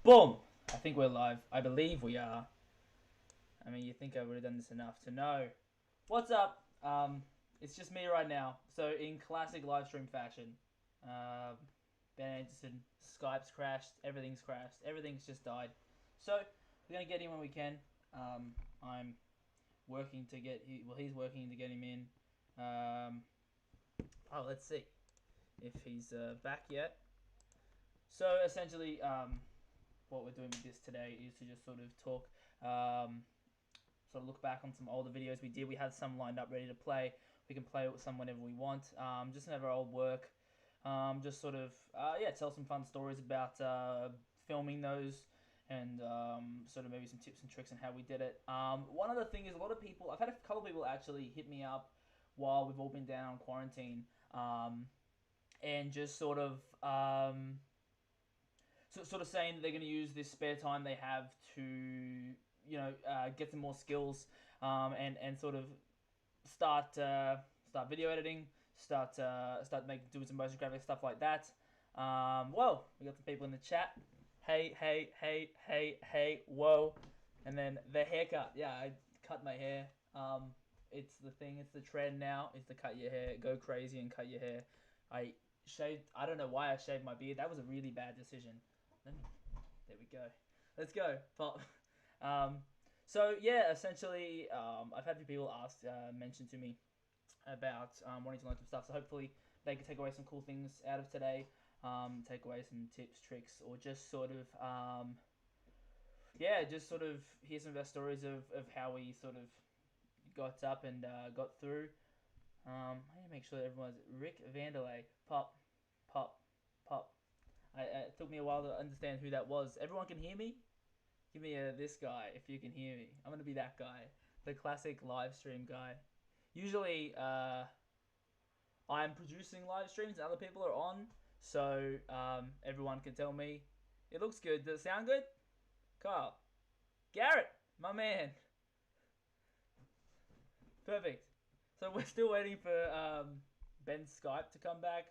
Boom! I think we're live. I believe we are. I mean, you think I would have done this enough to know. What's up? It's just me right now. So in classic live stream fashion, um, Ben Anderson, Skype's crashed, everything's just died. So we're gonna get him when we can. I'm working to get. He's working to get him in. Um, let's see if he's back yet. So essentially, what we're doing with this today is to just sort of talk, sort of look back on some older videos we did. We had some lined up ready to play. We can play with some whenever we want. Just some of our old work. Just sort of, tell some fun stories about filming those and sort of maybe some tips and tricks on how we did it. One other thing is a lot of people, I've had a couple of people actually hit me up while we've all been down on quarantine and just sort of sort of saying that they're going to use this spare time they have to, get some more skills, and sort of start video editing, start doing some motion graphics stuff like that. Well, we got some people in the chat. Hey, whoa, and then the haircut. Yeah, I cut my hair. It's the thing. It's the trend now. Is to cut your hair, go crazy and cut your hair. I shaved. I don't know why I shaved my beard. That was a really bad decision. There we go. Let's go. Pop. Um, so yeah, essentially, I've had a few people mention to me about wanting to learn some stuff. So hopefully they can take away some cool things out of today. Take away some tips, tricks, or just sort of, just sort of hear some of our stories of how we sort of got up and got through. I need to make sure that everyone's Rick Vanderlei. Pop, pop, pop. It took me a while to understand who that was. Everyone can hear me? Give me this guy if you can hear me. I'm going to be that guy. The classic live stream guy. Usually, I'm producing live streams and other people are on. So, everyone can tell me, it looks good. Does it sound good? Carl. Garrett, my man. Perfect. So we're still waiting for Ben's Skype to come back.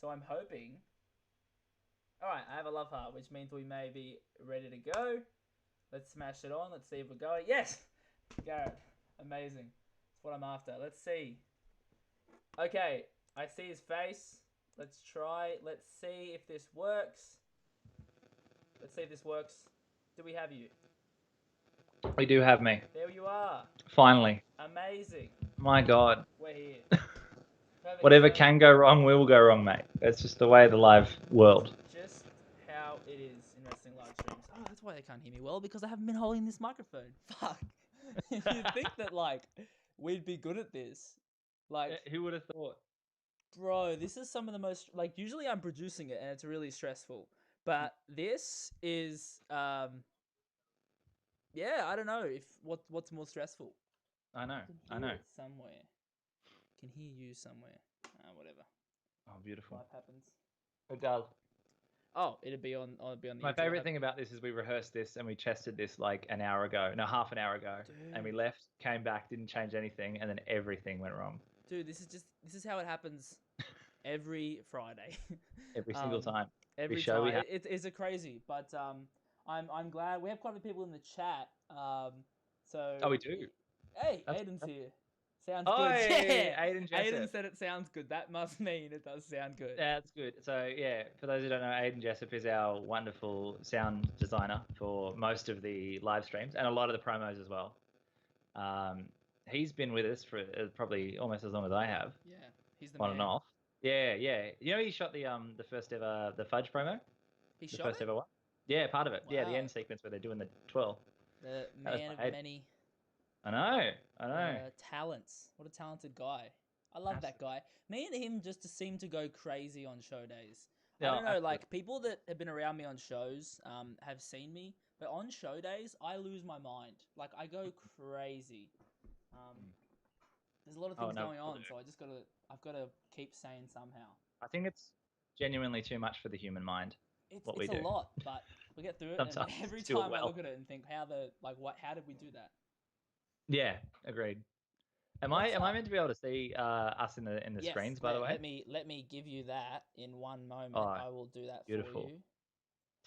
So I'm hoping. Alright, I have a love heart, which means we may be ready to go. Let's smash it on. Let's see if we're going. Yes! Garrett. Amazing. That's what I'm after. Let's see. Okay, I see his face. Let's try. Let's see if this works. Let's see if this works. Do we have you? We do have me. There you are. Finally. Amazing. My God. We're here. Perfect. Whatever can go wrong will go wrong, mate. That's just the way of the live world. Just how it is in wrestling live streams. Oh, that's why they can't hear me well, because I haven't been holding this microphone. Fuck. You'd think that, like, we'd be good at this. Like, who would have thought? Bro, this is some of the most, like, usually I'm producing it and it's really stressful. But this is, I don't know what's more stressful. I know. Somewhere. Can hear you somewhere. Whatever. Oh, beautiful. Life happens. It does. Oh, it'll be on the My favorite thing about this is we rehearsed this and we tested this like an hour ago. No, half an hour ago. Dude. And we left, came back, didn't change anything, and then everything went wrong. Dude, this is how it happens every Friday. Every single time. Every show time. we have. It's a crazy, but I'm glad we have quite a few people in the chat. So. Oh, we do. Hey, Aiden's here. Sounds good. Yeah, Aiden Jessup. Aiden said it sounds good. That must mean it does sound good. That's good. So yeah, for those who don't know, Aiden Jessup is our wonderful sound designer for most of the live streams and a lot of the promos as well. He's been with us for probably almost as long as I have. Yeah, he's the on man. and off. Yeah. You know, he shot the first ever the Fudge promo. He the shot first it? ever one. Yeah, part of it. Wow. Yeah, the end sequence where they're doing the twirl. The man of many. I know. Talents. What a talented guy. I love that guy. Me and him just seem to go crazy on show days. I don't know, like, people that have been around me on shows have seen me, but on show days, I lose my mind. Like, I go crazy. There's a lot of things going on, so I've got to keep sane somehow. I think it's genuinely too much for the human mind. It's do. a lot, but we get through it. And every time I look at it and think, how did we do that? Yeah, agreed. Am I meant to be able to see us in the yes, screens? By the way, let me give you that in one moment. Oh, I will do that beautiful. for you.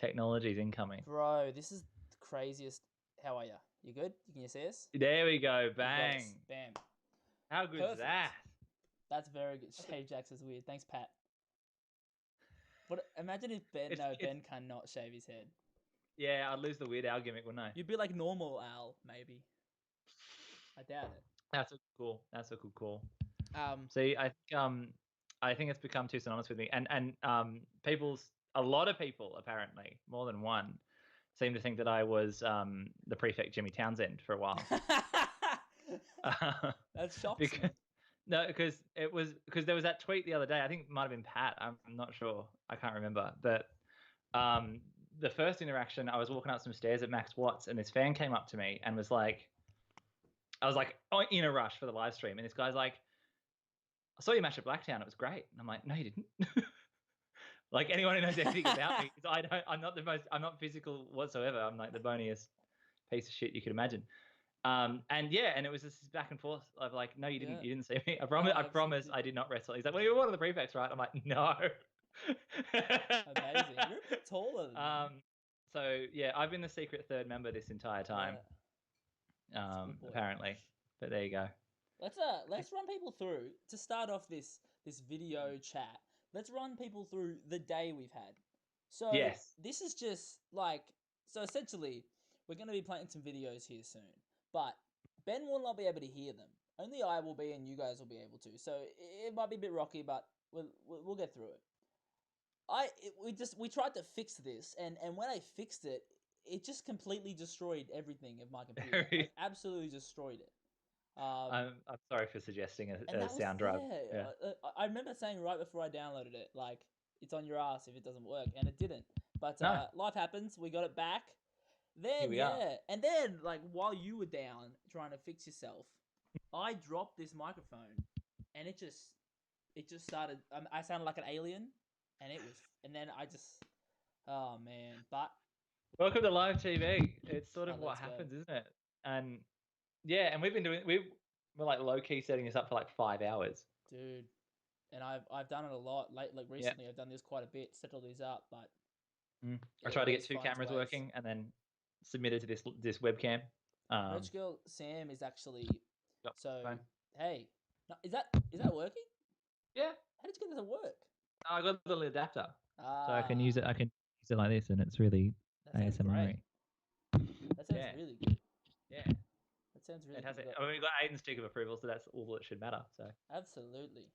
Technology's incoming. Bro, this is the craziest. How are you? You good? Can you see us? There we go. You got us. Bang. Bam. How good's Perfect. that? That's very good. Shave Jax is weird. Thanks, Pat. But imagine if Ben. It's, No, it's Ben cannot shave his head. yeah, I'd lose the Weird Al gimmick, wouldn't I? You'd be like normal Al, maybe. I doubt it. That's a cool. That's a cool call. Um, See, I think it's become too synonymous with me, and a lot of people apparently, more than one, seem to think that I was the prefect Jimmy Townsend for a while. that shocks because, me. No, because there was that tweet the other day. I think it might have been Pat. I'm not sure. I can't remember. But the first interaction, I was walking up some stairs at Max Watts, and this fan came up to me and was like, I was like in a rush for the live stream, and this guy's like, I saw you match at Blacktown. It was great. And I'm like, no, you didn't. Like anyone who knows anything about me, I'm not physical whatsoever. I'm like the boniest piece of shit you could imagine. And it was this back and forth of like, no, you didn't see me. I promise I did not wrestle. He's like, well, you're one of the prefects, right? I'm like, no. Amazing. You're a bit taller than me. So yeah, I've been the secret third member this entire time. Yeah. Apparently. But there you go. Let's run people through to start off this video chat. Let's run people through the day we've had. So yes. This is just like, so essentially we're going to be playing some videos here soon, but Ben will not be able to hear them. Only I will be, and you guys will be able to. So it might be a bit rocky, but we'll get through it. We tried to fix this, and when I fixed it, it just completely destroyed everything of my computer. Like, absolutely destroyed it. I'm sorry for suggesting a sound drive. Yeah. I remember saying right before I downloaded it, like, it's on your ass if it doesn't work, and it didn't. But No. Life happens. We got it back. Then Here we are. And then like while you were down trying to fix yourself, I dropped this microphone, and it just started. I sounded like an alien, and then I just, oh man. But welcome to live TV. It's sort of what happens, isn't it? And yeah, and we're like low key setting this up for like 5 hours, dude. And I've done it a lot like recently. I've done this quite a bit, set all these up, but I tried to get 2 cameras working and then submitted to this webcam. Merch Girl Sam is actually fine. Hey, no, is that working? Yeah. How did you get it to work? I got the little adapter, so I can use it. I can use it like this, and it's really ASMR. That sounds really good. Yeah. That sounds really fantastic. good. I mean, we got Aiden's tick of approval, so that's all that should matter. So absolutely.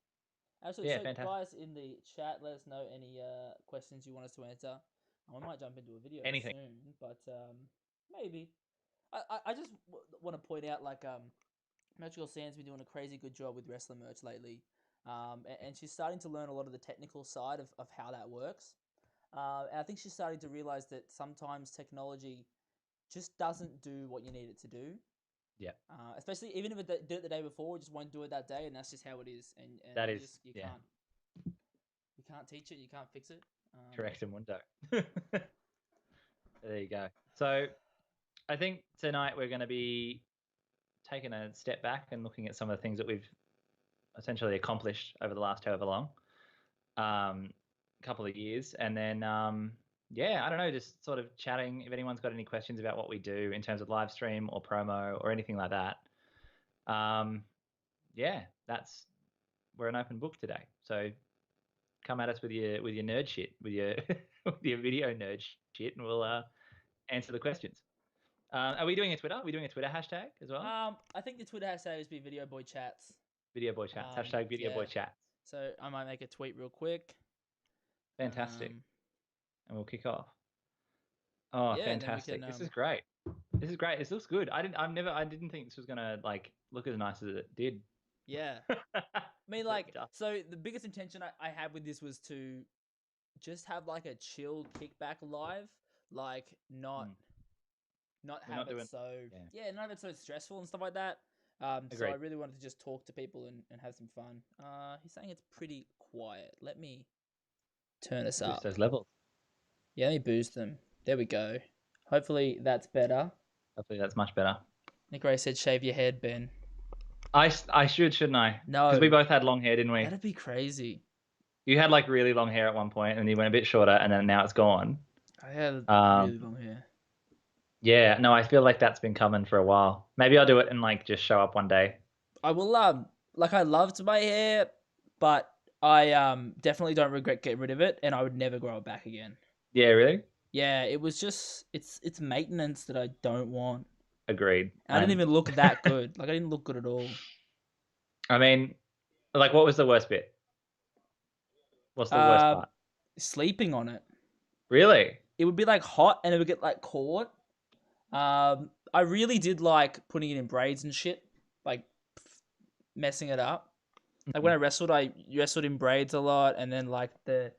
Yeah, so fantastic. Guys in the chat, let us know any questions you want us to answer. We might jump into a video soon, but maybe. I just want to point out, like, Magical Sam's been doing a crazy good job with wrestler merch lately, and she's starting to learn a lot of the technical side of how that works. And I think she's starting to realize that sometimes technology just doesn't do what you need it to do. Yeah. Especially even if it did it the day before, it just won't do it that day, and that's just how it is. And that you is just, you can't teach it, you can't fix it. Correct in window. There you go. So I think tonight we're going to be taking a step back and looking at some of the things that we've essentially accomplished over the last however long couple of years, and then I don't know, just sort of chatting. If anyone's got any questions about what we do in terms of live stream or promo or anything like that, we're an open book today. So come at us with your nerd shit, with your with your video nerd shit, and we'll answer the questions. Are we doing a Twitter? Are we doing a Twitter hashtag as well? I think the Twitter hashtag is Videoboy Chats. Videoboy Chats. Hashtag Videoboy Chats. So I might make a tweet real quick. Fantastic. And we'll kick off. Oh, fantastic! This is great. This is great. This looks good. I didn't think this was gonna like look as nice as it did. Yeah. I mean, like, so the biggest intention I had with this was to just have like a chill kickback live, like not have it so stressful and stuff like that. So I really wanted to just talk to people and have some fun. He's saying it's pretty quiet. Let me turn us up. Boost those levels. Yeah, let me boost them. There we go. Hopefully that's better. Hopefully that's much better. Nick Ray said, "Shave your head, Ben." I shouldn't I? No, because we both had long hair, didn't we? That'd be crazy. You had like really long hair at one point, and you went a bit shorter, and then now it's gone. had Um, really long hair. yeah, no, I feel like that's been coming for a while. Maybe I'll do it and like just show up one day. I will like I loved my hair, but I definitely don't regret getting rid of it, and I would never grow it back again. Yeah, really? Yeah, it was just it's maintenance that I don't want. Agreed. I didn't even look that good. Like I didn't look good at all. I mean, like, what was the worst bit? What's the worst Uh, part? Sleeping on it. Really? It would be like hot, and it would get like caught. I really did like putting it in braids and shit, like messing it up. Like when I wrestled, I wrestled in braids a lot, and then like the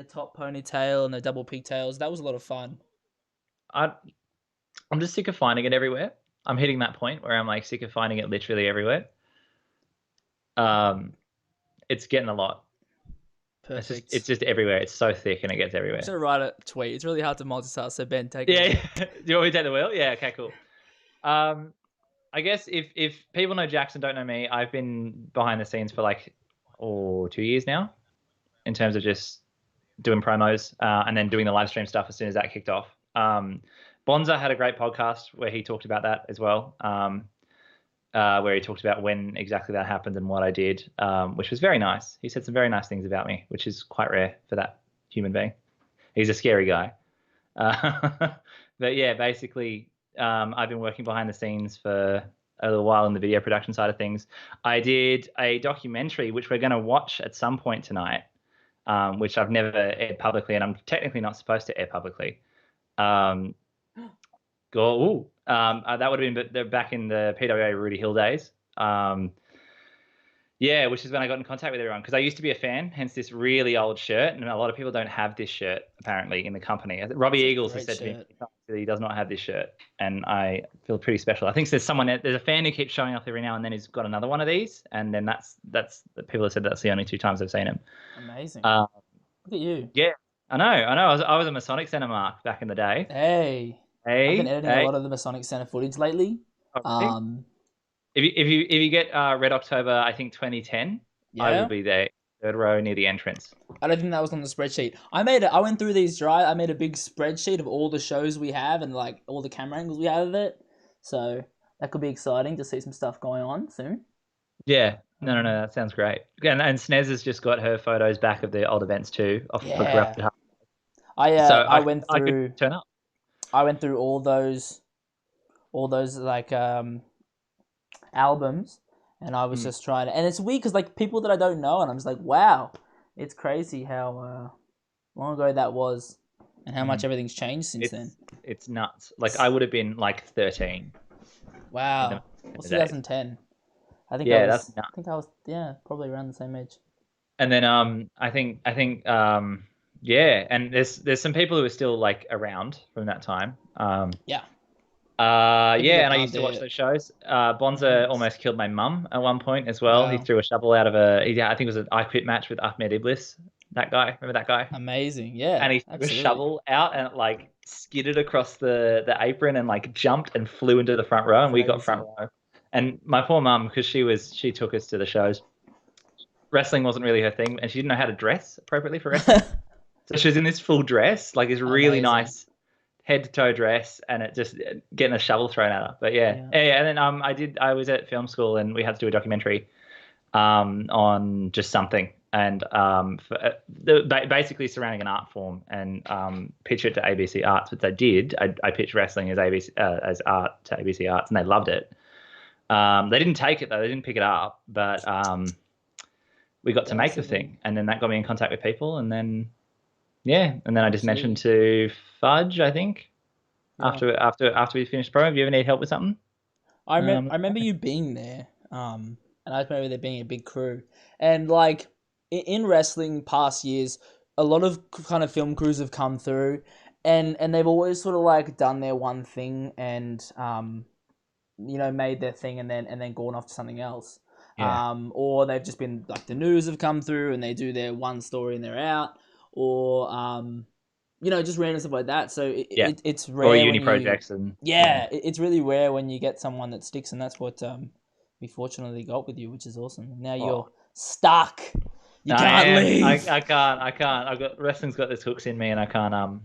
top ponytail and the double pigtails. That was a lot of fun. I I'm just sick of finding it everywhere. I'm hitting that point where I'm like sick of finding it literally everywhere. Um, it's getting a lot. It's Perfect. just everywhere. It's so thick and it gets I'm everywhere. just gonna write a tweet. It's really hard to multitask. So Ben, take it Yeah, away. yeah. Do you want me to take the wheel? Yeah, okay, cool. Um, I guess if people know Jackson, don't know me, I've been behind the scenes for like 2 years now in terms of just doing promos and then doing the live stream stuff as soon as that kicked off. Bonza had a great podcast where he talked about that as well, where he talked about when exactly that happened and what I did, which was very nice. He said some very nice things about me, which is quite rare for that human being. He's a scary guy. But yeah, basically, I've been working behind the scenes for a little while in the video production side of things. I did a documentary, which we're going to watch at some point tonight, which I've never aired publicly, and I'm technically not supposed to air publicly. Um, that would have been back in the PWA Rudy Hill days. Yeah, which is when I got in contact with everyone because I used to be a fan, hence this really old shirt, and a lot of people don't have this shirt apparently in the company. Robbie It's a Eagles has great said to me shirt. that he does not have this shirt, and I feel pretty special. I think there's a fan who keeps showing up every now and then who's got another one of these, and then that's people have said that's the only two times I've seen him. Amazing. Uh, Look at you. yeah, I know. I was a Masonic Center mark back in the day. Hey, I've been Hey, editing a hey, lot of the Masonic Center footage lately. already. Um, If you get Red October, I think 2010, I will yeah. be there, third row near the entrance. I don't think that was on the spreadsheet. I went through these I made a big spreadsheet of all the shows we have and like all the camera angles we have of it. So that could be exciting to see some stuff going on soon. Yeah, no, that sounds great. And Snez has just got her photos back of the old events too, for Yeah. Corrupted Heart. I So I went I could through turn up. all those like albums, and I was Mm. just trying to, and it's weird because like people that I don't know, and I'm just like, wow, it's crazy how long ago that was, and how much Mm. everything's changed since then. It's nuts. Like I would have been like 13 in Wow, in what's the days. 2010? I think I Yeah, that's was. nuts. I think I was. Yeah, probably around the same age. And then I think yeah, and there's some people who are still like around from that time. Yeah, people Yeah, that and I aren't used to watch there. those shows. Bonza Nice. almost killed my mum at one point as well. He Wow, threw a shovel out of I think it was an I Quit match with Ahmed Iblis. That guy, remember that guy? amazing. Yeah, And he threw a absolutely. shovel out and it like skidded across the apron and like jumped and flew into the front row, and we got front Crazy. row. And my poor mum, because she took us to the shows. Wrestling wasn't really her thing, and she didn't know how to dress appropriately for wrestling. So she was in this full dress, like this really Amazing. nice head to toe dress, and it just getting a shovel thrown at her. But yeah, Yeah. yeah. And then I was at film school, and we had to do a documentary on just something, and basically surrounding an art form, and pitch it to ABC Arts, which I did. I pitched wrestling as ABC as art to ABC Arts, and they loved it. They didn't take it though; they didn't pick it up, but we got to make the Basically. thing, and then that got me in contact with people, and then yeah, and then I just mentioned Absolutely. to Fudge, I think, Yeah. after we finished promo, do you ever need help with something? I remember you being there, and I remember there being a big crew, and like in wrestling past years, a lot of kind of film crews have come through, and they've always sort of like done their one thing and made their thing and then gone off to something else, Yeah. or they've just been like the news have come through and they do their one story and they're out, or just random stuff like that. So Yeah. it's Or rare uni when you, projects and yeah. yeah, it's really rare when you get someone that sticks, and that's what we fortunately got with you, which is awesome. Now Oh, you're stuck. You I can't am. leave. I can't. I've got wrestling's got this hooks in me, and I can't.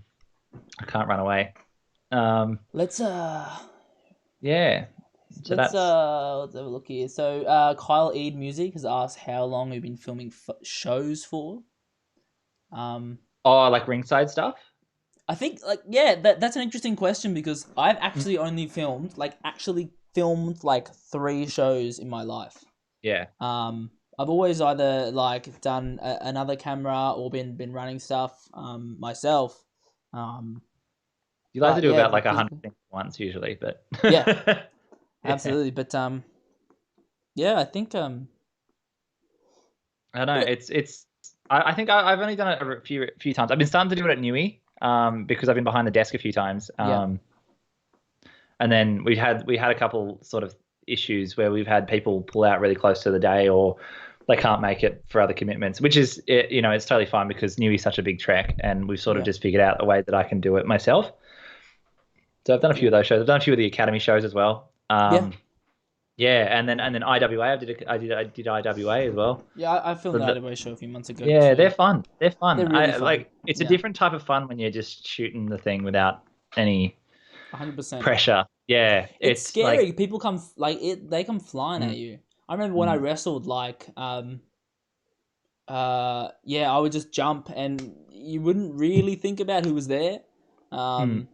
I can't run away. Um, Let's yeah. So let's that's let's have a look here. So Kyle Eid Music has asked how long we've been filming shows for. Um, like ringside stuff. I think like yeah, that's an interesting question because I've Mm. actually only filmed like 3 shows in my life. Yeah. I've always either like done another camera or been running stuff myself. Um, You like to but do yeah, about like a hundred because things at once usually, but yeah, yeah. absolutely. But yeah, I think I don't know. yeah, It's. I think I've only done it a few times. I've been starting to do it at Newey, because I've been behind the desk a few times. yeah, And then we had a couple sort of issues where we've had people pull out really close to the day, or they can't make it for other commitments, which is it's totally fine because Newey's such a big trek, and we've sort of yeah, just figured out a way that I can do it myself. So I've done a few yeah, of those shows. I've done a few of the Academy shows as well. yeah, Yeah, and then IWA. I did IWA as well. yeah. I filmed So the Idaway show a few months ago yeah, they're too. fun. They're fun. They're really I fun. like. It's a Yeah, different type of fun when you're just shooting the thing without any 100%. pressure. Yeah, It's it's like. scary. People come like it. They come flying Mm, at you. I remember when I mm, wrestled, like yeah, I would just jump and you wouldn't really think about who was there. mm, Um,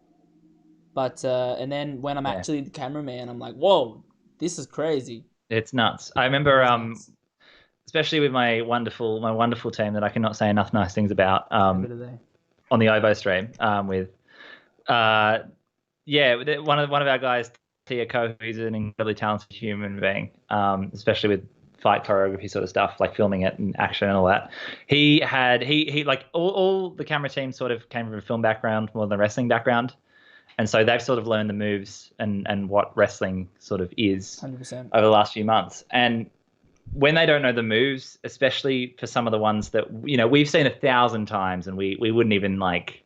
but and then when I'm yeah, actually the cameraman, I'm like, whoa, this is crazy. it's nuts. I remember, It is nuts. especially with my wonderful team that I cannot say enough nice things about, Never do they. on the OVO stream, with, uh, yeah, one of our guys, Tia Ko, who's an incredibly talented human being, especially with fight choreography sort of stuff, like filming it and action and all that. He like all the camera team sort of came from a film background more than a wrestling background, and so they've sort of learned the moves and what wrestling sort of is 100%. over the last few months. And when they don't know the moves, especially for some of the ones that we've seen 1,000 times, and we wouldn't even like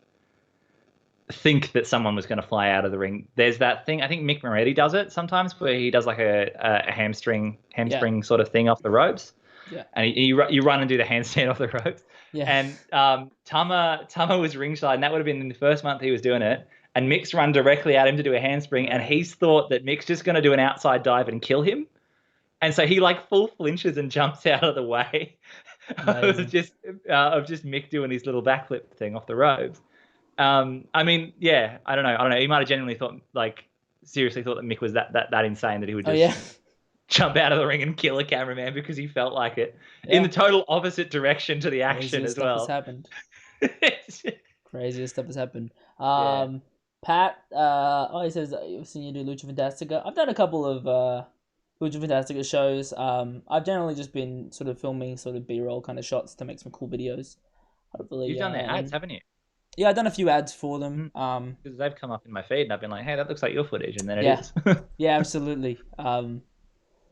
think that someone was going to fly out of the ring. There's that thing. I think Mick Moretti does it sometimes, where he does like a hamstring Yeah, sort of thing off the ropes, yeah, and you run and do the handstand off the ropes. yeah. And Tama was ringside, and that would have been in the first month he was doing it. And Mick's run directly at him to do a handspring, and Right. he's thought that Mick's just going to do an outside dive and kill him. And so he like full flinches and jumps out of the way of Amazing. just Mick doing his little backflip thing off the ropes. I mean, yeah, I don't know. I don't know. He might have genuinely thought, like, seriously thought that Mick was that insane that he would Oh just yeah, jump out of the ring and kill a cameraman because he felt like it, in the yeah. total opposite direction to the action Craziest as stuff has well. happened. Craziest stuff has happened. Yeah. Pat, he says I've seen you do Lucha Fantastica. I've done a couple of Lucha Fantastica shows. I've generally just been sort of filming sort of B-roll kind of shots to make some cool videos. You've Hopefully, done their ads, and haven't you? yeah, I've done a few ads for them. Because they've come up in my feed and I've been like, hey, that looks like your footage, and then it Yeah, is. yeah, absolutely.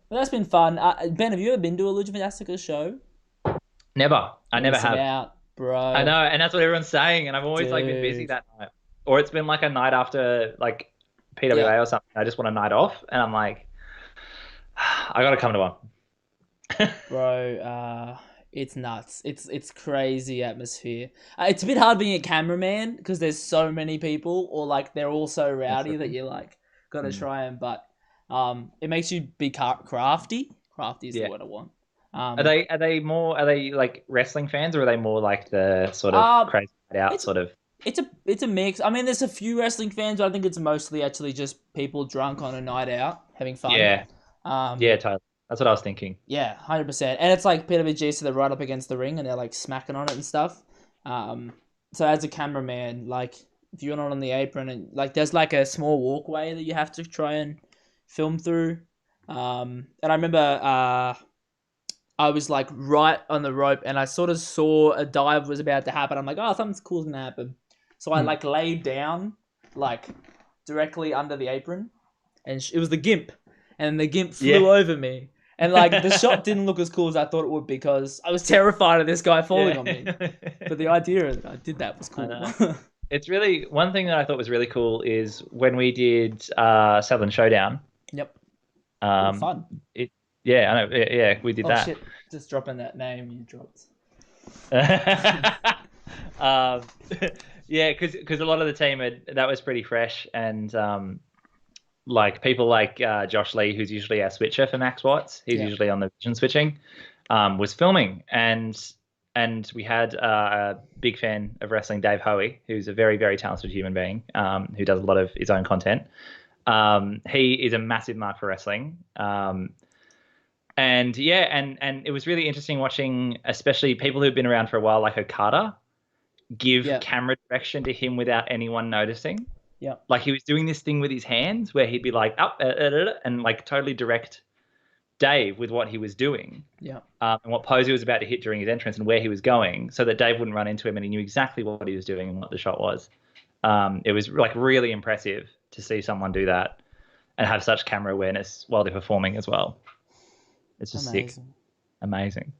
But that's been fun. Ben, have you ever been to a Lucha Fantastica show? Never. I You're never missing have. out, I bro. know, and that's what everyone's saying, and I've always like been busy Dude. that night, or it's been like a night after like Yeah, PWA or something. I just want a night off, and I'm like, I got to come to one. bro. It's nuts. It's crazy atmosphere. It's a bit hard being a cameraman because there's so many people, or like they're all so That's the rowdy that thing. you like gotta Mm. try and. But it makes you be crafty. Crafty is the Yeah. word I want. Are they like wrestling fans, or are they more like the sort of Um, crazy night out it's sort of? it's a mix. I mean, there's a few wrestling fans, but I think it's mostly actually just people drunk on a night out having fun. Yeah, Um, yeah, totally. That's what I was thinking. Yeah, 100%. And it's like PWG, so they're right up against the ring and they're like smacking on it and stuff. Um, so as a cameraman, like if you're not on the apron and like there's like a small walkway that you have to try and film through. And I remember I was like right on the rope and I sort of saw a dive was about to happen. I'm like, oh, something's cool's gonna happen. So I Hmm. like laid down like directly under the apron and it was the gimp, and the gimp Yeah. flew over me. And like the shot didn't look as cool as I thought it would because I was terrified of this guy falling on me. Yeah. But the idea that I did that was I cool. know. It's really one thing that I thought was really cool is when we did Southern Showdown. Yep. Oh, Um, fun. it yeah, I know. Yeah, we did Oh that. shit! Just dropping that name you dropped. um, Yeah, because a lot of the team that was pretty fresh, and like people like Josh Lee, who's usually our switcher for Max Watts, he's Yeah. usually on the vision switching, was filming, and we had a big fan of wrestling, Dave Hoey, who's a very very talented human being, who does a lot of his own content. He is a massive mark for wrestling. And yeah, and it was really interesting watching, especially people who've been around for a while, like Okada, give Yeah. camera direction to him without anyone noticing. Yeah. Like he was doing this thing with his hands where he'd be like up and like totally direct Dave with what he was doing, Yeah. and what pose he was about to hit during his entrance and where he was going, so that Dave wouldn't run into him and he knew exactly what he was doing and what the shot was. It was like really impressive to see someone do that and have such camera awareness while they're performing as well. It's just sick, Amazing. amazing.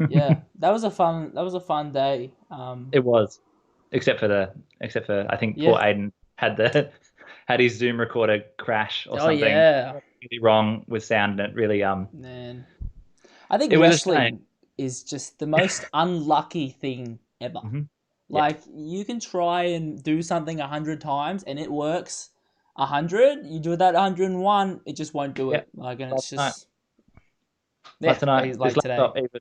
Yeah, that was a fun day. It was, except for I think poor Yeah. Aiden had the had his Zoom recorder crash or Oh something yeah, really wrong with sound, and it really man. I think it was a shame. wrestling is just the most unlucky thing ever. Hmm. Yeah, Like you can try and do something 100 times and it works 100. You do that 101, it just won't do yeah. it. Like, and Last it's night, just yeah, last night, this like today. laptop even.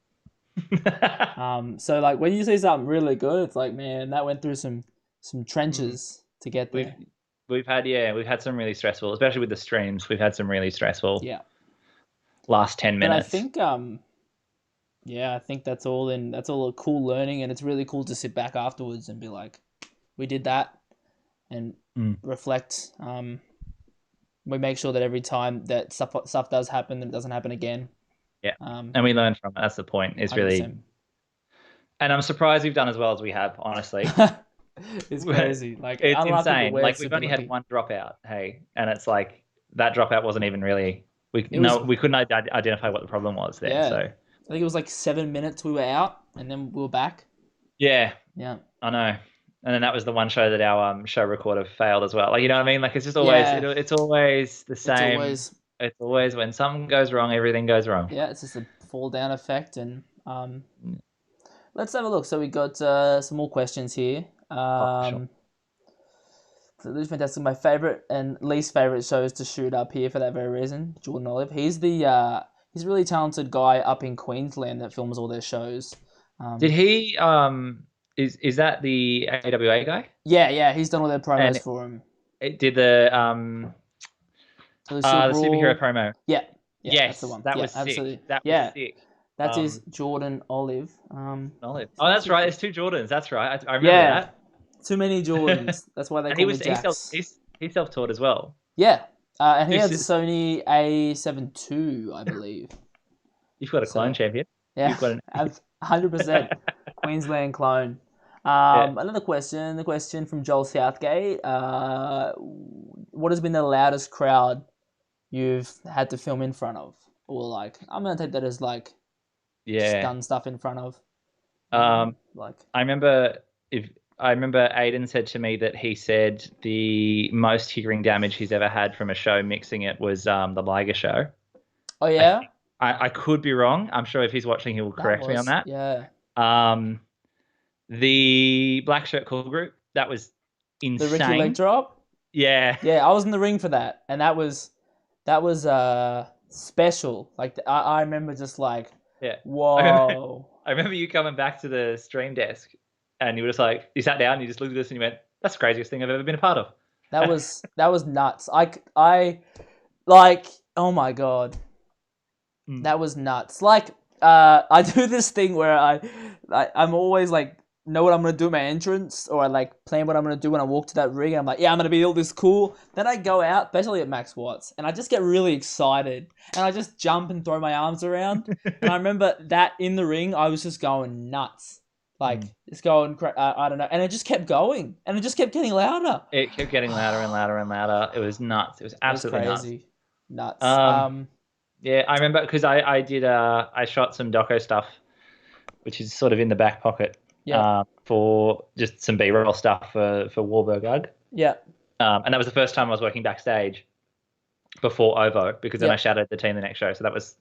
So like when you see something really good, it's like, man, that went through some Mm. trenches to get we've there. we've had some really stressful, especially with the streams. We've had some really stressful Yeah, last 10 but I minutes. think yeah, I think that's all a cool learning, and it's really cool to sit back afterwards and be like, we did that, and Mm. reflect. We make sure that every time that stuff does happen, that it doesn't happen again. Yeah, and we learn from it. That's the point. It's really, 100%. and I'm surprised we've done as well as we have. Honestly, It's crazy. Like, it's unlucky, but insane. we're Like we've super only had lucky. one dropout, hey, and it's like that dropout wasn't even really we It was, no we couldn't identify what the problem was there. yeah. So I think it was like 7 minutes we were out, and then we were back. yeah, Yeah. I know. And then that was the one show that our show recorder failed as well. Like you know what I mean? Like it's just always Yeah. it's always the It's same. always, It's always when something goes wrong, everything goes wrong. yeah, it's just a fall down effect. And Mm. let's have a look. So we got some more questions here. Oh, sure. So this is fantastic. My favorite and least favorite shows to shoot up here for that very reason. Jordan Olive. He's a really talented guy up in Queensland that films all their shows. Did he is that the AWA guy? Yeah, he's done all their promos And for him. it did the Celestial the superhero Brawl. promo. Yeah, yeah, that's the Yes, one. that Yeah, was sick. absolutely. That was Yeah, sick. that is Jordan Olive. Olive. Oh, that's right. There's two Jordans. That's right. I remember Yeah, that. too many Jordans. That's why they And call me Jax. he self-taught as well. Yeah, and he Who's has a this? Sony A7 II, I believe. You've got a clone So champion. yeah, You've got an 100% Queensland clone. yeah. Another question. The question from Joel Southgate. What has been the loudest crowd you've had to film in front of? Or like, I'm gonna take that as like just Yeah. done stuff in front of. Um, Like, I remember Aiden said to me that he said the most hearing damage he's ever had from a show mixing it was the Liger show. oh I yeah, think I could be wrong. I'm sure if he's watching, he will that correct me on was that. yeah. Um, the Black Shirt Cool Group, that was The Ricky leg insane. drop. Yeah. Yeah, I was in the ring for that, and that was special. Like I remember just like, Yeah. whoa. I remember you coming back to the stream desk and you were just like, you sat down, you just looked at this and you went, that's the craziest thing I've ever been a part of. That was nuts. I like, oh my god, Mm. that was nuts. Like, I do this thing where I'm always like know what I'm gonna do at my entrance, or I like plan what I'm gonna do when I walk to that ring. I'm like, yeah, I'm gonna be all this cool. Then I go out, especially at Max Watts, and I just get really excited, and I just jump and throw my arms around. And I remember that in the ring, I was just going nuts, like just going, I don't know, and it just kept going, and it just kept getting louder. It kept getting louder and louder and louder. It was nuts. It was It was absolutely nuts. crazy, nuts. Yeah, I remember because I shot some doco stuff, which is sort of in the back pocket, Yeah, for just some B-roll stuff for Warburg Ugg. yeah, And that was the first time I was working backstage before OVO, because then I Yep. shadowed the team the next show. So that was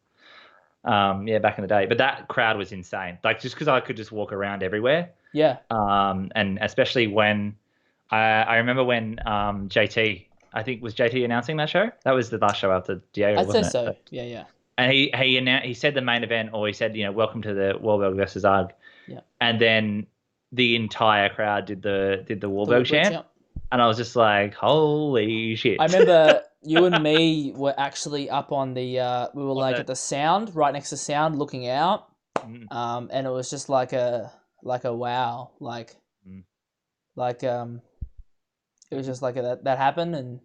yeah, back in the day. But that crowd was insane. Like just because I could just walk around everywhere. yeah, And especially when I remember when JT, I think was JT announcing that show. That was the last show after Diego, I'd say wasn't it? so. Yeah, yeah, And he said the main event, or he said, welcome to the Wahlberg versus Arg, yeah. and then the entire crowd did the The Wahlberg Woodbridge, chant, yeah. and I was just like, holy I shit! remember you and me were actually up on the. We were On like the at the sound, right next to sound, looking out. mm, And it was just like a wow, mm. like it was just like that happened, and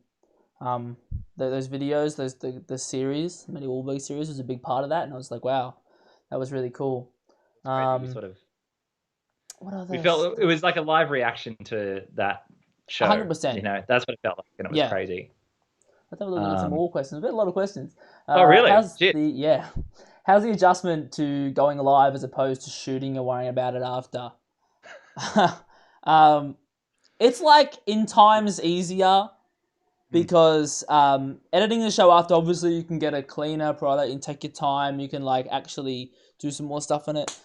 um, those videos, the series, the Mini Wahlberg series was a big part of that, and I was like, wow, that was really cool. It's great that we Um, sort of what we other felt it stuff? was like a live reaction to that show. 100%. That's what it felt like, and it was Yeah. crazy. Let's have a look at some Um, more questions. We've got a lot of questions. oh really? How's Shit. the yeah? How's the adjustment to going live as opposed to shooting and worrying about it after? um, it's like in times easier Mm, because editing the show after, obviously you can get a cleaner product, you can take your time, you can like actually do some more stuff in it.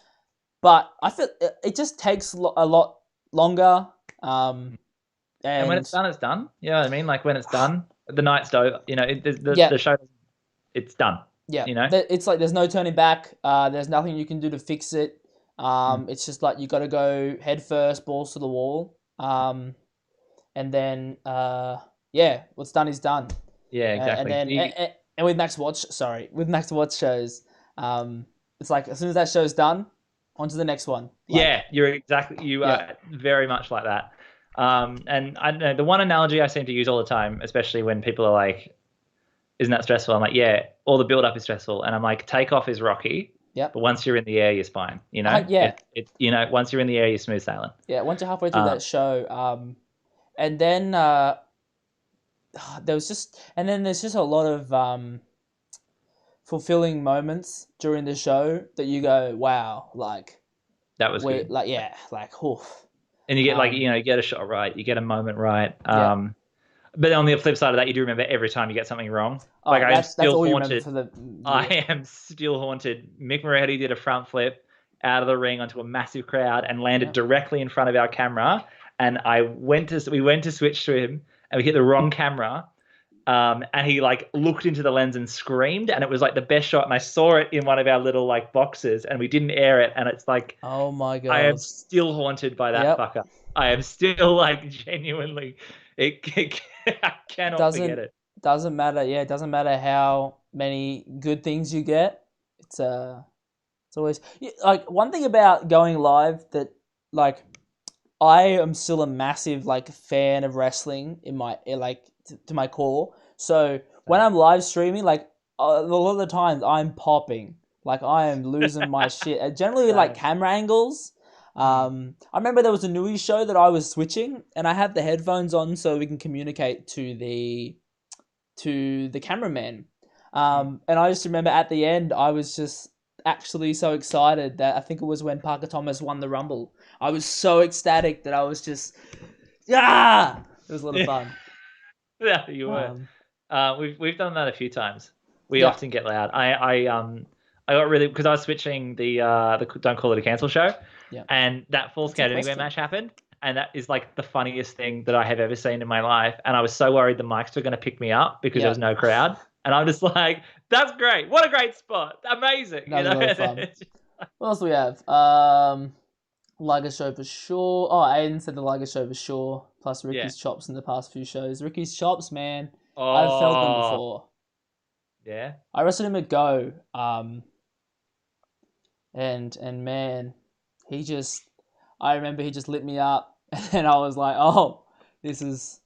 But I feel it just takes a lot longer. Um, mm. And when and it's done. You know what I mean? Like when it's done, the night's over. yeah, The show, it's done. yeah, You know. it's like there's no turning back. There's nothing you can do to fix it. Mm. It's just like you got to go head first, balls to the wall. And then yeah, what's done is done. Yeah, And exactly. then and with Max Watch, sorry, with Max Watch shows, it's like as soon as that show's done, on to the next one. Like Yeah, you yeah, are very much like that. And I don't know, the one analogy I seem to use all the time, especially when people are like, isn't that stressful? I'm like, yeah, all the build up is stressful. And I'm like, takeoff is rocky, yep, but once you're in the air, you're fine. yeah, Once you're in the air, you're smooth sailing. yeah. Once you're halfway through Um, that show, and then there was just, and then there's just a lot of fulfilling moments during the show that you go, wow, like that was we good. like yeah, like oof. And you get like, Um, you get a shot right, you get a moment right. yeah. But on the flip side of that, you do remember every time you get something wrong. Like Oh, I am that's still all you remember haunted. for the I year. am still haunted. Mick Moretti did a front flip out of the ring onto a massive crowd and landed Yeah. directly in front of our camera. And we went to switch to him, and we hit the wrong camera. And he like looked into the lens and screamed, and it was like the best shot. And I saw it in one of our little like boxes, and we didn't air it. And it's like Oh my I am god. still haunted by that Yep. fucker. I am still like genuinely. I cannot forget Doesn't it. doesn't matter. Yeah, it doesn't matter how many good things you get. It's it's always yeah, like one thing about going live that like I am still a massive like fan of wrestling in my like to my core. So when I'm live streaming, like a lot of the times I'm popping, like I am losing my shit. Generally, like Same. camera angles. Mm, I remember there was a newie show that I was switching, and I had the headphones on so we can communicate to the cameraman. mm. And I just remember at the end, I was just actually so excited that I think it was when Parker Thomas won the Rumble. I was so ecstatic that I was just, yeah, it was a lot of fun. Yeah, you were. Um, We've done that a few times. We yeah, often get loud. I got really because I was switching the Don't Call It a Cancel show, yeah, and that Falls that's a Count Anywhere question. match happened, and that is like the funniest thing that I have ever seen in my life. And I was so worried the mics were going to pick me up because there Yeah, was no crowd, and I'm just like, that's great. What a great spot. Amazing. that was a lot of fun. What else do we have? Liger show for sure. Oh, Aiden said the Liger show for sure. Plus Yeah. Ricky's chops in the past few shows. Ricky's chops, man, I've felt them Oh, before. yeah. I wrestled him at Go, and man, he just I remember he just lit me up, and I was like, oh, this is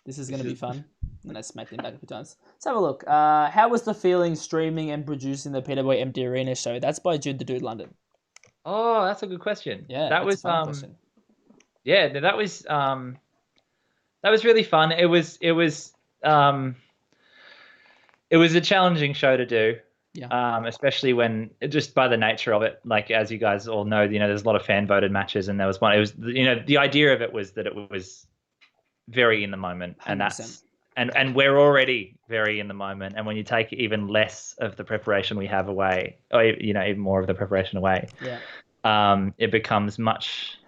This gonna be is fun. And I smacked him back a few times. Let's have a look. How was the feeling streaming and producing the Peter Boy Empty Arena show? That's by Jude the Dude London. Oh, that's a good question. Yeah, That that's a was fun question. yeah, that was really fun. Um it was a challenging show to do. Yeah, Especially when just by the nature of it, like as you guys all know, there's a lot of fan voted matches, and there was one. It was, the idea of it was that it was very in the moment, and 100%. and we're already very in the moment. And when you take even less of the preparation we have away, or even more of the preparation away, Yeah, it becomes much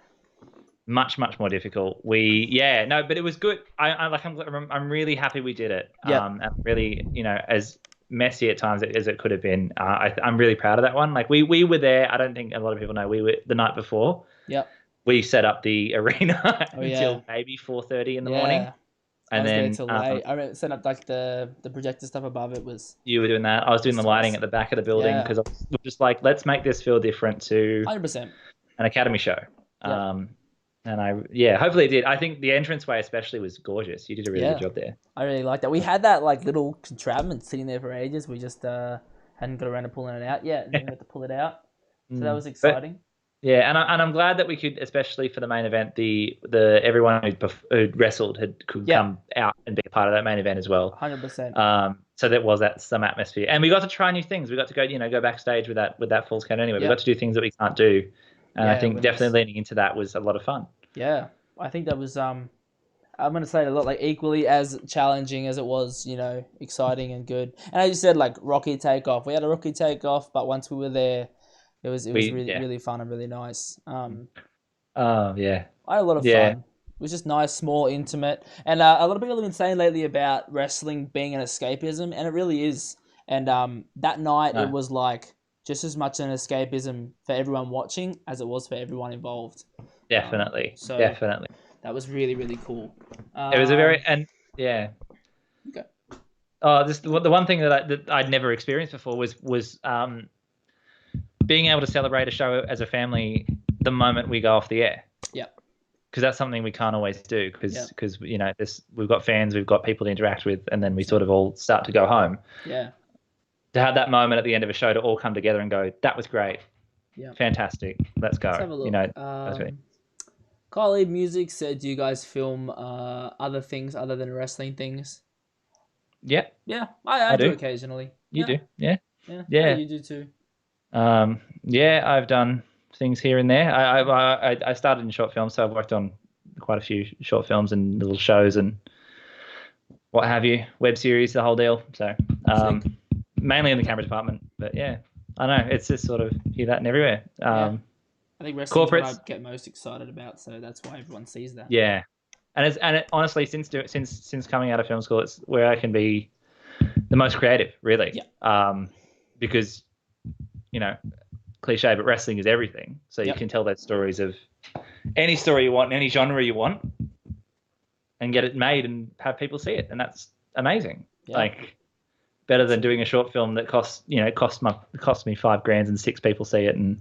much more difficult. No, but it was good. I'm really happy we did it. Yep. And really, as messy at times as it could have been. I'm really proud of that one. Like we were there. I don't think a lot of people know we were the night before. Yep. We set up the arena Oh yeah. until maybe 4:30 in the morning, Yeah. I and was there then till late. I set up like the projector stuff above it was you were doing that. I was doing the lighting nice. at the back of the building Yeah. because I was just like, let's make this feel different to 100%. an academy show. Yep. And yeah, hopefully it did. I think the entranceway especially was gorgeous. You did a really good Yeah. job there. I really like that. We had that like little contraption sitting there for ages. We just hadn't got around to pulling it out yet, and then we had to pull it out. So that was But exciting. yeah, and I'm glad that we could, especially for the main event, the everyone who'd wrestled could come out and be a part of that main event as well. 100%. So that was some atmosphere, and we got to try new things. We got to go backstage with that Falls Count Anywhere. We got to do things that we can't do, and I think definitely leaning into that was a lot of fun. Yeah, I think that was I'm gonna say a lot like equally as challenging as it was, exciting and good. And as you said, like rocky takeoff. We had a rocky takeoff, but once we were there, it was really fun and really nice. Oh yeah, I had a lot of fun. It was just nice, small, intimate, and a lot of people have been saying lately about wrestling being an escapism, and it really is. And that night, it was like just as much an escapism for everyone watching as it was for everyone involved. Definitely, So definitely. that was really cool. It was a very yeah. Okay. Just the one thing that I'd never experienced before was being able to celebrate a show as a family the moment we go off the air. Yeah. Because that's something we can't always do because we've got fans, we've got people to interact with, and then we sort of all start to go home. Yeah. To have that moment at the end of a show to all come together and go, that was great. Yeah. Fantastic. Let's go. Let's have a look. Kylie Music said, do you guys film other things other than wrestling things? Yeah. Yeah, I do occasionally. You do? Yeah. Yeah, you do too. Yeah, I've done things here and there. I started in short films, so I've worked on quite a few short films and little shows and what have you, web series, the whole deal. So mainly in the camera department, but yeah, I know it's just sort of hear that and everywhere. I think wrestling's what I get most excited about, so that's why everyone sees that. Yeah, and honestly, since coming out of film school, it's where I can be the most creative, really. Yeah. Because cliche, but wrestling is everything. So you can tell those stories of any story you want, any genre you want, and get it made and have people see it, and that's amazing. Yeah. Like better than doing a short film that cost me $5,000 and 6 people see it. And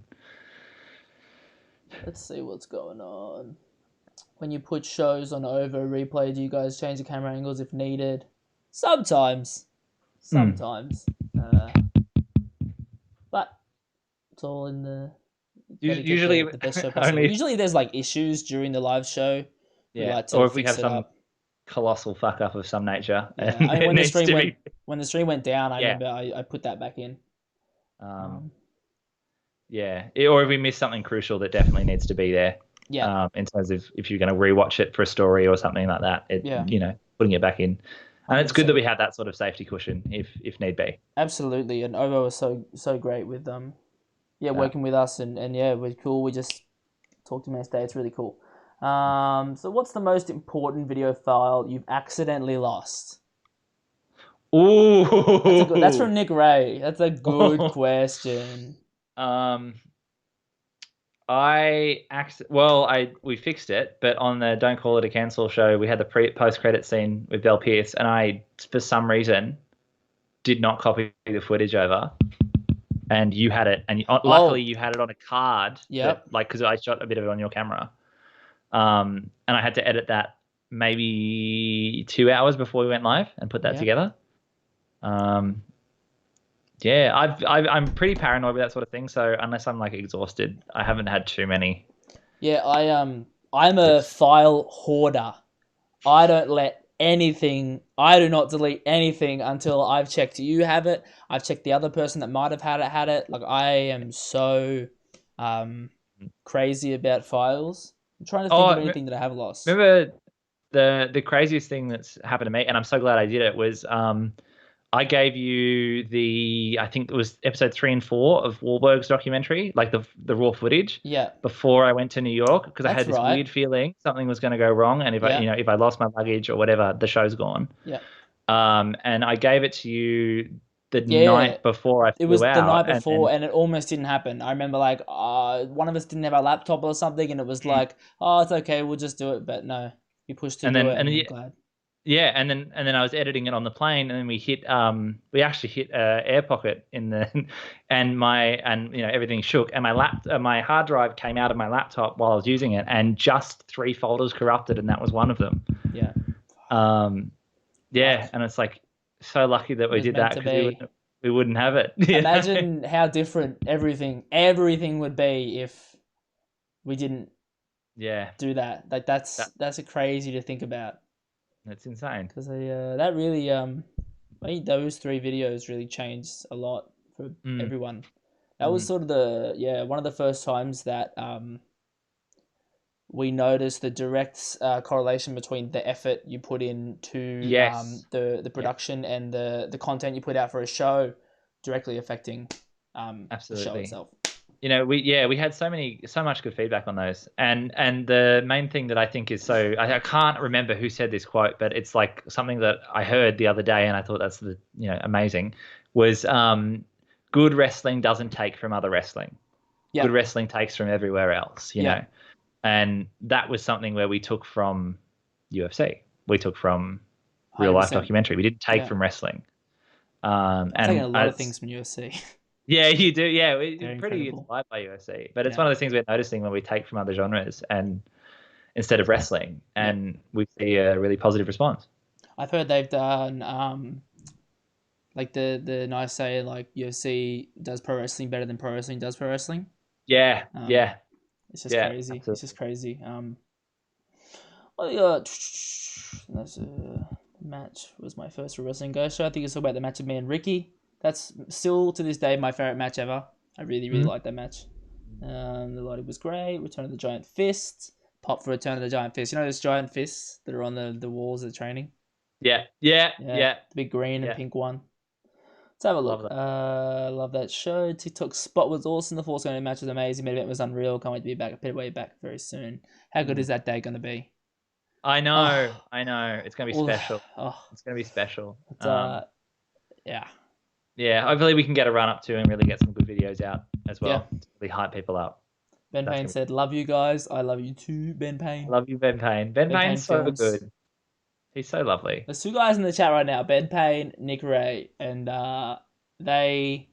let's see what's going on. When you put shows on over replay, do you guys change the camera angles if needed? Sometimes. But it's all in the usually the best show possible. Usually there's like issues during the live show. Yeah, or if we have some colossal fuck up of some nature. Yeah. I mean, when the stream went down, I remember I put that back in. Yeah, or if we miss something crucial that definitely needs to be there. Yeah. In terms of if you're going to rewatch it for a story or something like that, putting it back in. And 100%. It's good that we have that sort of safety cushion if need be. Absolutely, and Ovo was so great with working with us and we're cool. We just talked to him yesterday. It's really cool. So what's the most important video file you've accidentally lost? Ooh, that's from Nick Ray. That's a good question. We fixed it, but on the Don't Call It a Cancel show, we had the post-credit scene with Belle Pierce, and I, for some reason, did not copy the footage over, and you had it, and luckily you had it on a card. Yeah. Because I shot a bit of it on your camera, and I had to edit that maybe 2 hours before we went live and put that together. Yeah, I'm pretty paranoid with that sort of thing. So unless I'm like exhausted, I haven't had too many. Yeah, I'm a file hoarder. I don't let anything. I do not delete anything until I've checked. You have it. I've checked the other person that might have had it. Like I am so crazy about files. I'm trying to think of anything that I have lost. Remember the craziest thing that's happened to me, and I'm so glad I did it, was I gave you I think it was episode 3 and 4 of Wahlberg's documentary, like the raw footage, Yeah, before I went to New York because I that's had this right. weird feeling something was going to go wrong, and Yeah, if I lost my luggage or whatever, the show's gone. yeah, And I gave it to you the yeah. night before I It flew was the out, night and before, and it almost didn't happen. I remember like one of us didn't have our laptop or something, and it was Mm. like, oh, it's okay, we'll just do it. But no, you pushed to and do then it, and and then I'm yeah, glad. yeah, and then I was editing it on the plane, and then we actually hit a air pocket in the and everything shook, and my hard drive came out of my laptop while I was using it, and just 3 folders corrupted, and that was one of them. Yeah, Um, luck. yeah, and it's like so lucky that It we was did meant that to because be. we wouldn't have it. Yeah, Imagine how different everything would be if we didn't yeah, do that. Like that that's a crazy to think about that's insane. because that really I think those three videos really changed a lot for Mm, everyone. That was mm. sort of one of the first times that we noticed the direct correlation between the effort you put into Yes, the yeah, production and the content you put out for a show directly affecting the show absolutely. itself. We had so much good feedback on those, and the main thing that I think is I can't remember who said this quote, but it's like something that I heard the other day, and I thought that's amazing, was good wrestling doesn't take from other wrestling. Good Yep. wrestling takes from everywhere else, Yep. and that was something where we took from UFC, we took from real life 100%. documentary, we didn't take Yeah. from wrestling, I've taken and a lot of as things from UFC. yeah, you do. Yeah, They're we're pretty incredible. inspired by UFC, but it's Yeah. one of those things we're noticing when we take from other genres and instead of wrestling, Yep. and we see a really positive response. I've heard they've done like the nice say like UFC does pro wrestling better than pro wrestling does pro wrestling. Yeah, Um, yeah, it's just yeah, crazy. It's just absolutely. crazy. Well, yeah, that's match was my first wrestling go. So I think it's all about the match of me and Ricky. That's still to this day my favorite match ever. I really really Mhm. like that match. The lighting was great. Return of the Giant Fist. Pop for Return of the Giant Fist. You know those giant fists that are on the walls of the training? Yeah, yeah, Yeah, yeah, the big green and yeah. pink one. Let's have a Love look. that. Love that show. TikTok spot was awesome. The Force Going match was amazing. Main event was unreal. Can't wait to be back. Way back very soon. How good Mm. is that day going to be? I Oh, know, I know. It's gonna be oh, special. oh. It's gonna be special. But, yeah, Yeah. Hopefully we can get a run up to and really get some good videos out as yeah. well to really hype people up. Ben That's Payne gonna be. said, "Love you guys. I love you too, Ben I Payne." love you, Ben Payne. Ben Ben Payne Payne's so films. good. He's so lovely. There's two guys in the chat right now, Ben Payne, Nick Ray, and they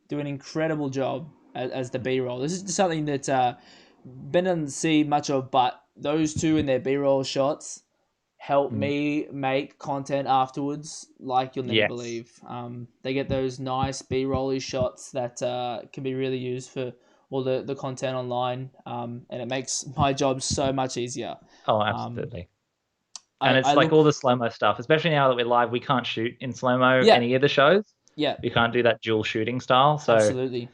do an incredible job as the B-roll. This is just something that Ben doesn't see much of, but those two in their B-roll shots help Mm. me make content afterwards like you'll never Yes. believe. They get those nice B-rolly shots that can be really used for all the content online, and it makes my job so much easier. Oh, Um, absolutely. And I it's like look, all the slow mo stuff, especially now that we're live, we can't shoot in slow mo yeah, any of the shows. yeah, We can't do that dual shooting style, so absolutely.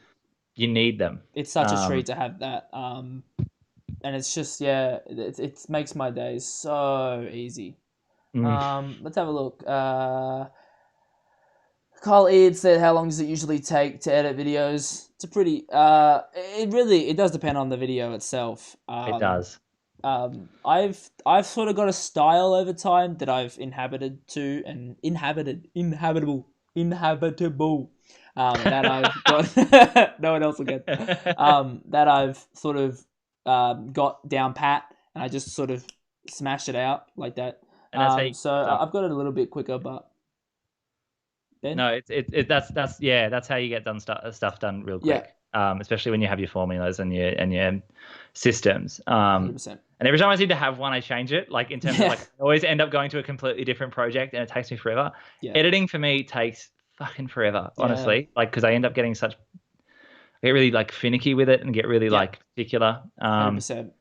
you need them. It's such a Um, treat to have that. And it's just yeah, it makes my days so easy. mm, Let's have a look. Carl Ead said, "How long does it usually take to edit videos?" It's a pretty. It does depend on the video itself. it does. I've sort of got a style over time that I've inhabited to and inhabitable. That I've got. No one else will get. That I've sort of got down pat, and I just sort of smashed it out like that. And that's how you So get done. I've got it a little bit quicker, but Ben, No, that's yeah, that's how you get done stuff done real yeah, quick. Especially when you have your formulas and your systems. 100%. And every time I seem to have one, I change it. Like in terms of Yeah, like, I always end up going to a completely different project, and it takes me forever. yeah, Editing for me takes fucking forever, yeah, honestly. Like because I end up I get really like finicky with it and get really yeah, like particular. 100%.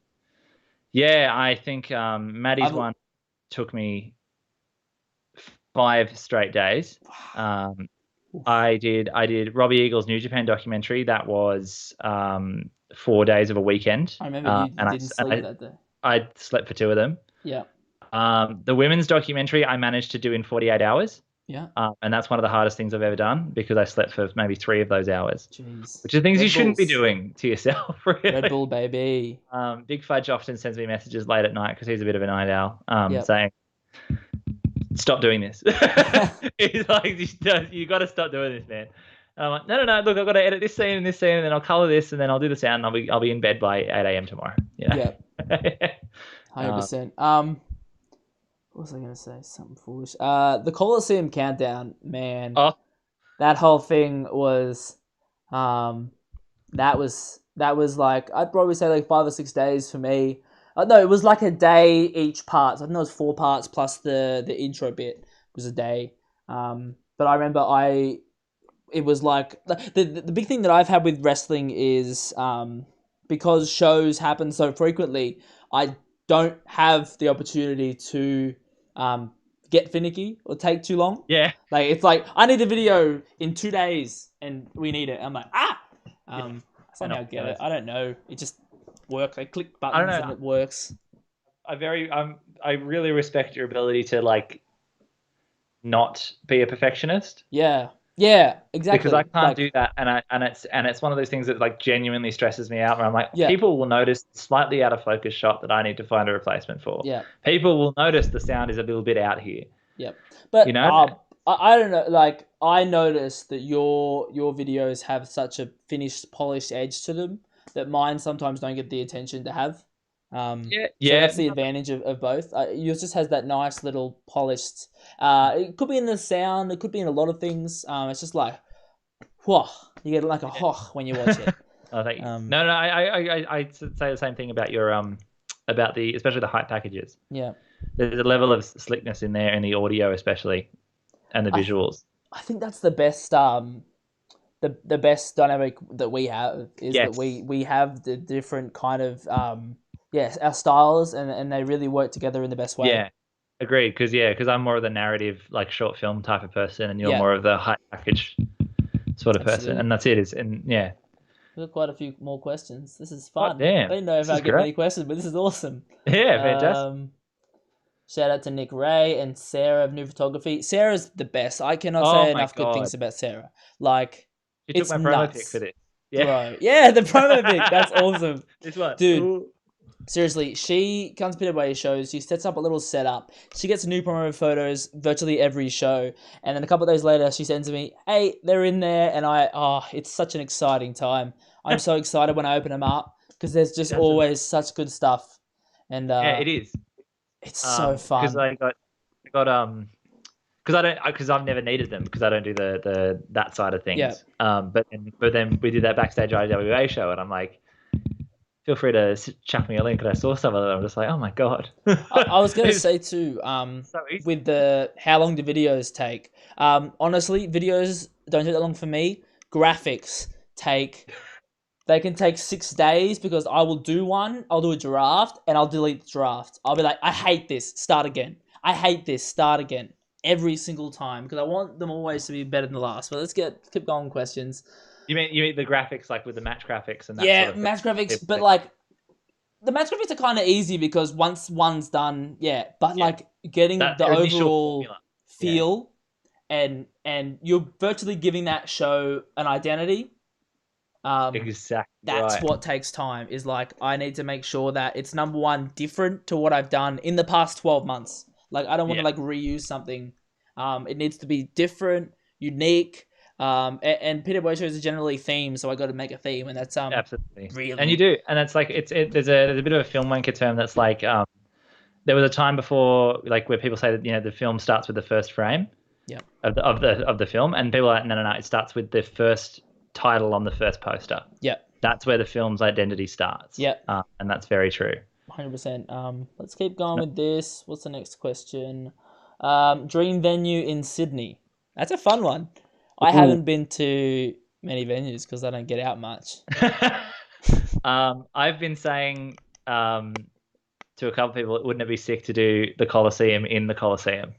Yeah, I think Maddie's I've one took me 5 straight days. Um, I did Robbie Eagle's New Japan documentary. That was 4 days of a weekend, I remember you and didn't sleep that day. I slept for two of them. Yeah, The women's documentary I managed to do in 48 hours. Yeah. And that's one of the hardest things I've ever done because I slept for maybe 3 of those hours, Jeez. which are things you Red shouldn't be Bulls. doing to yourself, Red really. Bull, baby. Big Fudge often sends me messages late at night because he's a bit of a night owl, Yep. saying, "Stop doing this." He's like, "You got to stop doing this, man." And I'm like, "No, no, no. Look, I've got to edit this scene and this scene, and then I'll color this, and then I'll do the sound, and I'll be in bed by 8 a.m. tomorrow." Yep. Uh, 100%. What was I gonna say? Something foolish. The Coliseum countdown, man. oh, That whole thing was, that was like, I'd probably say like 5 or 6 days for me. No, it was like a day each part. So I think it was 4 parts plus the intro bit was a day. But I remember it was like the big thing that I've had with wrestling is because shows happen so frequently, I don't have the opportunity to get finicky or take too long. yeah. Like it's like I need a video in 2 days and we need it. I'm like Yeah. somehow get it. I don't know. It just works. I click I don't buttons know. and it works. I really respect your ability to like not be a perfectionist Yeah, yeah, because I exactly. can't Like do that, and it's one of those things that like genuinely stresses me out. Where I'm like, yeah, people will notice slightly out of focus shot that I need to find a replacement for. yeah. People will notice the sound is a little bit out here. Yep. You But know? I don't know. Like I noticed that your videos have such a finished, polished edge to them that mine sometimes don't get the attention to have. Yeah, So yeah. that's the advantage of both. Yours just has that nice little polished. It could be in the sound. It could be in a lot of things. It's just like, whoa, you get like a hoch when you watch it. Oh, thank you. Um, No, no, I say the same thing about your about the especially the hype packages. yeah. There's a level of slickness in there, and the audio especially, and the I visuals. I think that's the best the best dynamic that we have is that Yes. we have the different kind of yes our styles and they really work together in the best way. Yeah. Agreed. Because I'm more of the narrative, like short film type of person, and you're Yeah, more of the hype package sort of person, absolutely. and that's it. And yeah. We've got quite a few more questions. This is Oh fun. I damn, don't know if this I is get great. many questions, but this is awesome. Yeah, fantastic. Um, Shout out to Nick Ray and Sarah of New Photography. Sarah's the best. I cannot Oh say my enough good god, things about Sarah. Like, you took it's my promo pic for nuts, this. Yeah. bro. Yeah, the promo pic. That's awesome, This one. dude. Ooh. Seriously, she comes to Videoboy shows. She sets up a little setup. She gets new promo photos virtually every show, and then a couple of days later, she sends me, "Hey, they're in there," and it's such an exciting time. I'm so excited when I open them up because there's just That's amazing. always such good stuff, and Yeah, it is. it's so Because fun. because I've never needed them because I don't do the that side of Yeah, things. But then we did that backstage IWA show, and I'm like, feel free to chuck me a link. And I saw some of them. I'm just like, oh my god, I was gonna it's say too. so easy. With the how long do videos take? Honestly, videos don't take that long for me. Graphics take they can take 6 days because I will do one, I'll do a draft, and I'll delete the draft. I'll be like, I hate this, start again. I hate this, start again. Every single time because I want them always to be better than the last. But let's keep going with questions. You mean the graphics like with the match graphics and that sort Yeah, of thing? match graphics, but like the match graphics are kind of easy because once one's done, yeah. But Yeah, like getting that the their initial overall formula. Yeah, feel and you're virtually giving that show an identity. exactly That's right. what takes time. Is like I need to make sure that it's number one different to what I've done in the past 12 months. Like I don't want to Yeah, like reuse something. It needs to be different, unique. And Peter Boy shows are generally themed, so I got to make a theme, and that's absolutely. And you really do, and it's like there's a bit of a film wanker term that's like there was a time before like where people say that the film starts with the first frame yeah. of the film, and people are like no, it starts with the first title on the first poster. Yeah. That's where the film's identity starts. Yeah. And that's very true. 100%. Let's keep going with this. What's the next question? Dream venue in Sydney. That's a fun one. I Ooh. haven't been to many venues because I don't get out much. I've been saying to a couple of people, wouldn't it be sick to do the Colosseum in the Colosseum?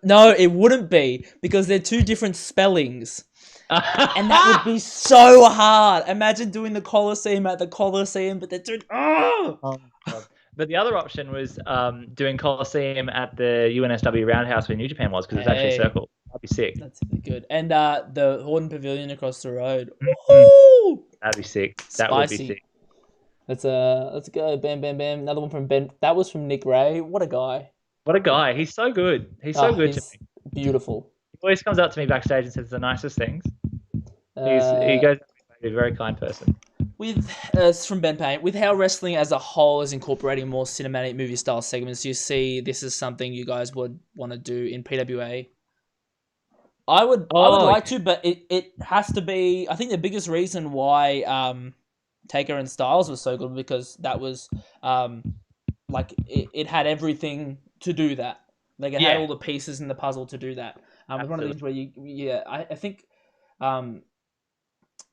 No, it wouldn't be because they're two different spellings. And that would be so hard. Imagine doing the Colosseum at the Colosseum, but they're doing. Oh my god. But the other option was doing Coliseum at the UNSW Roundhouse where New Japan was because it's actually a Hey, circle. That'd be sick. that's really good. And the Horton Pavilion across the road. Mhm. Woohoo! That'd be sick. That would be Spicy. sick. Let's go. Bam, bam, bam. Another one from Ben. That was from Nick Ray. What a guy. What a guy. He's so good. He's so Oh, good to he's me. beautiful. He always comes up to me backstage and says the nicest things. He Uh, goes, he's a very kind person. with it's from Ben Payne. With how wrestling as a whole is incorporating more cinematic movie style segments, you see this is something you guys would want to do in PWA. I would Oh, like to, but it has to be. I think the biggest reason why Taker and Styles was so good because that was like it had everything to do that. Like it had yeah, all the pieces in the puzzle to do that. It's one of the absolutely. things where I think um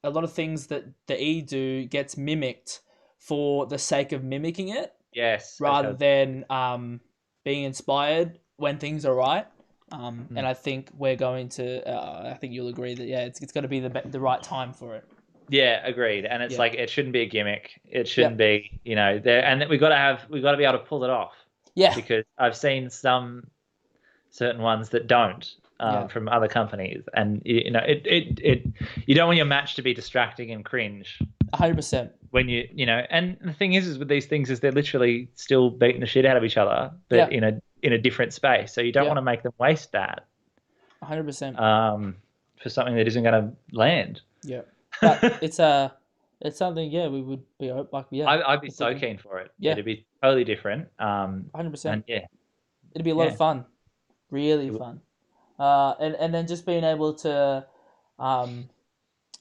a lot of things that the E do gets mimicked for the sake of mimicking it Yes, I rather totally. than being inspired when things are right. Hmm. And I think we're going to. I think you'll agree that it's got to be the right time for it. Yeah, agreed. And it's Yeah. like it shouldn't be a gimmick. It shouldn't Yep. be, there. And we got to be able to pull it off Yeah. because I've seen some certain ones that don't Yeah. from other companies, and you don't want your match to be distracting and cringe 100%. when and the thing is with these things is they're literally still beating the shit out of each other but Yeah. in a different space, so you don't Yeah. want to make them waste that 100%. for something that isn't going to land. Yeah. But it's something. Yeah, we would be like yeah. I'd be so Completely. keen for it. Yeah. It'd be totally different. 100%. And yeah, It'd be a lot yeah, of fun. Really it would- fun. And then just being able to um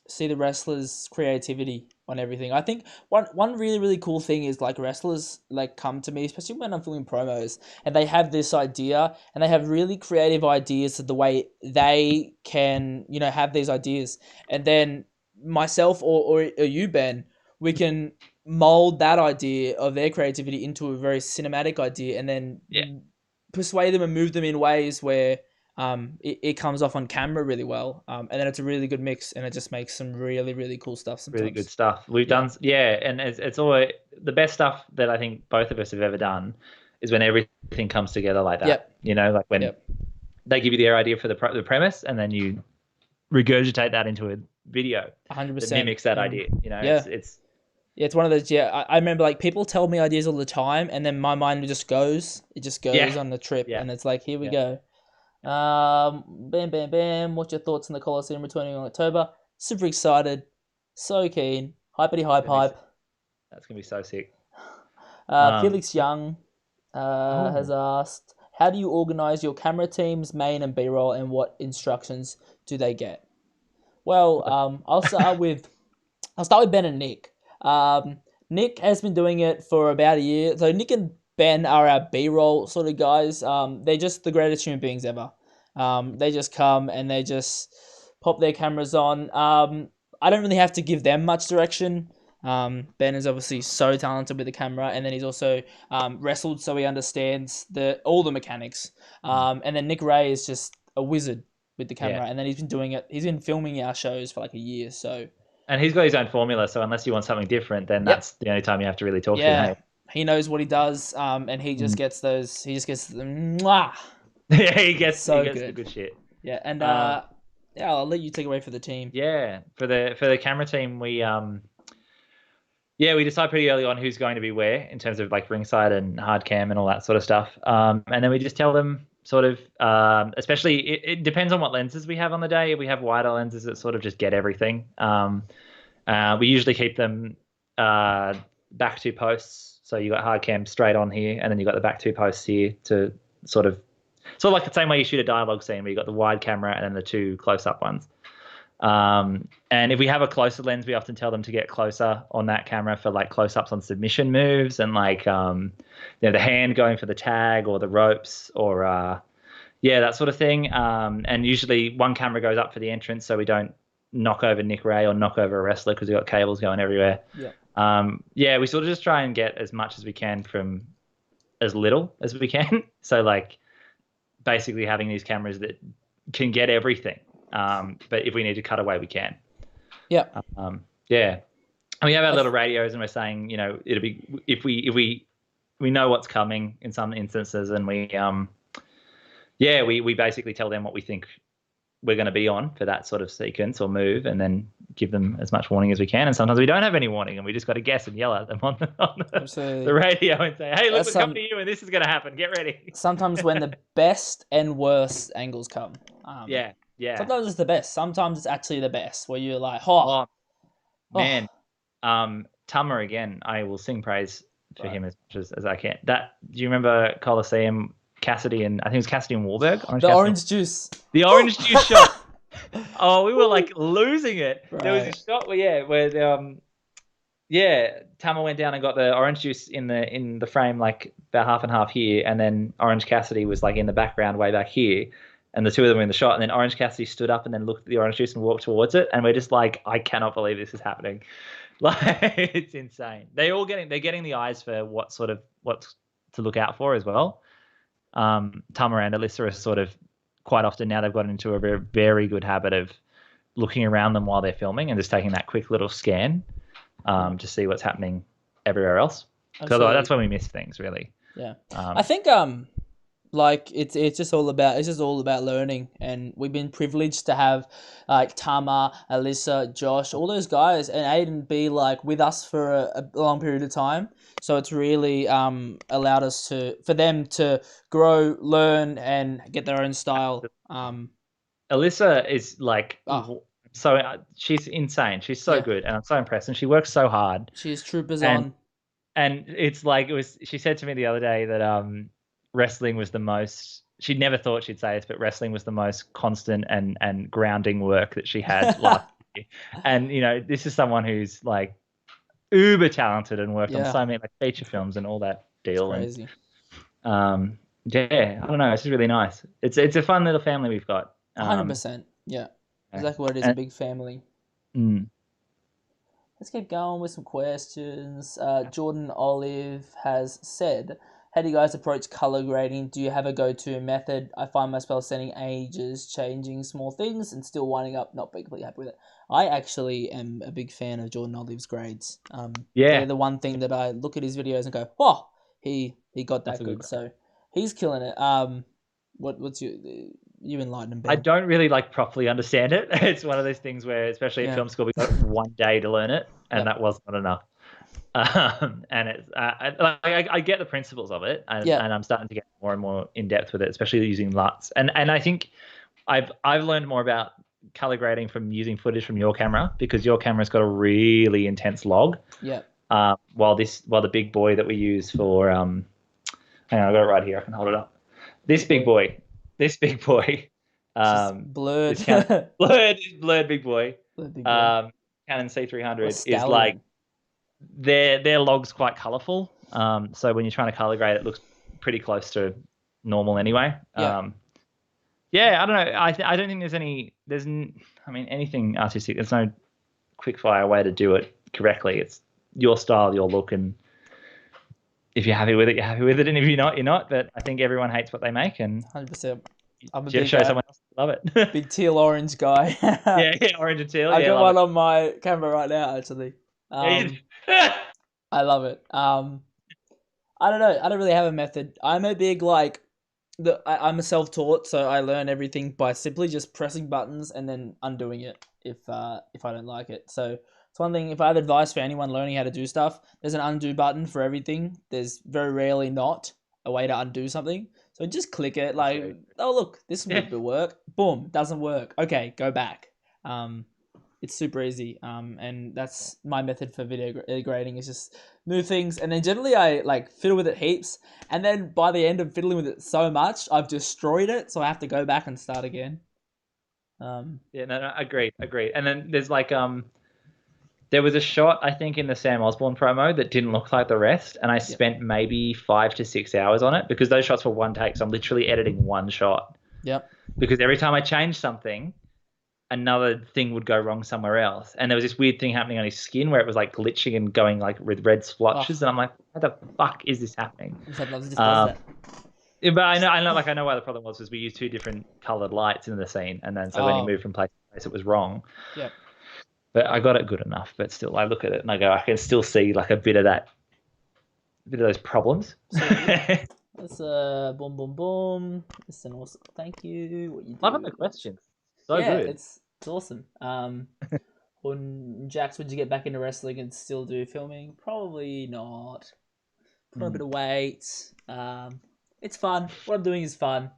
see the wrestlers' creativity on everything. I think one really really cool thing is like wrestlers like come to me, especially when I'm filming promos, and they have this idea and they have really creative ideas of the way they can have these ideas, and then myself or you Ben, we can mold that idea of their creativity into a very cinematic idea, and then yeah, persuade them and move them in ways where it comes off on camera really well. And then it's a really good mix, and it just makes some really, really cool stuff really good sometimes. stuff. We've Yeah. done, yeah, and it's always the best stuff that I think both of us have ever done is when everything comes together like that. Yep. Like when Yep. they give you their idea for the premise, and then you regurgitate that into a video that 100%. mimics that And idea. yeah. It's Yeah, it's one of those. Yeah, I remember like people tell me ideas all the time, and then my mind just goes. It just yeah, goes on the trip, yeah, and it's like, here we yeah. go. Bam, bam, bam. What's your thoughts on the Coliseum returning in October? Super excited, so keen. Hypety That's hype gonna be hype. that's gonna be so sick. Felix Young has Oh, asked, how do you organize your camera teams, main and B-roll, and what instructions do they get? Well, I'll start with Ben and Nick. Nick has been doing it for about a year. So Nick and Ben are our B-roll sort of guys. They're just the greatest human beings ever. They just come and they just pop their cameras on. I don't really have to give them much direction. Ben is obviously so talented with the camera, and then he's also wrestled, so he understands all the mechanics. And then Nick Ray is just a wizard with the yeah. camera, and then he's been doing it. He's been filming our shows for like a year, so And he's got his own formula, so unless you want something different, then yep, that's the only time you have to really talk to him. yeah, Hey, he knows what he does, and he just Mm. gets those. He just gets the mwah, Yeah, he so gets the good. good shit. Yeah, and Um, yeah, I'll let you take away for the team. yeah, for the camera team, we decide pretty early on who's going to be where in terms of like ringside and hard cam and all that sort of stuff. And then we just tell them sort of, especially it depends on what lenses we have on the day. If we have wider lenses that sort of just get everything. We usually keep them back two posts. So you got hard cam straight on here, and then you got the back two posts here to sort of like the same way you shoot a dialogue scene, where you got the wide camera and then the two close up ones. And if we have a closer lens, we often tell them to get closer on that camera for like close ups on submission moves and like the hand going for the tag or the ropes or that sort of thing. And usually one camera goes up for the entrance, so we don't knock over Nick Ray or knock over a wrestler because we've got cables going everywhere. Yeah, We sort of just try and get as much as we can from as little as we can. So like basically having these cameras that can get everything. But if we need to cut away, we can. yeah, Um, yeah. And we have our I little th- radios, and we're saying, it'll be if we we know what's coming in some instances, and we basically tell them what we think we're going to be on for that sort of sequence or move, and then give them as much warning as we can. And sometimes we don't have any warning, and we just got to guess and yell at them on the Absolutely. radio and say, "Hey, look, That's we're coming to you, and this is going to happen. Get ready." sometimes when the best and worst angles come. Yeah, yeah. Sometimes it's the best. Sometimes it's actually the best, where you're like, oh, Oh oh, man, Tama again. I will sing praise for right. him as much as I can. That do you remember Coliseum? Cassidy and I think it was Cassidy and Warburg. Orange The Cassidy. orange juice. The orange juice shot. Oh, we were like losing it. There was a Right. shot where Tama went down and got the orange juice in the frame like about half and half here, and then Orange Cassidy was like in the background way back here, and the two of them were in the shot, and then Orange Cassidy stood up and then looked at the orange juice and walked towards it, and we're just like, I cannot believe this is happening. Like it's insane. They're getting the eyes for what to look out for as well. Tama and Alyssa are sort of quite often now they've gotten into a very, very good habit of looking around them while they're filming and just taking that quick little scan to see what's happening everywhere else. Because that's when we miss things, really. Yeah. I think like it's just all about learning, and we've been privileged to have like Tama, Alyssa, Josh, all those guys, and Aiden be like with us for a long period of time. So it's really allowed us for them to grow, learn, and get their own style. Alyssa is like Oh, so she's insane. She's so yeah, good, and I'm so impressed. And she works so hard. she's troopers And on. and it's like it was. She said to me the other day that wrestling was the most. She never thought she'd say this, but wrestling was the most constant and grounding work that she had last year. And this is someone who's like uber talented and worked on Yeah, so many like feature films and all that it's deal. crazy. And yeah, I don't know. It's just really nice. It's a fun little family we've got. 100%. Yeah, exactly what it is. A And, big family. mm, Let's keep going with some questions. Jordan Olive has said, how do you guys approach color grading? Do you have a go-to method? I find myself spending ages changing small things and still winding up not being completely happy with it. I actually am a big fan of Jordan Olive's grades. They're yeah, the one thing that I look at his videos and go, oh, he got that's that a good good. grade. So he's killing it. What's you enlighten him, I Ben? don't really like properly understand it. It's one of those things where, especially at Yeah. film school, we got one day to learn it, and Yep. that was not enough. And it's I get the principles of it, and Yep. I'm starting to get more and more in depth with it, especially using LUTs. And I think I've learned more about color grading from using footage from your camera, because your camera's got a really intense log. Yep. While the big boy that we use for hang on, I got it right here. I can hold it up. This big boy, this big boy, Just blurred. this Canon blurred big boy, Blurred big boy. Canon Or C300 is like stallion. their log's quite colorful. So when you're trying to color grade, it looks pretty close to normal anyway. Yeah. Yeah, I don't know. I don't think I mean, anything artistic. There's no quick fire way to do it correctly. It's your style, your look, and if you're happy with it, you're happy with it, and if you're not, you're not. But I think everyone hates what they make, and 100%. I'm a just big show someone else to love it. big teal orange guy. Yeah, orange and teal. I Yeah, got love one on my camera right now, actually. it. I love it. I don't know. I don't really have a method. I'm a big like I'm a self-taught, so I learn everything by simply just pressing buttons and then undoing it if I don't like it. So it's one thing. If I have advice for anyone learning how to do stuff, there's an undo button for everything. There's very rarely not a way to undo something. So just click it. Like, oh look, this would work. Boom, doesn't work. Okay, go back. It's super easy. And that's my method for video grading is just move things, and then generally I like fiddle with it heaps, and then by the end of fiddling with it so much, I've destroyed it, so I have to go back and start again. Yeah, no, agreed. And then there's like there was a shot I think in the Sam Osborne promo that didn't look like the rest, and I spent maybe 5 to 6 hours on it because those shots were one take, so I'm literally editing one shot. Yep. Because every time I changed something, another thing would go wrong somewhere else. And there was this weird thing happening on his skin where it was like glitching and going like with red splotches. And I'm like, what the fuck is this happening? Just does that. Yeah, but I know why the problem was we used 2 different colored lights in the scene. And then so when he moved from place to place, it was wrong. Yep. But I got it good enough. But still, I look at it and I go, I can still see like a bit of that a bit of those problems. So let's boom boom boom. It's an awesome. Thank you. What you Loving do? the questions. So Yeah, good. it's awesome. When Jax, would you get back into wrestling and still do filming? Probably not. Put on a bit of weight. It's fun. What I'm doing is fun.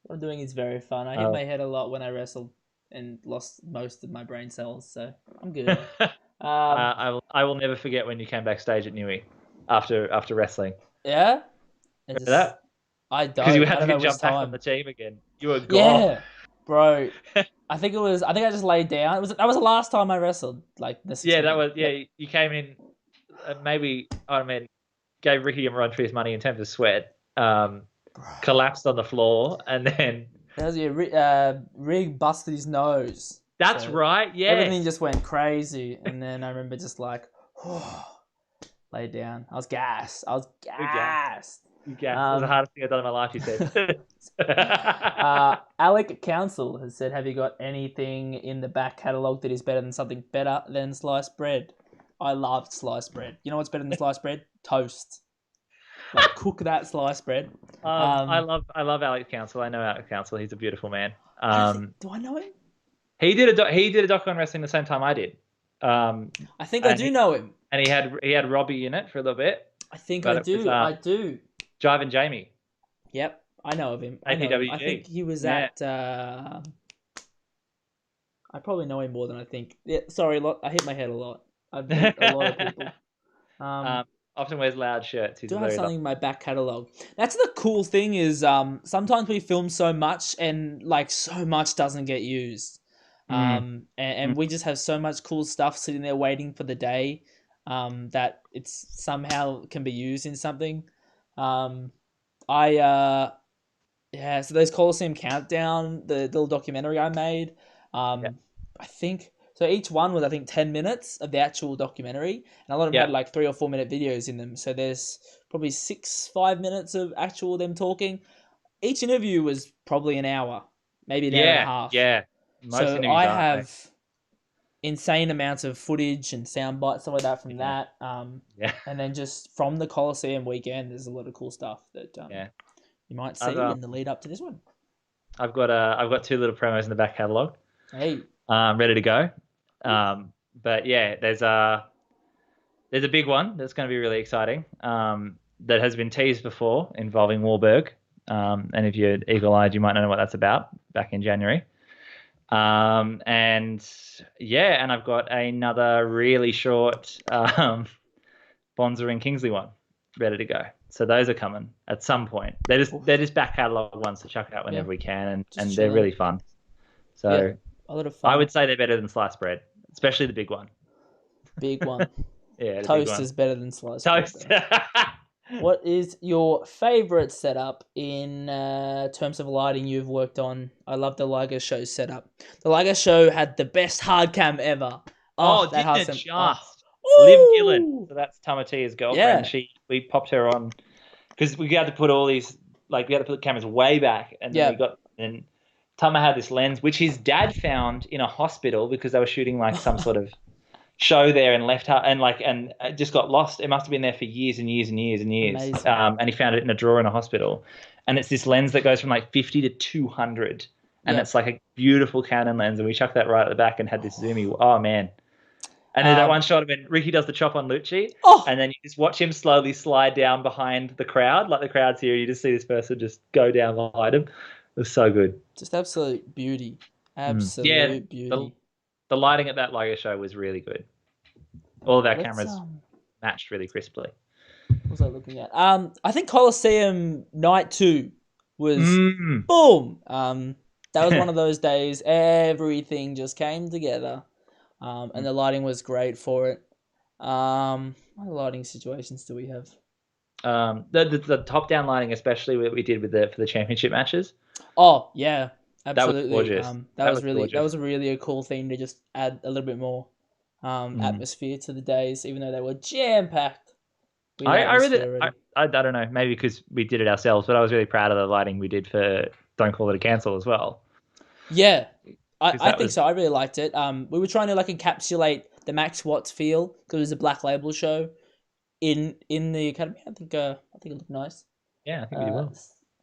What I'm doing is very fun. I hit Oh. my head a lot when I wrestled and lost most of my brain cells, so I'm good. Um, I will never forget when you came backstage at Newey after wrestling. yeah, I Remember just that? I Because you don't. I hadn't don't know been which jumped back on time. the team again. You were gone. Yeah, bro. I think it was. I think I just laid down. It was that was the last time I wrestled. Like the Yeah, that 6 month. was Yep. yeah. You came in, maybe I mean gave Ricky a run for his money in terms of sweat. Collapsed on the floor, and then That was your rig busted his nose. that's So right. everything Yes, just went crazy, and then I remember just like, lay down. I was gassed. I was we gassed. gassed. You gassed. It was the Um, hardest thing I've done in my life. You said. Alec Council has said, "Have you got anything in the back catalogue that is better than something better than sliced bread?" I loved sliced bread. You know what's better than sliced bread? Toast. Like cook that sliced bread. I Um, love Alex Council. I know Alex Council. He's a beautiful man. I don't think. Do I know him? He did a doc on wrestling the same time I did. Um, I think I and do know him. he had Robbie in it for a little bit, I think but I it was do. I do. Jive and Jamie, Yep, I know of him. I know him. I think APWG. he was Yeah. at. I probably know him more than I think. Yeah, sorry, I hit my head a lot. I've beat a lot of people. Um, um, often wears loud shirts. He's do a I have very something in my back catalog? That's the cool thing is sometimes we film so much and like so much doesn't get used. mm, And we just have so much cool stuff sitting there waiting for the day that it's somehow can be used in something. Um, I Yeah, so those Coliseum Countdown, the little documentary I made, yeah, I think so. Each one was I think 10 minutes of the actual documentary, and a lot of them yeah, had like 3 or 4 minute videos in them. So there's probably 5 minutes of actual them talking. Each interview was probably an hour, maybe an hour and a yeah, half. yeah. Most So interviews I aren't they? have insane amounts of footage and sound bites, stuff like that from Yeah, that. yeah, And then just from the Coliseum weekend, there's a lot of cool stuff that yeah. you might I've see in the lead up to this one. I've got two little promos in the back catalog, Hey. ready to go. But yeah, there's a big one that's going to be really exciting. That has been teased before involving Warburg. And if you're eagle-eyed, you might know what that's about. Back in January. And yeah, and I've got another really short Bonza and Kingsley one ready to go. So those are coming at some point. They're just back catalog ones to chuck out Yeah, whenever we can, just and they're chilling. really fun. Yeah, So a lot of I fun. would say they're better than sliced bread, especially the big one. Big one. Yeah, the big Toast one. is better than sliced bread, Toast. though. What is your favorite setup in terms of lighting you've worked on? I love the Liger Show setup. The Liger Show had the best hard cam ever. Oh, Oh, that didn't hard it cam. Oh, just? Liv Gillen. ooh, So that's Tamatia's girlfriend. yeah. We popped her on because we had to put all these we had to put the cameras way back, and then Yeah. Tama had this lens which his dad found in a hospital because they were shooting like some sort of show there and left her and it just got lost. It must have been there for years and years and years and years. Amazing. And he found it in a drawer in a hospital, and it's this lens that goes from like 50 to 200, and Yeah. it's like a beautiful Canon lens, and we chucked that right at the back and had this zoomy. Oh man. And there's that one shot of when Ricky does the chop on Lucci, Oh, and then you just watch him slowly slide down behind the crowd, like the crowd's here. You just see this person just go down behind him. It was so good. just absolute beauty. Yeah, Absolute the beauty. the lighting at that Liger show was really good. All of our Let's cameras matched really crisply. what was I looking at? I think Coliseum Night 2 was Mm. boom. That was one of those days everything just came together. And the lighting was great for it. What lighting situations do we have? The top down lighting, especially what we did for the championship matches, Oh yeah, that was absolutely. gorgeous. That was really gorgeous. really a cool thing to just add a little bit more Mm. atmosphere to the days, even though they were jam packed with I really, atmosphere already. I don't know, maybe because we did it ourselves, but I was really proud of the lighting we did for Don't Call It a Cancel as well. Yeah, Because I that think was, so. I really liked it. We were trying to like encapsulate the Max Watts feel because it was a Black Label show. in the academy. I think it looked nice. Yeah, I think we do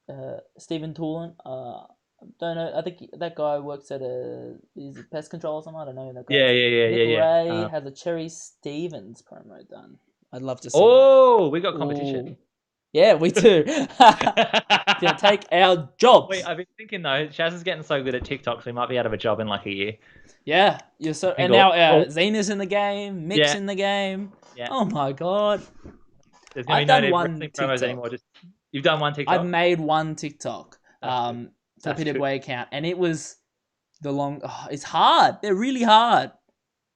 well. Stephen Toulon. Don't know. I think that guy works at is it pest control or something. I don't know who that guy Yeah, is. yeah, yeah, Nick yeah, yeah. Ray has a Cherry Stevens promo done. I'd love to see that. Oh, we got competition. Ooh. Yeah, we do. Gonna take our Wait, jobs. I've been thinking though, Shaz is getting so good at TikTok, so he might be out of a job in like a year. Yeah, you're I so. think And now all Zena's in the game. Mick's yeah, in the game. yeah. Oh my god. There's gonna be I've no done need for one wrestling promos anymore. TikTok. Just you've done one I've TikTok. made one TikTok That's good. for the That's good. Videoboy account, and it was the long. Oh, it's hard. They're really hard.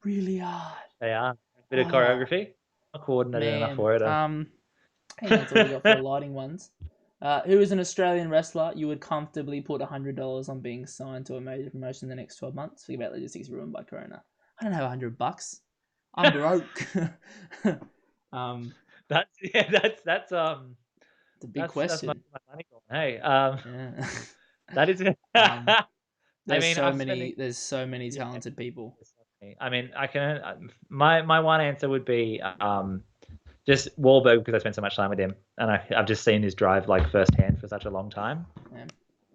Really hard. They are a bit of Oh choreography. Not coordinated enough man. for it. I think that's all we got for the lighting ones. Who is an Australian wrestler you would comfortably put $100 on being signed to a major promotion in the next 12 months? Think about logistics ruined by Corona. I don't have $100. I'm broke. That's yeah. It's a big That's my question. money gone. Hey, Yeah. that is. um, I mean, I'm spending. there's so many Yeah, talented people. I mean, I can. My one answer would be just Wahlberg because I spent so much time with him, and I've just seen his drive like firsthand for such a long time. Man,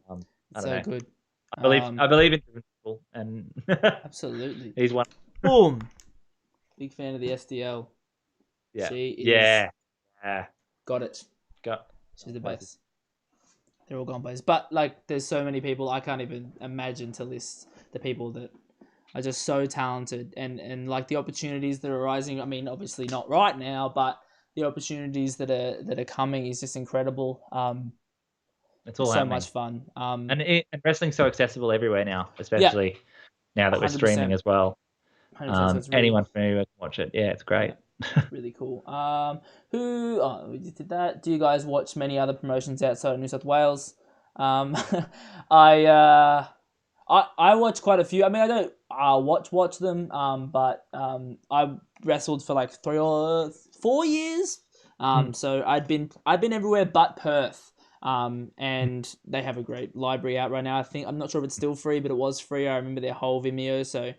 I it's don't so know. good. I believe in different people, and Absolutely. he's one. Boom. Big fan of the SDL. Yeah, She is yeah. got it. Got She's the best. They're all gone places. But like there's so many people I can't even imagine to list the people that are just so talented and like the opportunities that are rising. I mean, obviously not right now, but the opportunities that are coming is just incredible. It's all So happening, much fun. and wrestling's so accessible everywhere now, Yeah, especially now that we're streaming 100%. as well. 100%. So it's really Anyone from anywhere can watch it. Yeah, it's great. yeah, really cool. We just did that. Do you guys watch many other promotions outside of New South Wales? Um, I I watch quite a few. I mean, I don't watch them. But I wrestled for like 3 or 4 years. So I've been everywhere but Perth. And they have a great library out right now. I'm not sure if it's still free, but it was free. I remember their whole Vimeo. So,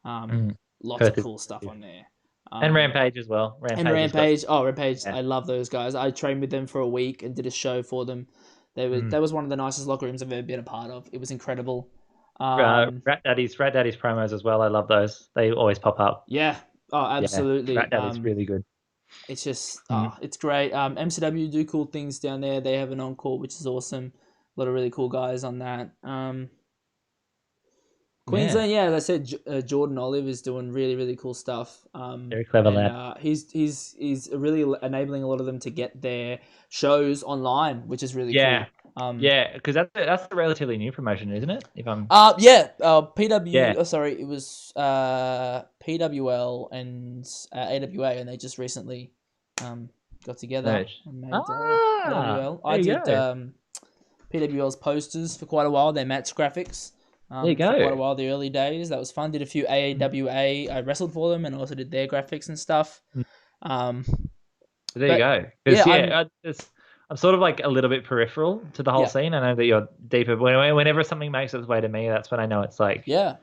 lots of Perth is cool stuff on there. and Rampage as well. And Rampage has got Rampage. Oh, Rampage. yeah. I love those guys. I trained with them for a week and did a show for them. That was one of the nicest locker rooms I've ever been a part of. It was incredible. Rat Daddy's promos as well. I love those. They always pop up. Yeah. Oh, Yeah, absolutely. Rat Daddy's really good. It's just, Mhm. it's great. MCW do cool things down there. They have an encore, which is awesome. A lot of really cool guys on that. Queensland, yeah, as I said, Jordan Olive is doing really, really cool stuff. Very clever lad. He's really enabling a lot of them to get their shows online, which is really Yeah. cool. Yeah, because that's a relatively new promotion, isn't it? If I'm Yeah, PW. Yeah. Oh, sorry, it was PWL and AWA, and they just recently got together Merged. and made Ah, PWL. I there you did go. PWL's posters for quite a while. Their match graphics. There you For quite a go. while, the early days. That was fun. Did a few AAWA. I wrestled for them and also did their graphics and stuff. There but you go. yeah, Because I'm sort of like a little bit peripheral to the whole Yeah. scene. I know that you're deeper. Whenever something makes its way to me, that's when I know it's like yeah.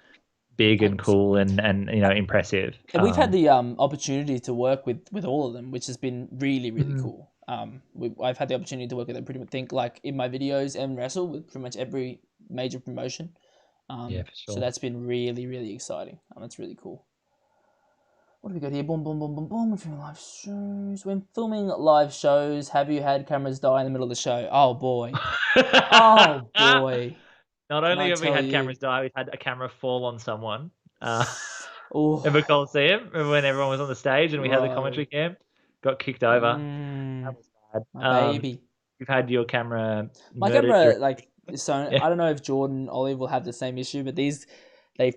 big and cool and impressive. And we've had the opportunity to work with all of them, which has been really, really cool. I've had the opportunity to work with them pretty much, think like in my videos and wrestle with pretty much every major promotion. Yeah, for sure. So that's been really, really exciting. That's really cool. What have we got here? Boom, boom, boom, boom, boom. We're filming live shows. When filming live shows, have you had cameras die in the middle of the show? Oh boy. Oh boy. Not Can only I have we tell had you? cameras die, we've had a camera fall on someone. In Oh, the Coliseum, when everyone was on the stage and we had the bro. commentary cam, got kicked over. That was bad. My baby. You've had your camera My murdered camera, during- like, so Yeah. I don't know if Jordan Olive will have the same issue, but they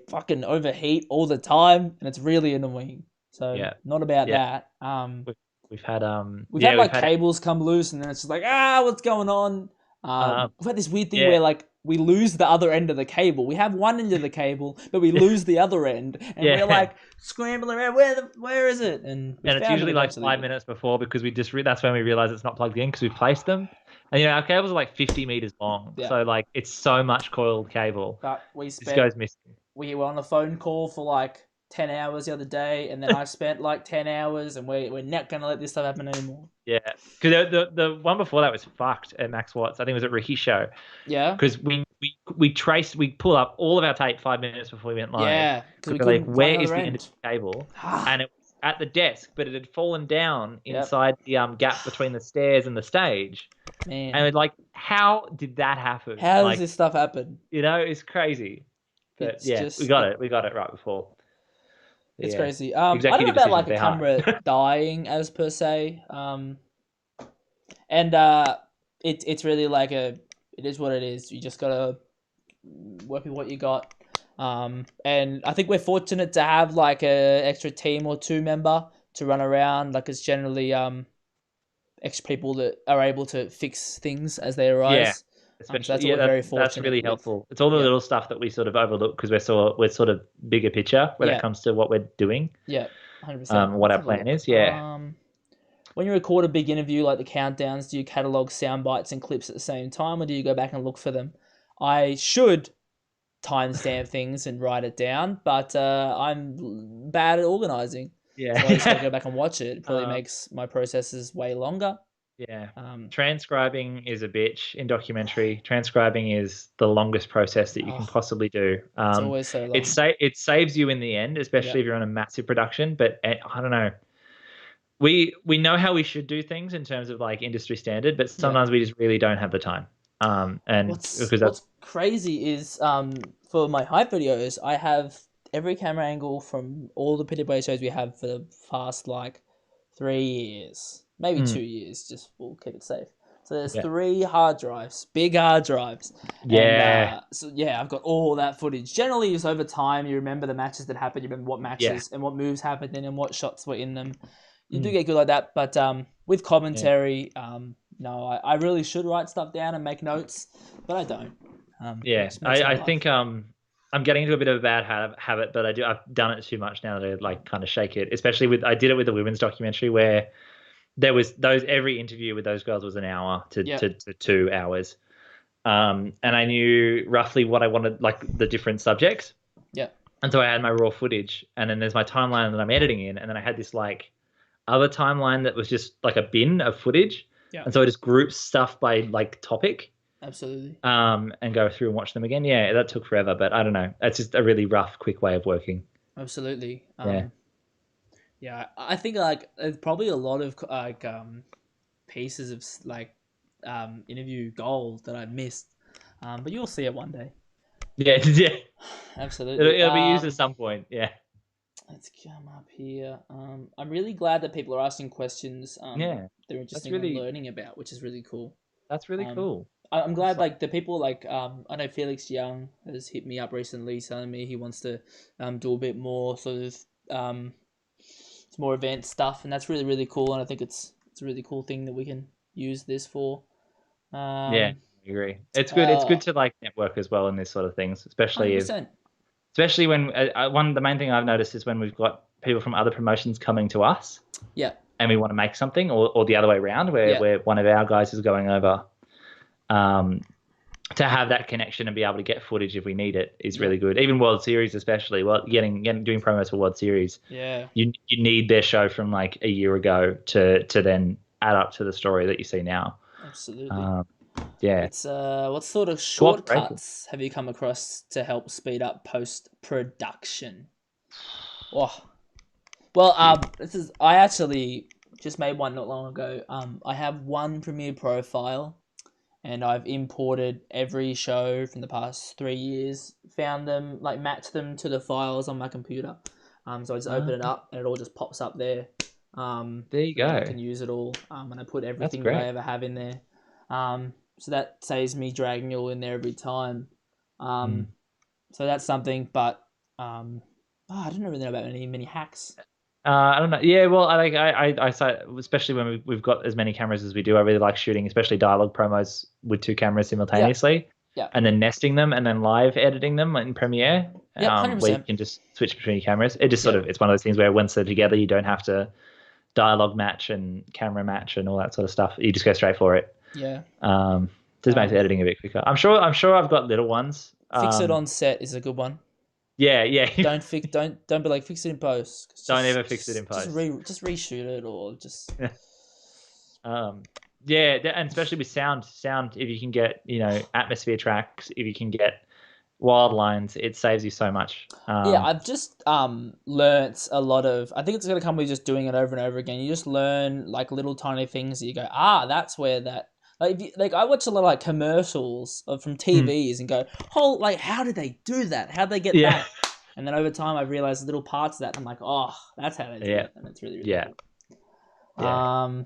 fucking overheat all the time, and it's really annoying. So Yeah. not about Yeah. that. We've had We've had like cables come loose, and then it's just like, what's going on? We've had this weird thing where like we lose the other end of the cable. We have one end of the cable, but we lose the other end, and we're like scrambling around. Where is it? And it's usually like 5 minutes before because that's when we realize it's not plugged in because we've placed them. And our cables are like 50 meters long, so like it's so much coiled cable. But we This goes missing. We were on a phone call for like 10 hours the other day, and then I spent like 10 hours, and we're not going to let this stuff happen anymore. Yeah, because the one before that was fucked at Max Watts. I think it was at Ricky's show. Yeah. Because we pull up all of our tape 5 minutes before we went live. Yeah, because we We're like, couldn't find where another is the end of end. the cable? And it was at the desk, but it had fallen down Yep. inside the gap between the stairs and the stage. Man. And like, how did that happen? How does Like, this stuff happen? it's crazy. But It's yeah, just we got it. We got it right before. it's Yeah. crazy. I don't know Executive about like decisions, a they're hard. camera dying as per se. And it's really like it is what it is. You just gotta work with what you got. And I think we're fortunate to have like a extra team or two member to run around. Like it's generally extra people that are able to fix things as they arise. Yeah. So Especially, that's what we're very that's fortunate really with. helpful. It's all the Yeah. little stuff that we sort of overlook because we're sort of bigger picture when Yeah. it comes to what we're doing. Yeah, 100%. What Let's our have a plan look. is. Yeah. When you record a big interview like the countdowns, do you catalog sound bites and clips at the same time, or do you go back and look for them? I should timestamp things and write it down, but I'm bad at organizing. Yeah. So I just gotta go back and watch it. It probably Um, makes my processes way longer. yeah. Um, Transcribing is a bitch in documentary. Transcribing is the longest process that you can oh, possibly do. it's always so long. It saves you in the end, especially Yeah. if you're on a massive production. But I don't know. We know how we should do things in terms of like industry standard, but sometimes we just really don't have the time. And because What's crazy is for my hype videos, I have every camera angle from all the Videoboy shows we have for the past like 3 years, maybe 2 years. Just we'll keep it safe. So there's 3 hard drives, big hard drives. Yeah. And, so yeah, I've got all that footage. Generally, just over time, you remember the matches that happened. You remember what matches and what moves happened and what shots were in them. You do get good like that, but with commentary, no, I really should write stuff down and make notes, but I don't. I think I'm getting into a bit of a bad habit, but I've done it too much now to like kind of shake it. Especially I did it with the women's documentary where there was every interview with those girls was an hour to 2 hours, and I knew roughly what I wanted, like the different subjects. Yeah. And so I had my raw footage, and then there's my timeline that I'm editing in, and then I had this like other timeline that was just like a bin of footage. Yeah. And so I just grouped stuff by like topic. Absolutely. And go through and watch them again. Yeah, that took forever, but I don't know. It's just a really rough, quick way of working. Absolutely. Yeah, I think like there's probably a lot of like pieces of like interview gold that I missed, but you'll see it one day. Yeah, yeah. Absolutely. It'll be used at some point. Yeah. Let's come up here. I'm really glad that people are asking questions. They're interested in learning about, which is really cool. That's really cool. I'm glad like the people like I know Felix Young has hit me up recently telling me he wants to do a bit more sort of it's more advanced stuff, and that's really, really cool, and I think it's a really cool thing that we can use this for. Yeah, I agree. It's good. It's good to like network as well in this sort of things, especially 100%. Especially when the main thing I've noticed is when we've got people from other promotions coming to us. Yeah. And we want to make something, or the other way around, where one of our guys is going over. To have that connection and be able to get footage if we need it is really good. Even World Series, especially. Well, doing promos for World Series. Yeah. You need their show from like a year ago to then add up to the story that you see now. Absolutely. Yeah. It's what sort of shortcuts have you come across to help speed up post production? Oh. Well, I actually just made one not long ago. I have one Premiere Pro file, and I've imported every show from the past 3 years, found them, like matched them to the files on my computer. So I just open it up, and it all just pops up there. There you go. I can use it all, and I put everything that I ever have in there. So that saves me dragging it all in there every time. So that's something, but I don't know really know about many hacks. I don't know. Yeah, well, I say, especially when we've got as many cameras as we do, I really like shooting, especially dialogue promos with 2 cameras simultaneously. Yeah. And then nesting them and then live editing them in Premiere. Yeah, 100%. Where you can just switch between cameras. It just sort of, it's one of those things where once they're together, you don't have to dialogue match and camera match and all that sort of stuff. You just go straight for it. Yeah. Just makes editing a bit quicker. I'm sure I've got little ones. Fix it on set is a good one. Yeah. Don't be like fix it in post. Don't ever fix it in post. Just reshoot it or just um, yeah, and especially with sound, if you can get, atmosphere tracks, if you can get wild lines, it saves you so much. Yeah, I've just learnt a lot of. I think it's gonna come with just doing it over and over again. You just learn like little tiny things that you go, that's where that. Like, I watch a lot of like commercials from Mm, TVs and go, like how did they do that? How'd they get yeah, that? And then over time, I realized little parts of that. And I'm like, that's how they do yeah, it, and it's really really yeah, cool. yeah.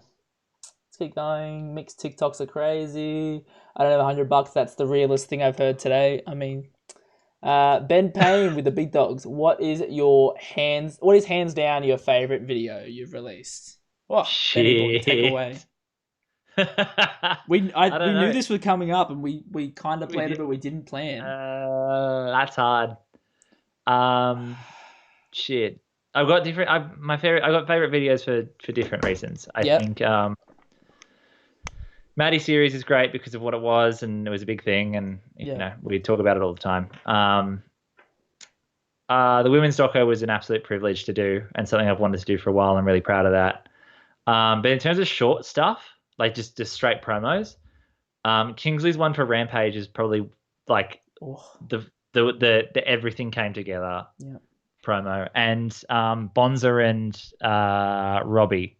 Let's keep going. Mixed TikToks are crazy. I don't know, $100. That's the realest thing I've heard today. I mean, Ben Payne with the big dogs. What is hands down your favorite video you've released? Oh, Benny boy, take Shit. away. I We don't knew know. this was coming up, and we kind of We planned it, did. but we didn't plan. That's hard. Um, Shit. I've got different. I got favorite videos for different reasons. I Yep. think Maddie series is great because of what it was, and it was a big thing, and Yeah. we talk about it all the time. The women's doco was an absolute privilege to do, and something I've wanted to do for a while. I'm really proud of that. But in terms of short stuff, like just straight promos, Kingsley's one for Rampage is probably like Oh, the everything came together yeah. promo, and Bonza and Robbie,